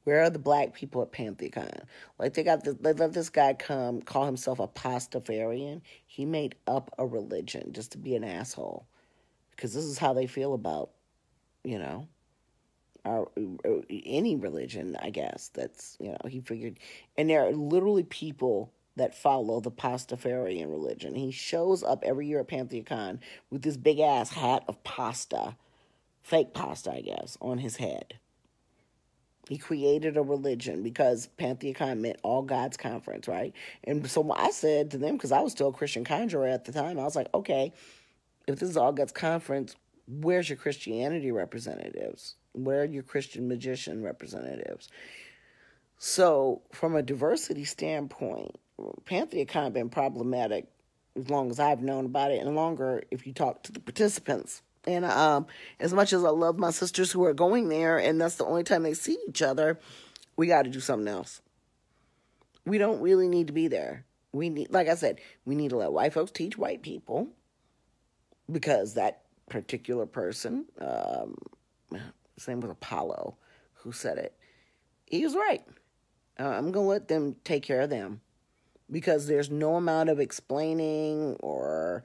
Where are the black people at PantheaCon? Like they let this guy come call himself a pastafarian. He made up a religion just to be an asshole because this is how they feel about, you know, our any religion. I guess that's, he figured, and there are literally people that follow the pastafarian religion. He shows up every year at PantheaCon with this big ass hat of pasta, fake pasta, I guess, on his head. He created a religion because PantheaCon meant All Gods Conference, right? And so I said to them, because I was still a Christian conjurer at the time, I was like, okay, if this is All Gods Conference, where's your Christianity representatives? Where are your Christian magician representatives? So from a diversity standpoint, PantheaCon been problematic as long as I've known about it, and longer if you talk to the participants. And as much as I love my sisters who are going there, and that's the only time they see each other, we got to do something else. We don't really need to be there. We need, like I said, we need to let white folks teach white people, because that particular person, his name was Apollo, who said it. He was right. I'm going to let them take care of them, because there's no amount of explaining or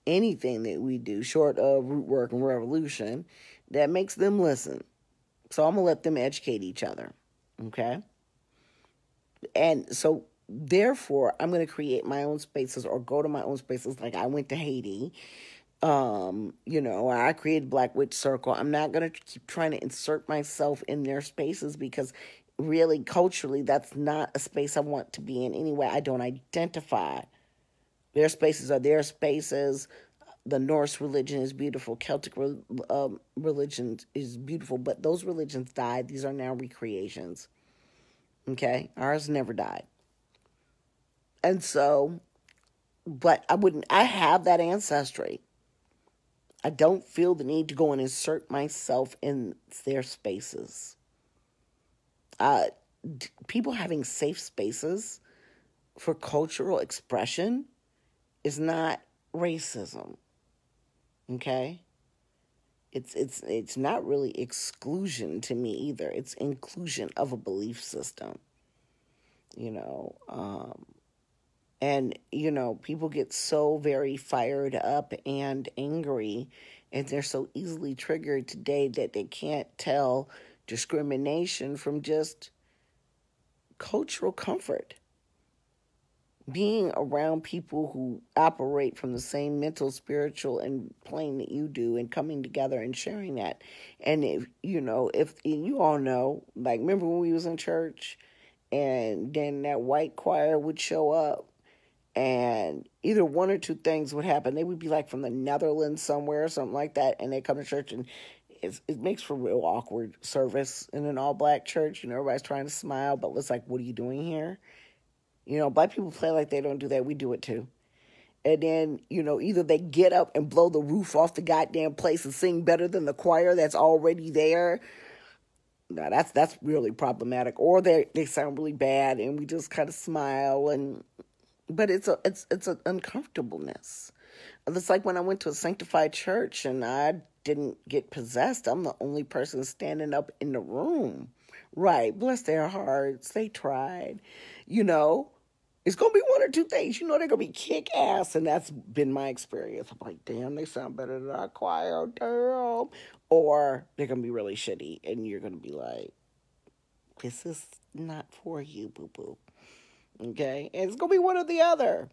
anything that we do short of root work and revolution that makes them listen. So I'm going to let them educate each other. Okay? And so therefore, I'm going to create my own spaces or go to my own spaces. Like I went to Haiti. I created Black Witch Circle. I'm not going to keep trying to insert myself in their spaces, because really culturally that's not a space I want to be in anyway. I don't identify. Their spaces are their spaces. The Norse religion is beautiful. Celtic religion is beautiful. But those religions died. These are now recreations. Okay? Ours never died. And so, but I have that ancestry. I don't feel the need to go and insert myself in their spaces. People having safe spaces for cultural expression is not racism. Okay? It's not really exclusion to me either. It's inclusion of a belief system. And people get so very fired up and angry, and they're so easily triggered today that they can't tell discrimination from just cultural comfort. Being around people who operate from the same mental, spiritual, and plane that you do, and coming together and sharing that. And if you all know, like, remember when we was in church and then that white choir would show up, and either one or two things would happen. They would be like from the Netherlands somewhere or something like that, and they come to church, and it makes for real awkward service in an all-black church. Everybody's trying to smile, but it's like, what are you doing here? Black people play like they don't do that. We do it too. And then, either they get up and blow the roof off the goddamn place and sing better than the choir that's already there. Now, that's really problematic. Or they sound really bad, and we just kind of smile. But it's an uncomfortableness. It's like when I went to a sanctified church and I didn't get possessed. I'm the only person standing up in the room. Right. Bless their hearts. They tried. It's going to be one or two things. They're going to be kick-ass, and that's been my experience. I'm like, damn, they sound better than our choir, damn. Or they're going to be really shitty, and you're going to be like, this is not for you, boo-boo. Okay? And it's going to be one or the other.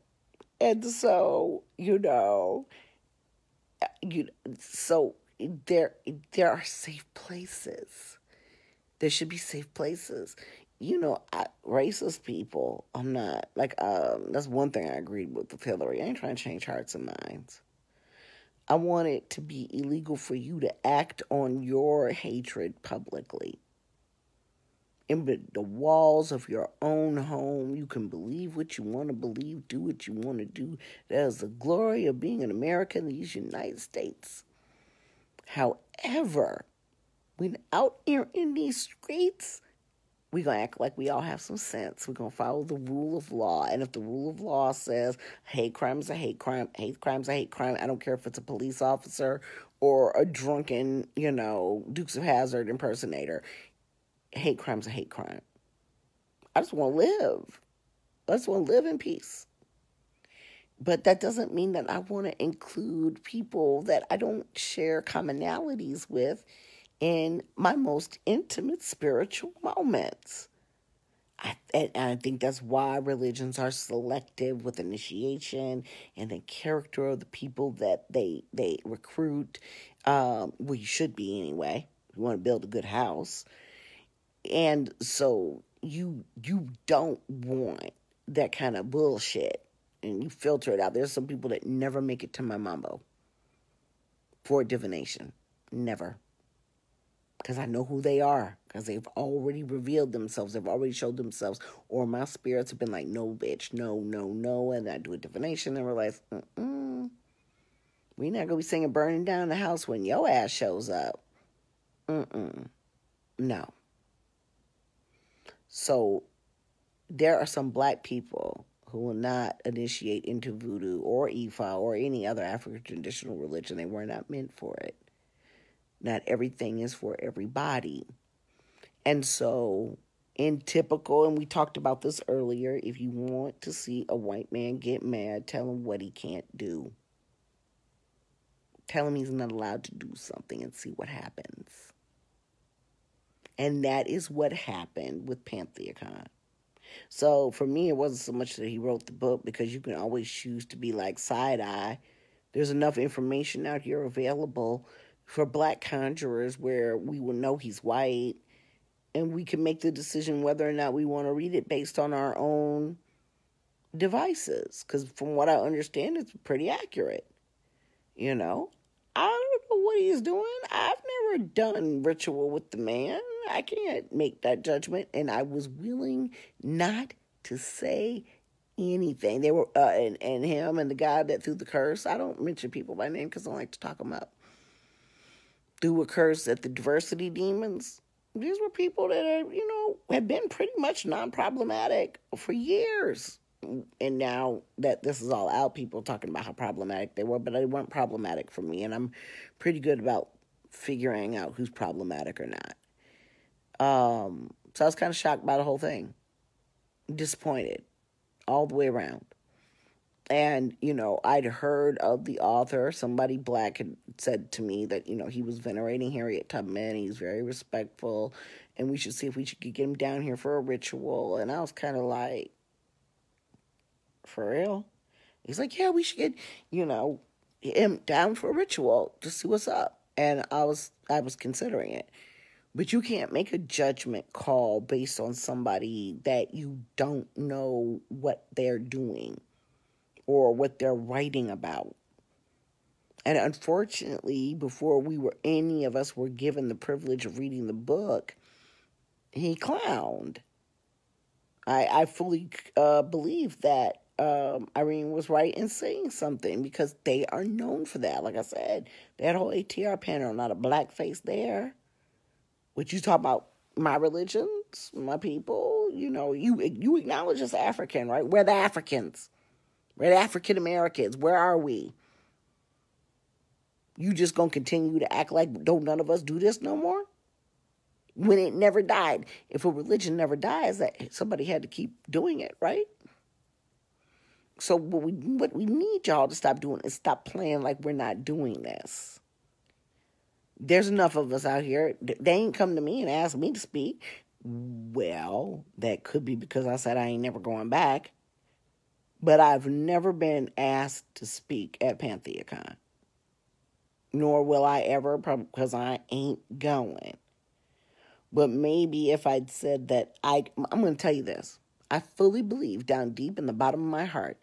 And so, so there are safe places. There should be safe places. Racist people, I'm not, that's one thing I agreed with Hillary. I ain't trying to change hearts and minds. I want it to be illegal for you to act on your hatred publicly. In the walls of your own home, you can believe what you want to believe, do what you want to do. That is the glory of being an American in these United States. However, when out here in these streets, we're going to act like we all have some sense. We're going to follow the rule of law. And if the rule of law says hate crime is a hate crime, hate crime is a hate crime, I don't care if it's a police officer or a drunken, Dukes of Hazzard impersonator. hate crime's a hate crime. I just want to live. I just want to live in peace. But that doesn't mean that I want to include people that I don't share commonalities with in my most intimate spiritual moments. I think that's why religions are selective with initiation and the character of the people that they recruit. Well, you should be anyway. You want to build a good house. And so you don't want that kind of bullshit. And you filter it out. There's some people that never make it to my mambo for divination. Never. Because I know who they are. Because they've already revealed themselves. They've already showed themselves. Or my spirits have been like, no, bitch, no, no, no. And I do a divination and realize, we're not going to be singing burning down the house when your ass shows up. No. So there are some black people who will not initiate into voodoo or Ifa or any other African traditional religion. They were not meant for it. Not everything is for everybody. And so, in typical, and we talked about this earlier, if you want to see a white man get mad, tell him what he can't do. Tell him he's not allowed to do something and see what happens. And that is what happened with Pantheacon. So for me, it wasn't so much that he wrote the book, because you can always choose to be like side-eye. There's enough information out here available for black conjurers where we will know he's white, and we can make the decision whether or not we want to read it based on our own devices. Because from what I understand, it's pretty accurate. You know? I don't know what he's doing. I've never done ritual with the man. I can't make that judgment. And I was willing not to say anything. They were, and him and the guy that threw the curse. I don't mention people by name because I don't like to talk them up. Threw a curse at the diversity demons. These were people that have been pretty much non-problematic for years. And now that this is all out, people talking about how problematic they were, but they weren't problematic for me. And I'm pretty good about figuring out who's problematic or not. So I was kind of shocked by the whole thing. Disappointed all the way around. And, I'd heard of the author. Somebody black had said to me that, he was venerating Harriet Tubman. He's very respectful. And we should see if we could get him down here for a ritual. And I was kind of like, for real? He's like, yeah, we should get, him down for a ritual to see what's up. And I was considering it. But you can't make a judgment call based on somebody that you don't know what they're doing or what they're writing about. And unfortunately, before any of us were given the privilege of reading the book, he clowned. I fully believe that Irene was right in saying something, because they are known for that. Like I said, that whole ATR panel, not a black face there. What you talk about, my religions, my people, you acknowledge us African, right? We're the Africans. We're the African Americans. Where are we? You just gonna continue to act like don't none of us do this no more? When it never died. If a religion never dies, that somebody had to keep doing it, right? So what we need y'all to stop doing is stop playing like we're not doing this. There's enough of us out here. They ain't come to me and asked me to speak. Well, that could be because I said I ain't never going back. But I've never been asked to speak at Pantheacon. Nor will I ever, because I ain't going. But maybe if I'd said that, I'm going to tell you this. I fully believe down deep in the bottom of my heart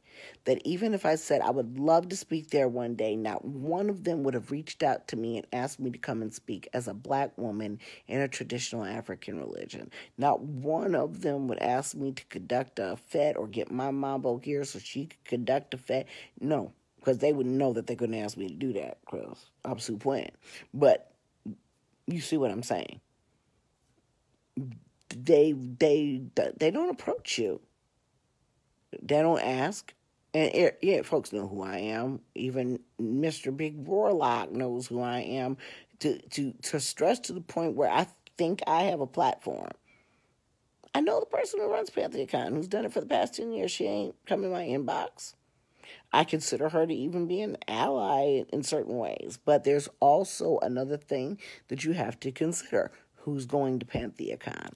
that even if I said I would love to speak there one day, not one of them would have reached out to me and asked me to come and speak as a black woman in a traditional African religion. Not one of them would ask me to conduct a fete or get my mambo here so she could conduct a fete. No, because they would know that they couldn't ask me to do that, because I'm super playing. But you see what I'm saying. They don't approach you. They don't ask. And yeah, folks know who I am. Even Mr. Big Warlock knows who I am. To stress to the point where I think I have a platform. I know the person who runs Pantheon, who's done it for the past 10 years. She ain't come in my inbox. I consider her to even be an ally in certain ways. But there's also another thing that you have to consider. Who's going to PantheaCon?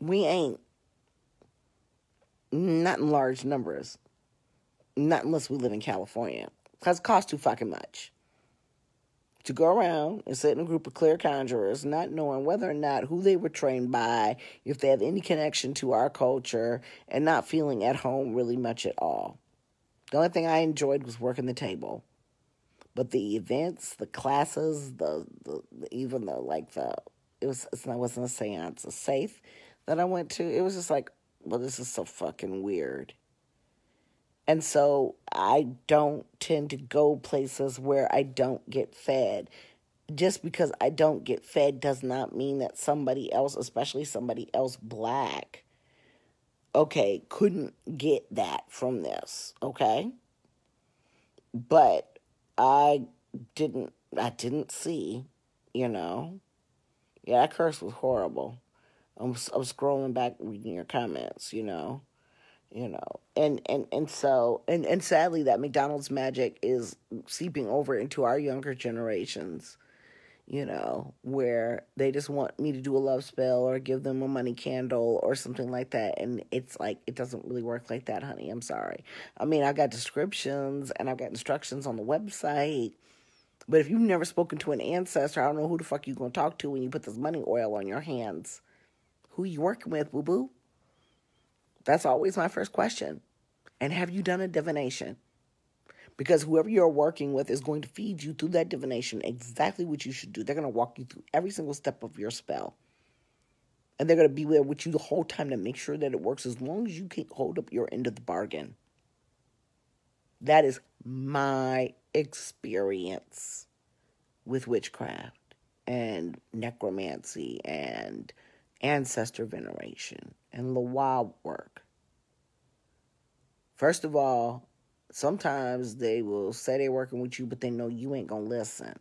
We ain't. Not in large numbers. Not unless we live in California. Because it costs too fucking much to go around and sit in a group of clear conjurers, not knowing whether or not who they were trained by, if they have any connection to our culture, and not feeling at home really much at all. The only thing I enjoyed was working the table. But the events, the classes, it wasn't a seance, a safe that I went to, it was just like, well, this is so fucking weird. And so I don't tend to go places where I don't get fed. Just because I don't get fed does not mean that somebody else, especially somebody else black, okay, couldn't get that from this, okay? But I didn't see, Yeah, that curse was horrible. I'm scrolling back reading your comments, and sadly that McDonald's magic is seeping over into our younger generations, where they just want me to do a love spell or give them a money candle or something like that. And it's like, it doesn't really work like that, honey. I'm sorry. I mean, I've got descriptions and I've got instructions on the website, but if you've never spoken to an ancestor, I don't know who the fuck you're going to talk to when you put this money oil on your hands. Who you working with, boo-boo? That's always my first question. And have you done a divination? Because whoever you're working with is going to feed you through that divination exactly what you should do. They're going to walk you through every single step of your spell. And they're going to be there with you the whole time to make sure that it works as long as you can hold up your end of the bargain. That is my experience with witchcraft and necromancy and ancestor veneration and Loa work. First of all, sometimes they will say they're working with you, but they know you ain't going to listen.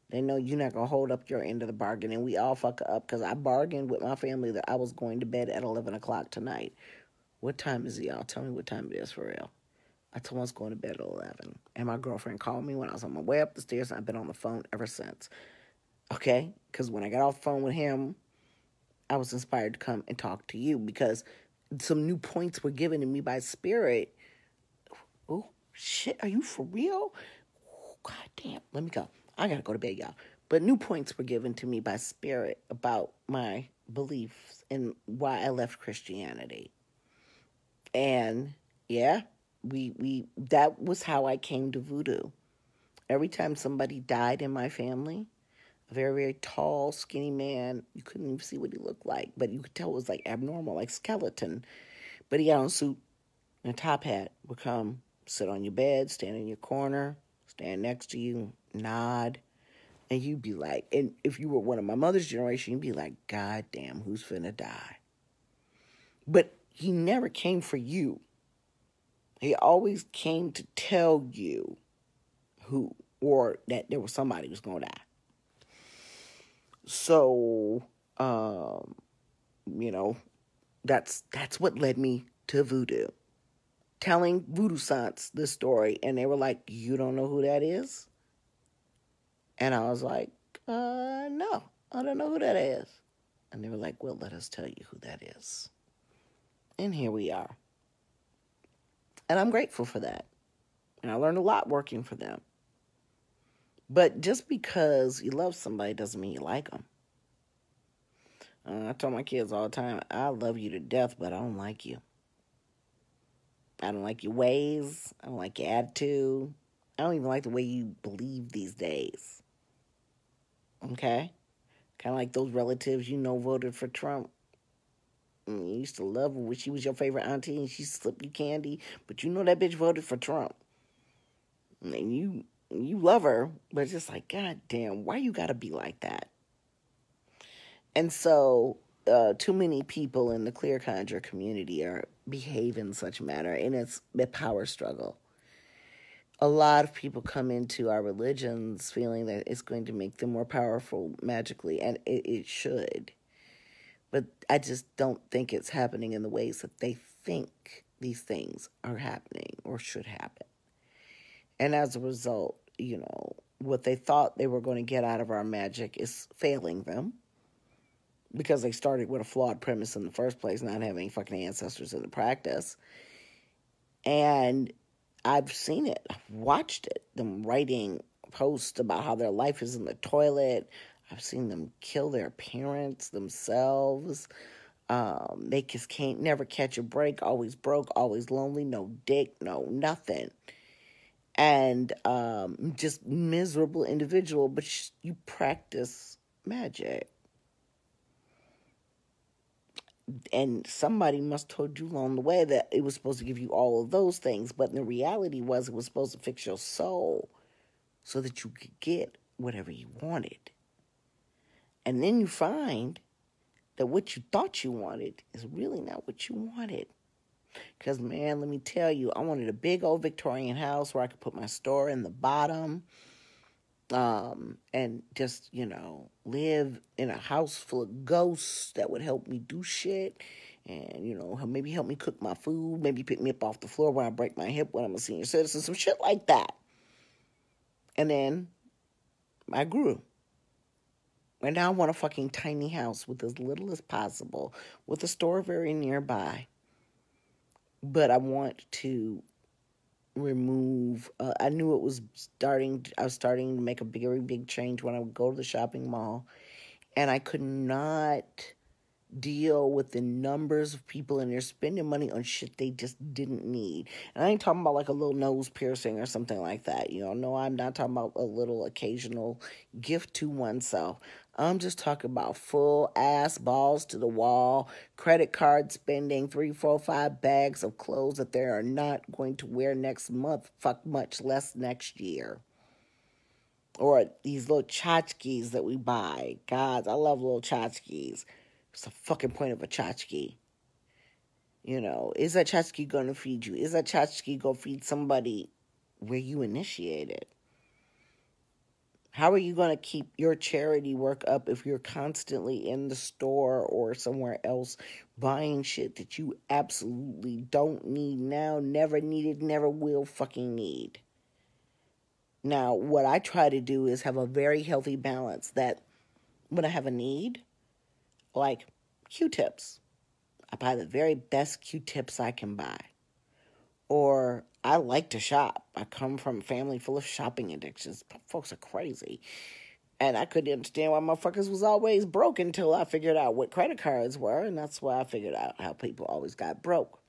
They know you're not going to hold up your end of the bargain, and we all fuck up because I bargained with my family that I was going to bed at 11 o'clock tonight. What time is it, y'all? Tell me what time it is for real. I told him I was going to bed at 11, and my girlfriend called me when I was on my way up the stairs, and I've been on the phone ever since. Okay? Because when I got off the phone with him, I was inspired to come and talk to you because some new points were given to me by Spirit. Oh, shit, are you for real? Oh, God damn, let me go. I gotta go to bed, y'all. But new points were given to me by Spirit about my beliefs and why I left Christianity. And, yeah, that was how I came to voodoo. Every time somebody died in my family, a very, very tall, skinny man. You couldn't even see what he looked like, but you could tell it was like abnormal, like skeleton. But he had on a suit and a top hat. Would come, sit on your bed, stand in your corner, stand next to you, nod. And you'd be like, and if you were one of my mother's generation, you'd be like, God damn, who's finna die? But he never came for you. He always came to tell you who, or that there was somebody who was going to die. So, that's what led me to voodoo. Telling voodoo sants this story, and they were like, you don't know who that is? And I was like, no, I don't know who that is. And they were like, well, let us tell you who that is. And here we are. And I'm grateful for that. And I learned a lot working for them. But just because you love somebody doesn't mean you like them. I tell my kids all the time, I love you to death, but I don't like you. I don't like your ways. I don't like your attitude. I don't even like the way you believe these days. Okay? Kind of like those relatives voted for Trump. You used to love her when she was your favorite auntie and she slipped you candy, but that bitch voted for Trump. And you love her, but it's just like, God damn, why you gotta be like that? And so, too many people in the clear conjure community behave in such a manner, and it's a power struggle. A lot of people come into our religions feeling that it's going to make them more powerful magically, and it should. But I just don't think it's happening in the ways that they think these things are happening or should happen. And as a result, what they thought they were going to get out of our magic is failing them because they started with a flawed premise in the first place, not having fucking ancestors in the practice. And I've seen it. I've watched it. Them writing posts about how their life is in the toilet. I've seen them kill their parents, themselves. They just can't never catch a break. Always broke, always lonely. No dick, no nothing. And just miserable individual. But you practice magic. And somebody must have told you along the way that it was supposed to give you all of those things. But the reality was it was supposed to fix your soul so that you could get whatever you wanted. And then you find that what you thought you wanted is really not what you wanted. Because, man, let me tell you, I wanted a big old Victorian house where I could put my store in the bottom. And just, live in a house full of ghosts that would help me do shit. And, maybe help me cook my food. Maybe pick me up off the floor when I break my hip when I'm a senior citizen. Some shit like that. And then I grew. And now I want a fucking tiny house with as little as possible, with a store very nearby. But I want to remove, I knew I was starting to make a very big change when I would go to the shopping mall. And I could not deal with the numbers of people and they're spending money on shit they just didn't need. And I ain't talking about like a little nose piercing or something like that. No, I'm not talking about a little occasional gift to oneself. I'm just talking about full ass balls to the wall, credit card spending, 3, 4, 5 bags of clothes that they are not going to wear next month, fuck much less next year. Or these little tchotchkes that we buy. God, I love little tchotchkes. What's the fucking point of a tchotchke? Is that tchotchke going to feed you? Is that tchotchke going to feed somebody where you initiated? How are you going to keep your charity work up if you're constantly in the store or somewhere else buying shit that you absolutely don't need now, never needed, never will fucking need? Now, what I try to do is have a very healthy balance that when I have a need, like Q-tips, I buy the very best Q-tips I can buy. Or I like to shop. I come from a family full of shopping addictions. Folks are crazy. And I couldn't understand why motherfuckers was always broke until I figured out what credit cards were. And that's why I figured out how people always got broke.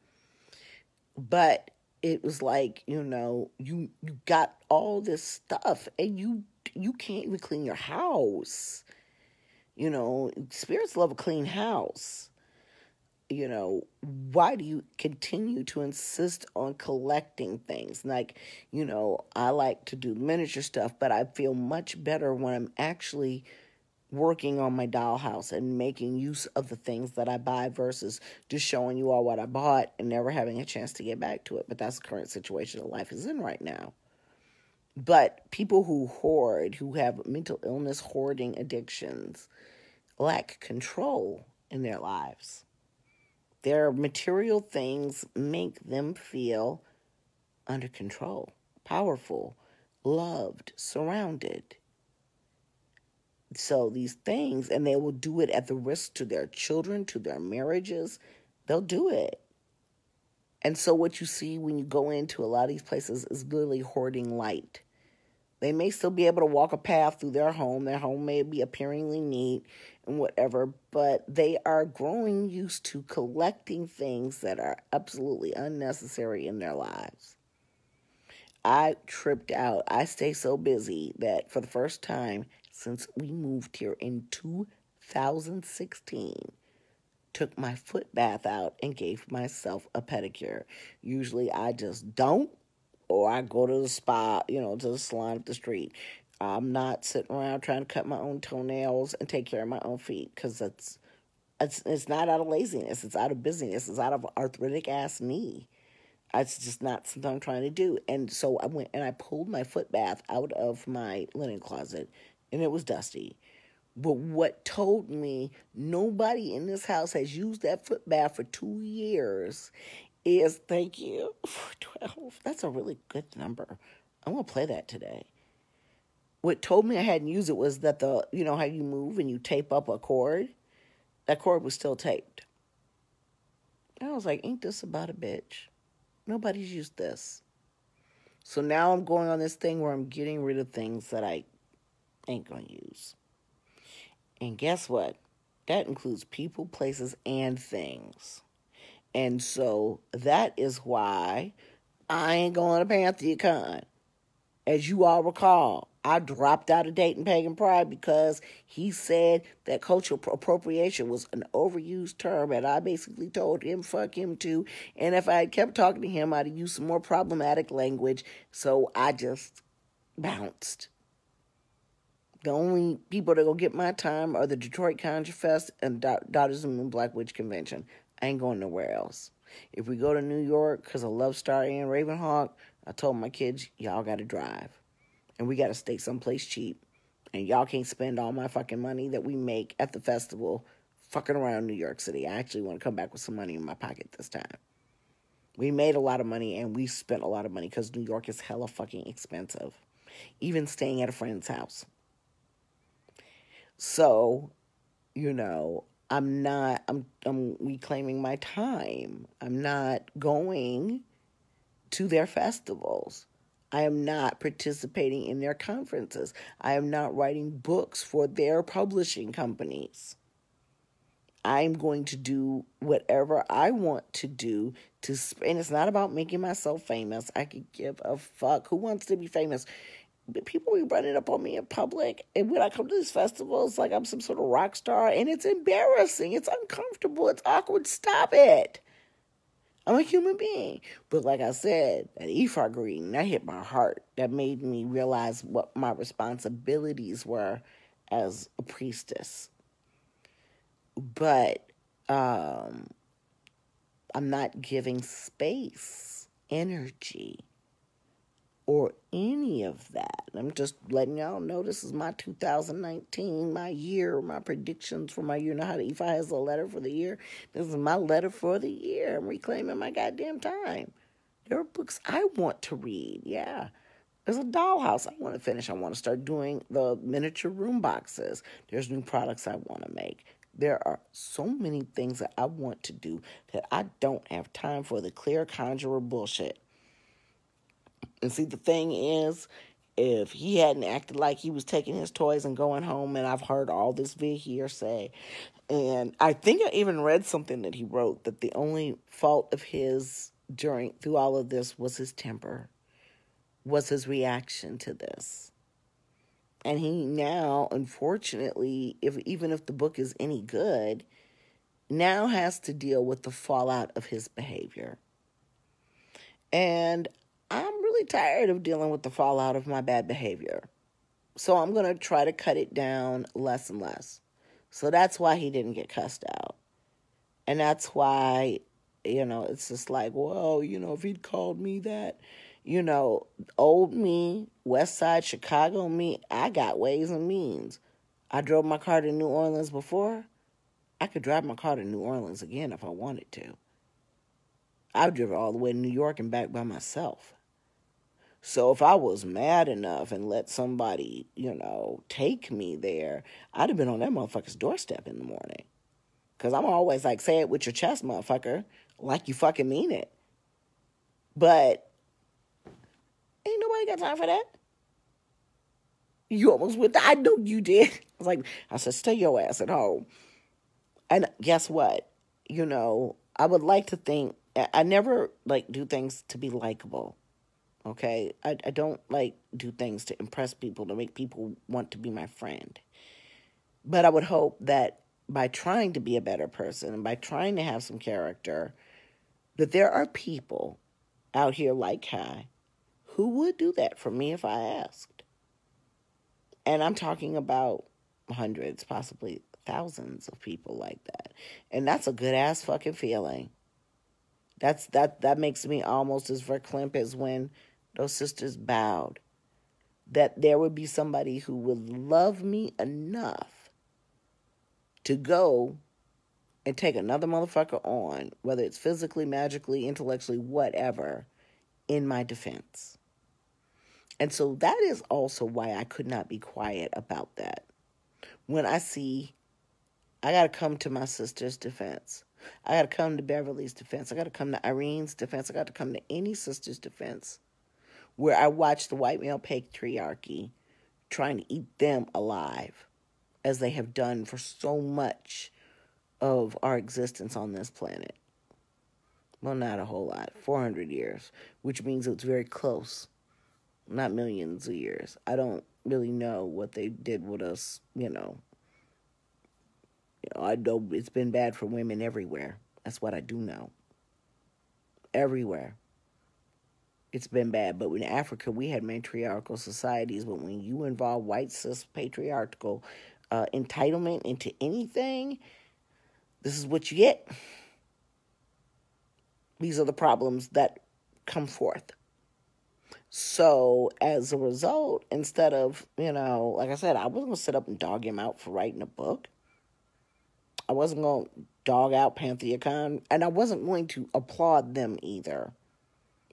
But it was like, you got all this stuff and you can't even clean your house. Spirits love a clean house. Why do you continue to insist on collecting things? Like, I like to do miniature stuff, but I feel much better when I'm actually working on my dollhouse and making use of the things that I buy versus just showing you all what I bought and never having a chance to get back to it. But that's the current situation that life is in right now. But people who hoard, who have mental illness, hoarding addictions, lack control in their lives. Their material things make them feel under control, powerful, loved, surrounded. So these things, and they will do it at the risk to their children, to their marriages. They'll do it. And so what you see when you go into a lot of these places is literally hoarding light. They may still be able to walk a path through their home. Their home may be appearingly neat and whatever, but they are growing used to collecting things that are absolutely unnecessary in their lives. I tripped out. I stay so busy that for the first time since we moved here in 2016, took my foot bath out and gave myself a pedicure. Usually I just don't. Or I go to the spa, to the salon up the street. I'm not sitting around trying to cut my own toenails and take care of my own feet because it's not out of laziness. It's out of busyness. It's out of arthritic ass knee. It's just not something I'm trying to do. And so I went and I pulled my foot bath out of my linen closet, and it was dusty. But what told me nobody in this house has used that foot bath for 2 years is, thank you for 12. That's a really good number. I'm going to play that today. What told me I hadn't used it was that you know how you move and you tape up a cord? That cord was still taped. And I was like, ain't this about a bitch? Nobody's used this. So now I'm going on this thing where I'm getting rid of things that I ain't going to use. And guess what? That includes people, places, and things. And so that is why I ain't going to PantheaCon. As you all recall, I dropped out of Dayton Pagan Pride because he said that cultural appropriation was an overused term, and I basically told him, fuck him too. And if I had kept talking to him, I'd have used some more problematic language, so I just bounced. The only people that go get my time are the Detroit Conjure Fest and Daughters of the Moon Black Witch Convention. I ain't going nowhere else. If we go to New York because of Love Star and Ravenhawk, I told my kids, y'all got to drive. And we got to stay someplace cheap. And y'all can't spend all my fucking money that we make at the festival fucking around New York City. I actually want to come back with some money in my pocket this time. We made a lot of money and we spent a lot of money because New York is hella fucking expensive. Even staying at a friend's house. So, you know, I'm reclaiming my time. I'm not going to their festivals. I am not participating in their conferences. I am not writing books for their publishing companies. I'm going to do whatever I want to do and it's not about making myself famous. I could give a fuck. Who wants to be famous? People be running up on me in public, and when I come to this festival, it's like I'm some sort of rock star, and it's embarrassing. It's uncomfortable. It's awkward. Stop it. I'm a human being. But like I said, that Ephar greeting, that hit my heart. That made me realize what my responsibilities were as a priestess. But I'm not giving space, energy, or any of that. I'm just letting y'all know this is my 2019, my year, my predictions for my year. You know how the Ephah has a letter for the year? This is my letter for the year. I'm reclaiming my goddamn time. There are books I want to read, yeah. There's a dollhouse I want to finish. I want to start doing the miniature room boxes. There's new products I want to make. There are so many things that I want to do that I don't have time for the clear conjurer bullshit. And see, the thing is, if he hadn't acted like he was taking his toys and going home, and I've heard all this hearsay, and I think I even read something that he wrote, that the only fault of his through all of this was his temper, was his reaction to this. And he now, unfortunately, even if the book is any good, now has to deal with the fallout of his behavior. And I'm really tired of dealing with the fallout of my bad behavior. So I'm going to try to cut it down less and less. So that's why he didn't get cussed out. And that's why, it's just like, well, if he'd called me that, old me, West Side Chicago me, I got ways and means. I drove my car to New Orleans before. I could drive my car to New Orleans again if I wanted to. I've driven all the way to New York and back by myself. So if I was mad enough and let somebody, take me there, I'd have been on that motherfucker's doorstep in the morning. Because I'm always like, say it with your chest, motherfucker, like you fucking mean it. But ain't nobody got time for that. You almost went I know you did. I said, stay your ass at home. And guess what? I would like to think, I never, do things to be likable. Okay? I don't, do things to impress people, to make people want to be my friend. But I would hope that by trying to be a better person and by trying to have some character, that there are people out here like Kai who would do that for me if I asked. And I'm talking about hundreds, possibly thousands of people like that. And that's a good ass fucking feeling. That makes me almost as verklempt as when those sisters bowed. That there would be somebody who would love me enough to go and take another motherfucker on, whether it's physically, magically, intellectually, whatever, in my defense. And so that is also why I could not be quiet about that. When I see, I got to come to my sister's defense. I got to come to Beverly's defense. I got to come to Irene's defense. I got to come to any sister's defense where I watch the white male patriarchy trying to eat them alive, as they have done for so much of our existence on this planet. Well, not a whole lot. 400 years, which means it's very close. Not millions of years. I don't really know what they did with us, I know it's been bad for women everywhere. That's what I do know. Everywhere. It's been bad. But in Africa, we had matriarchal societies. But when you involve white, cis, patriarchal entitlement into anything, this is what you get. These are the problems that come forth. So, as a result, instead of, like I said, I wasn't going to sit up and dog him out for writing a book. I wasn't going to dog out Pantheon, and I wasn't going to applaud them either,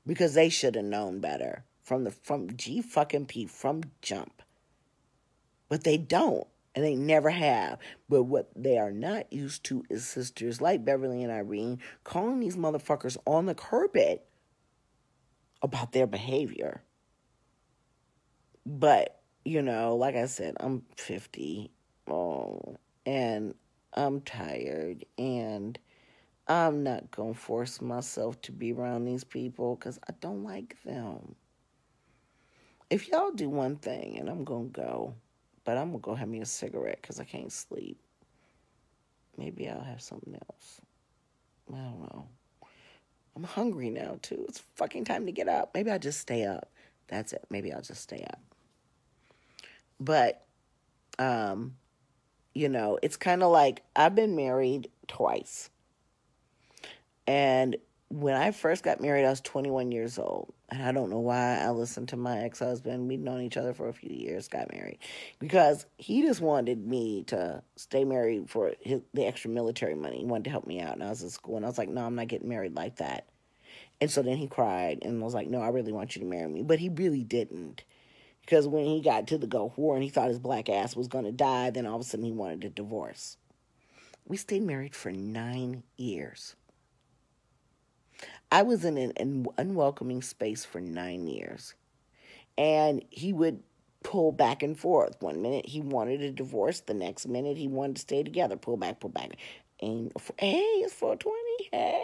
because they should have known better from G-fucking-P, from jump. But they don't, and they never have. But what they are not used to is sisters like Beverly and Irene calling these motherfuckers on the carpet about their behavior. But, like I said, I'm 50, and I'm tired, and I'm not going to force myself to be around these people because I don't like them. If y'all do one thing, and I'm going to go, but I'm going to go have me a cigarette because I can't sleep. Maybe I'll have something else. I don't know. I'm hungry now, too. It's fucking time to get up. Maybe I'll just stay up. That's it. Maybe I'll just stay up. But, it's kind of like I've been married twice. And when I first got married, I was 21 years old. And I don't know why I listened to my ex-husband. We'd known each other for a few years, got married. Because he just wanted me to stay married for the extra military money. He wanted to help me out. And I was in school. And I was like, no, I'm not getting married like that. And so then he cried. And I was like, no, I really want you to marry me. But he really didn't. Because when he got to the Gulf War and he thought his black ass was going to die, then all of a sudden he wanted a divorce. We stayed married for 9 years. I was in an unwelcoming space for 9 years. And he would pull back and forth. One minute he wanted a divorce. The next minute he wanted to stay together. Pull back, pull back. And, hey, it's 420. Hey.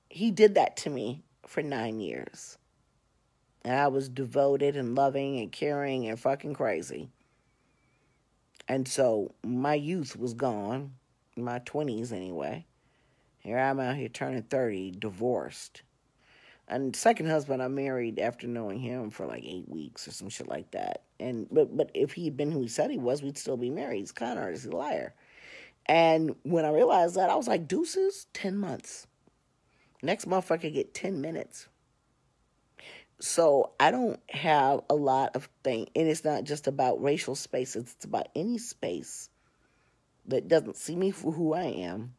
He did that to me for 9 years. And I was devoted and loving and caring and fucking crazy. And so my youth was gone. My 20s anyway. Here I'm out here turning 30, divorced. And second husband I married after knowing him for like 8 weeks or some shit like that. But if he had been who he said he was, we'd still be married. He's a con artist, he's a liar. And when I realized that, I was like, deuces, 10 months. Next motherfucker get 10 minutes. So I don't have a lot of things. And it's not just about racial spaces. It's about any space that doesn't see me for who I am.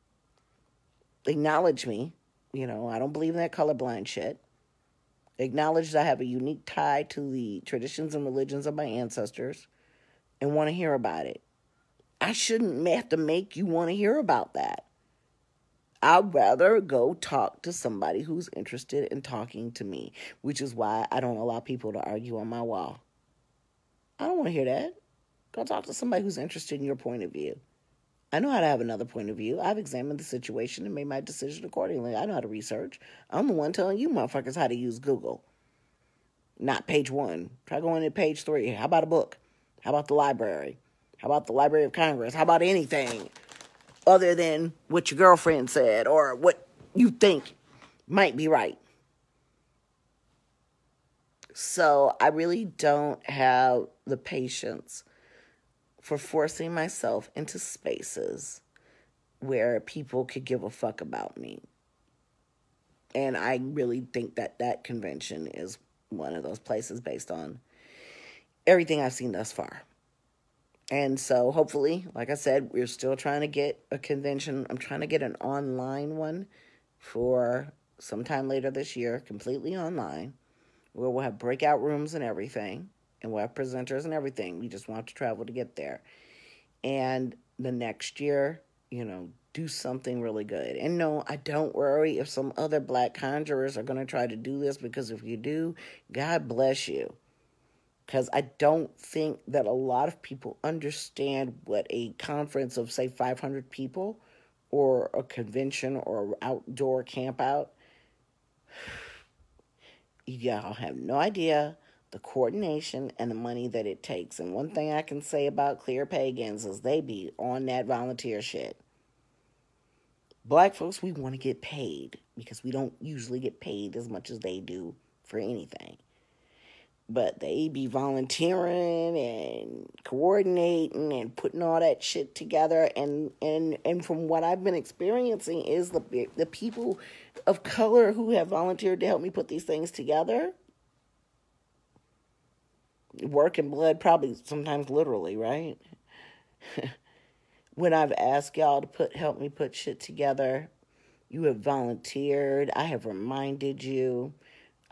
Acknowledge me. I don't believe in that colorblind shit. Acknowledge that I have a unique tie to the traditions and religions of my ancestors and want to hear about it. I shouldn't have to make you want to hear about that. I'd rather go talk to somebody who's interested in talking to me, which is why I don't allow people to argue on my wall. I don't want to hear that. Go talk to somebody who's interested in your point of view. I know how to have another point of view. I've examined the situation and made my decision accordingly. I know how to research. I'm the one telling you motherfuckers how to use Google. Not page 1. Try going to page 3. How about a book? How about the library? How about the Library of Congress? How about anything other than what your girlfriend said or what you think might be right? So I really don't have the patience for forcing myself into spaces where people could give a fuck about me. And I really think that convention is one of those places based on everything I've seen thus far. And so hopefully, like I said, we're still trying to get a convention. I'm trying to get an online one for sometime later this year, completely online, where we'll have breakout rooms and everything, and we'll have presenters and everything. We just want to travel to get there. And the next year, do something really good. And no, I don't worry if some other black conjurers are going to try to do this, because if you do, God bless you. Because I don't think that a lot of people understand what a conference of, say, 500 people or a convention or an outdoor camp out, y'all have no idea the coordination and the money that it takes. And one thing I can say about Clear Pagans is they be on that volunteer shit. Black folks, we want to get paid because we don't usually get paid as much as they do for anything. But they be volunteering and coordinating and putting all that shit together. And from what I've been experiencing is the people of color who have volunteered to help me put these things together, work and blood, probably sometimes literally, right? When I've asked y'all to help me put shit together, you have volunteered. I have reminded you.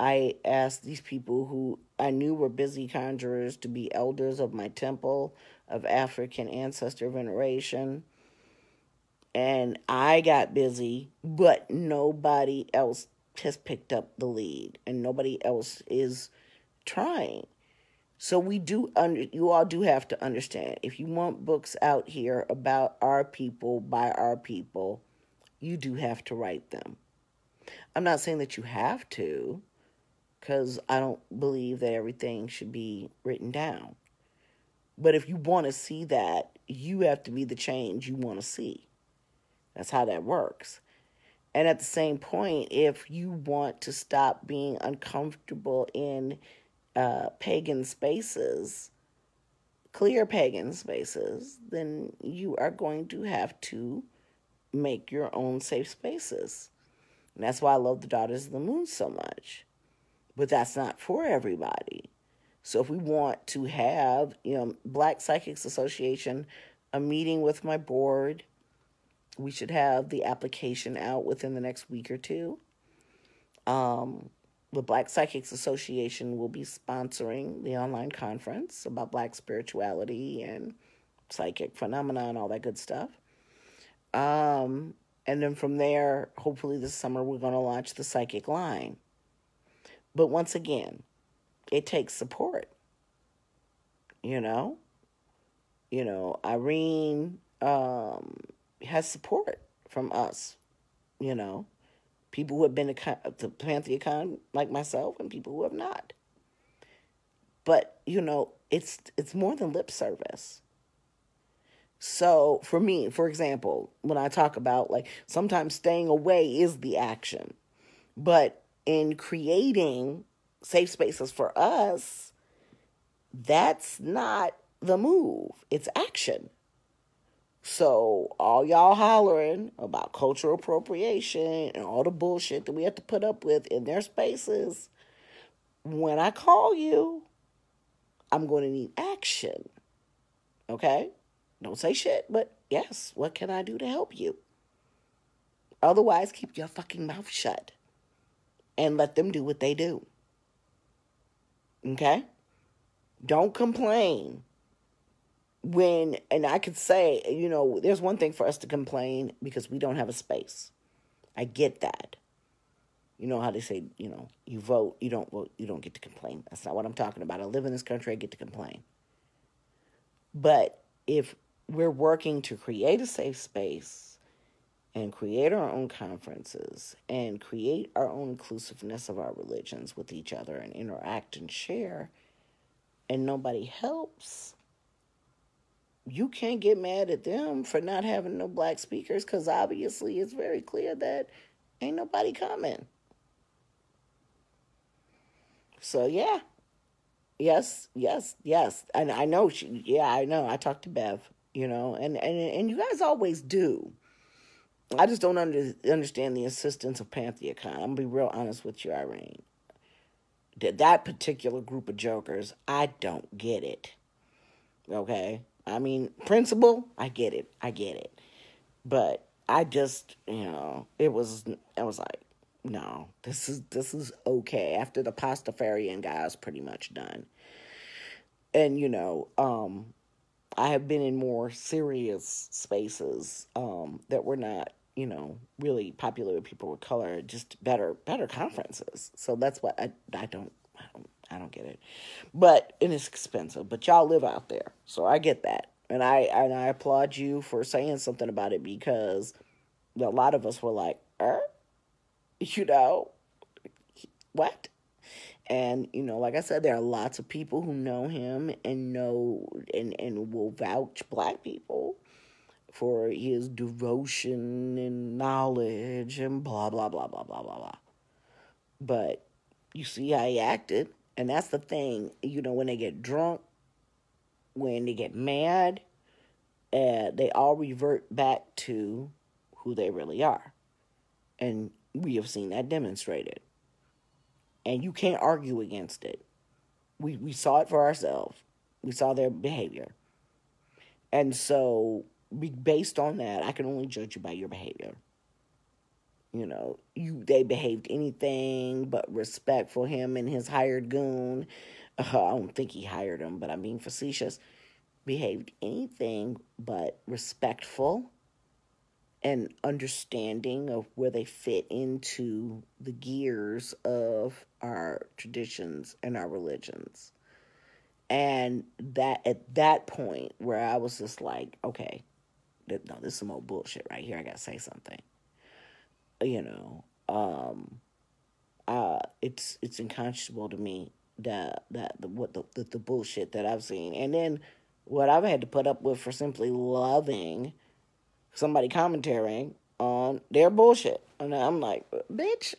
I asked these people who I knew were busy conjurers to be elders of my temple of African ancestor veneration. And I got busy, but nobody else has picked up the lead, and nobody else is trying. So you all do have to understand, if you want books out here about our people, by our people, you do have to write them. I'm not saying that you have to, because I don't believe that everything should be written down. But if you want to see that, you have to be the change you want to see. That's how that works. And at the same point, if you want to stop being uncomfortable in pagan spaces, clear pagan spaces, then you are going to have to make your own safe spaces. And that's why I love the Daughters of the Moon so much. But that's not for everybody. So if we want to have, Black Psychics Association, a meeting with my board, we should have the application out within the next week or two. The Black Psychics Association will be sponsoring the online conference about Black spirituality and psychic phenomena and all that good stuff. And then from there, hopefully this summer, we're going to launch the Psychic line. But once again, it takes support. Irene has support from us. People who have been to PantheaCon like myself, and people who have not. But it's more than lip service. So for me, for example, when I talk about, sometimes staying away is the action, but in creating safe spaces for us, that's not the move. It's action. So all y'all hollering about cultural appropriation and all the bullshit that we have to put up with in their spaces, when I call you, I'm going to need action. Okay? Don't say shit, but yes, what can I do to help you? Otherwise, keep your fucking mouth shut and let them do what they do. Okay? Don't complain. And I could say, there's one thing for us to complain because we don't have a space. I get that. You know how they say, you vote, you don't vote, you don't get to complain. That's not what I'm talking about. I live in this country, I get to complain. But if we're working to create a safe space and create our own conferences and create our own inclusiveness of our religions with each other and interact and share, and nobody helps, you can't get mad at them for not having no Black speakers, because obviously it's very clear that ain't nobody coming. So yeah. Yes. And I know I know. I talked to Bev, and you guys always do. I just don't understand the insistence of PantheaCon. I'm going to be real honest with you, Irene. That particular group of jokers, I don't get it. Okay? I mean, principle, I get it. I get it. But I just, I was like, no, this is okay. After the Pastafarian guy is pretty much done. And, I have been in more serious spaces that were not, really popular with people of color, just better conferences. So that's what I don't get it. But and it's expensive, but y'all live out there. So I get that. And I applaud you for saying something about it, because a lot of us were like, you know, what? And, like I said, there are lots of people who know him and will vouch black people for his devotion and knowledge and blah, blah, blah, blah, blah, blah, blah. But you see how he acted. And that's the thing, when they get drunk, when they get mad, they all revert back to who they really are. And we have seen that demonstrated. And you can't argue against it. We saw it for ourselves. We saw their behavior. And so, based on that, I can only judge you by your behavior. They behaved anything but respectful. Him and his hired goon, I don't think he hired him, but I'm being facetious, behaved anything but respectful and understanding of where they fit into the gears of our traditions and our religions. And that at that point where I was just like, okay, no, this is some old bullshit right here. I gotta say something. It's unconscionable to me that the bullshit that I've seen, and then what I've had to put up with for simply loving somebody commentating on their bullshit. And I'm like, bitch,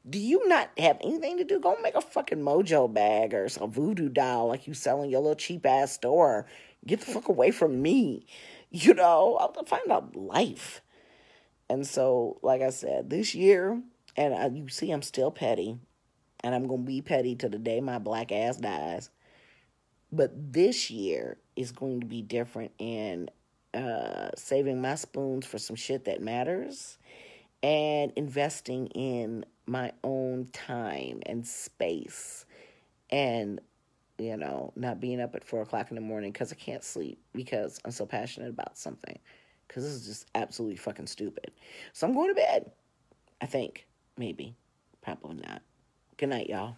do you not have anything to do? Go make a fucking mojo bag or some voodoo doll like you sell in your little cheap ass store. Get the fuck away from me. I'll find out life. And so, like I said, this year, and you see I'm still petty, and I'm going to be petty to the day my black ass dies. But this year is going to be different in saving my spoons for some shit that matters and investing in my own time and space and, not being up at 4 o'clock in the morning because I can't sleep because I'm so passionate about something, because this is just absolutely fucking stupid. So I'm going to bed, I think. Maybe. Probably not. Good night, y'all.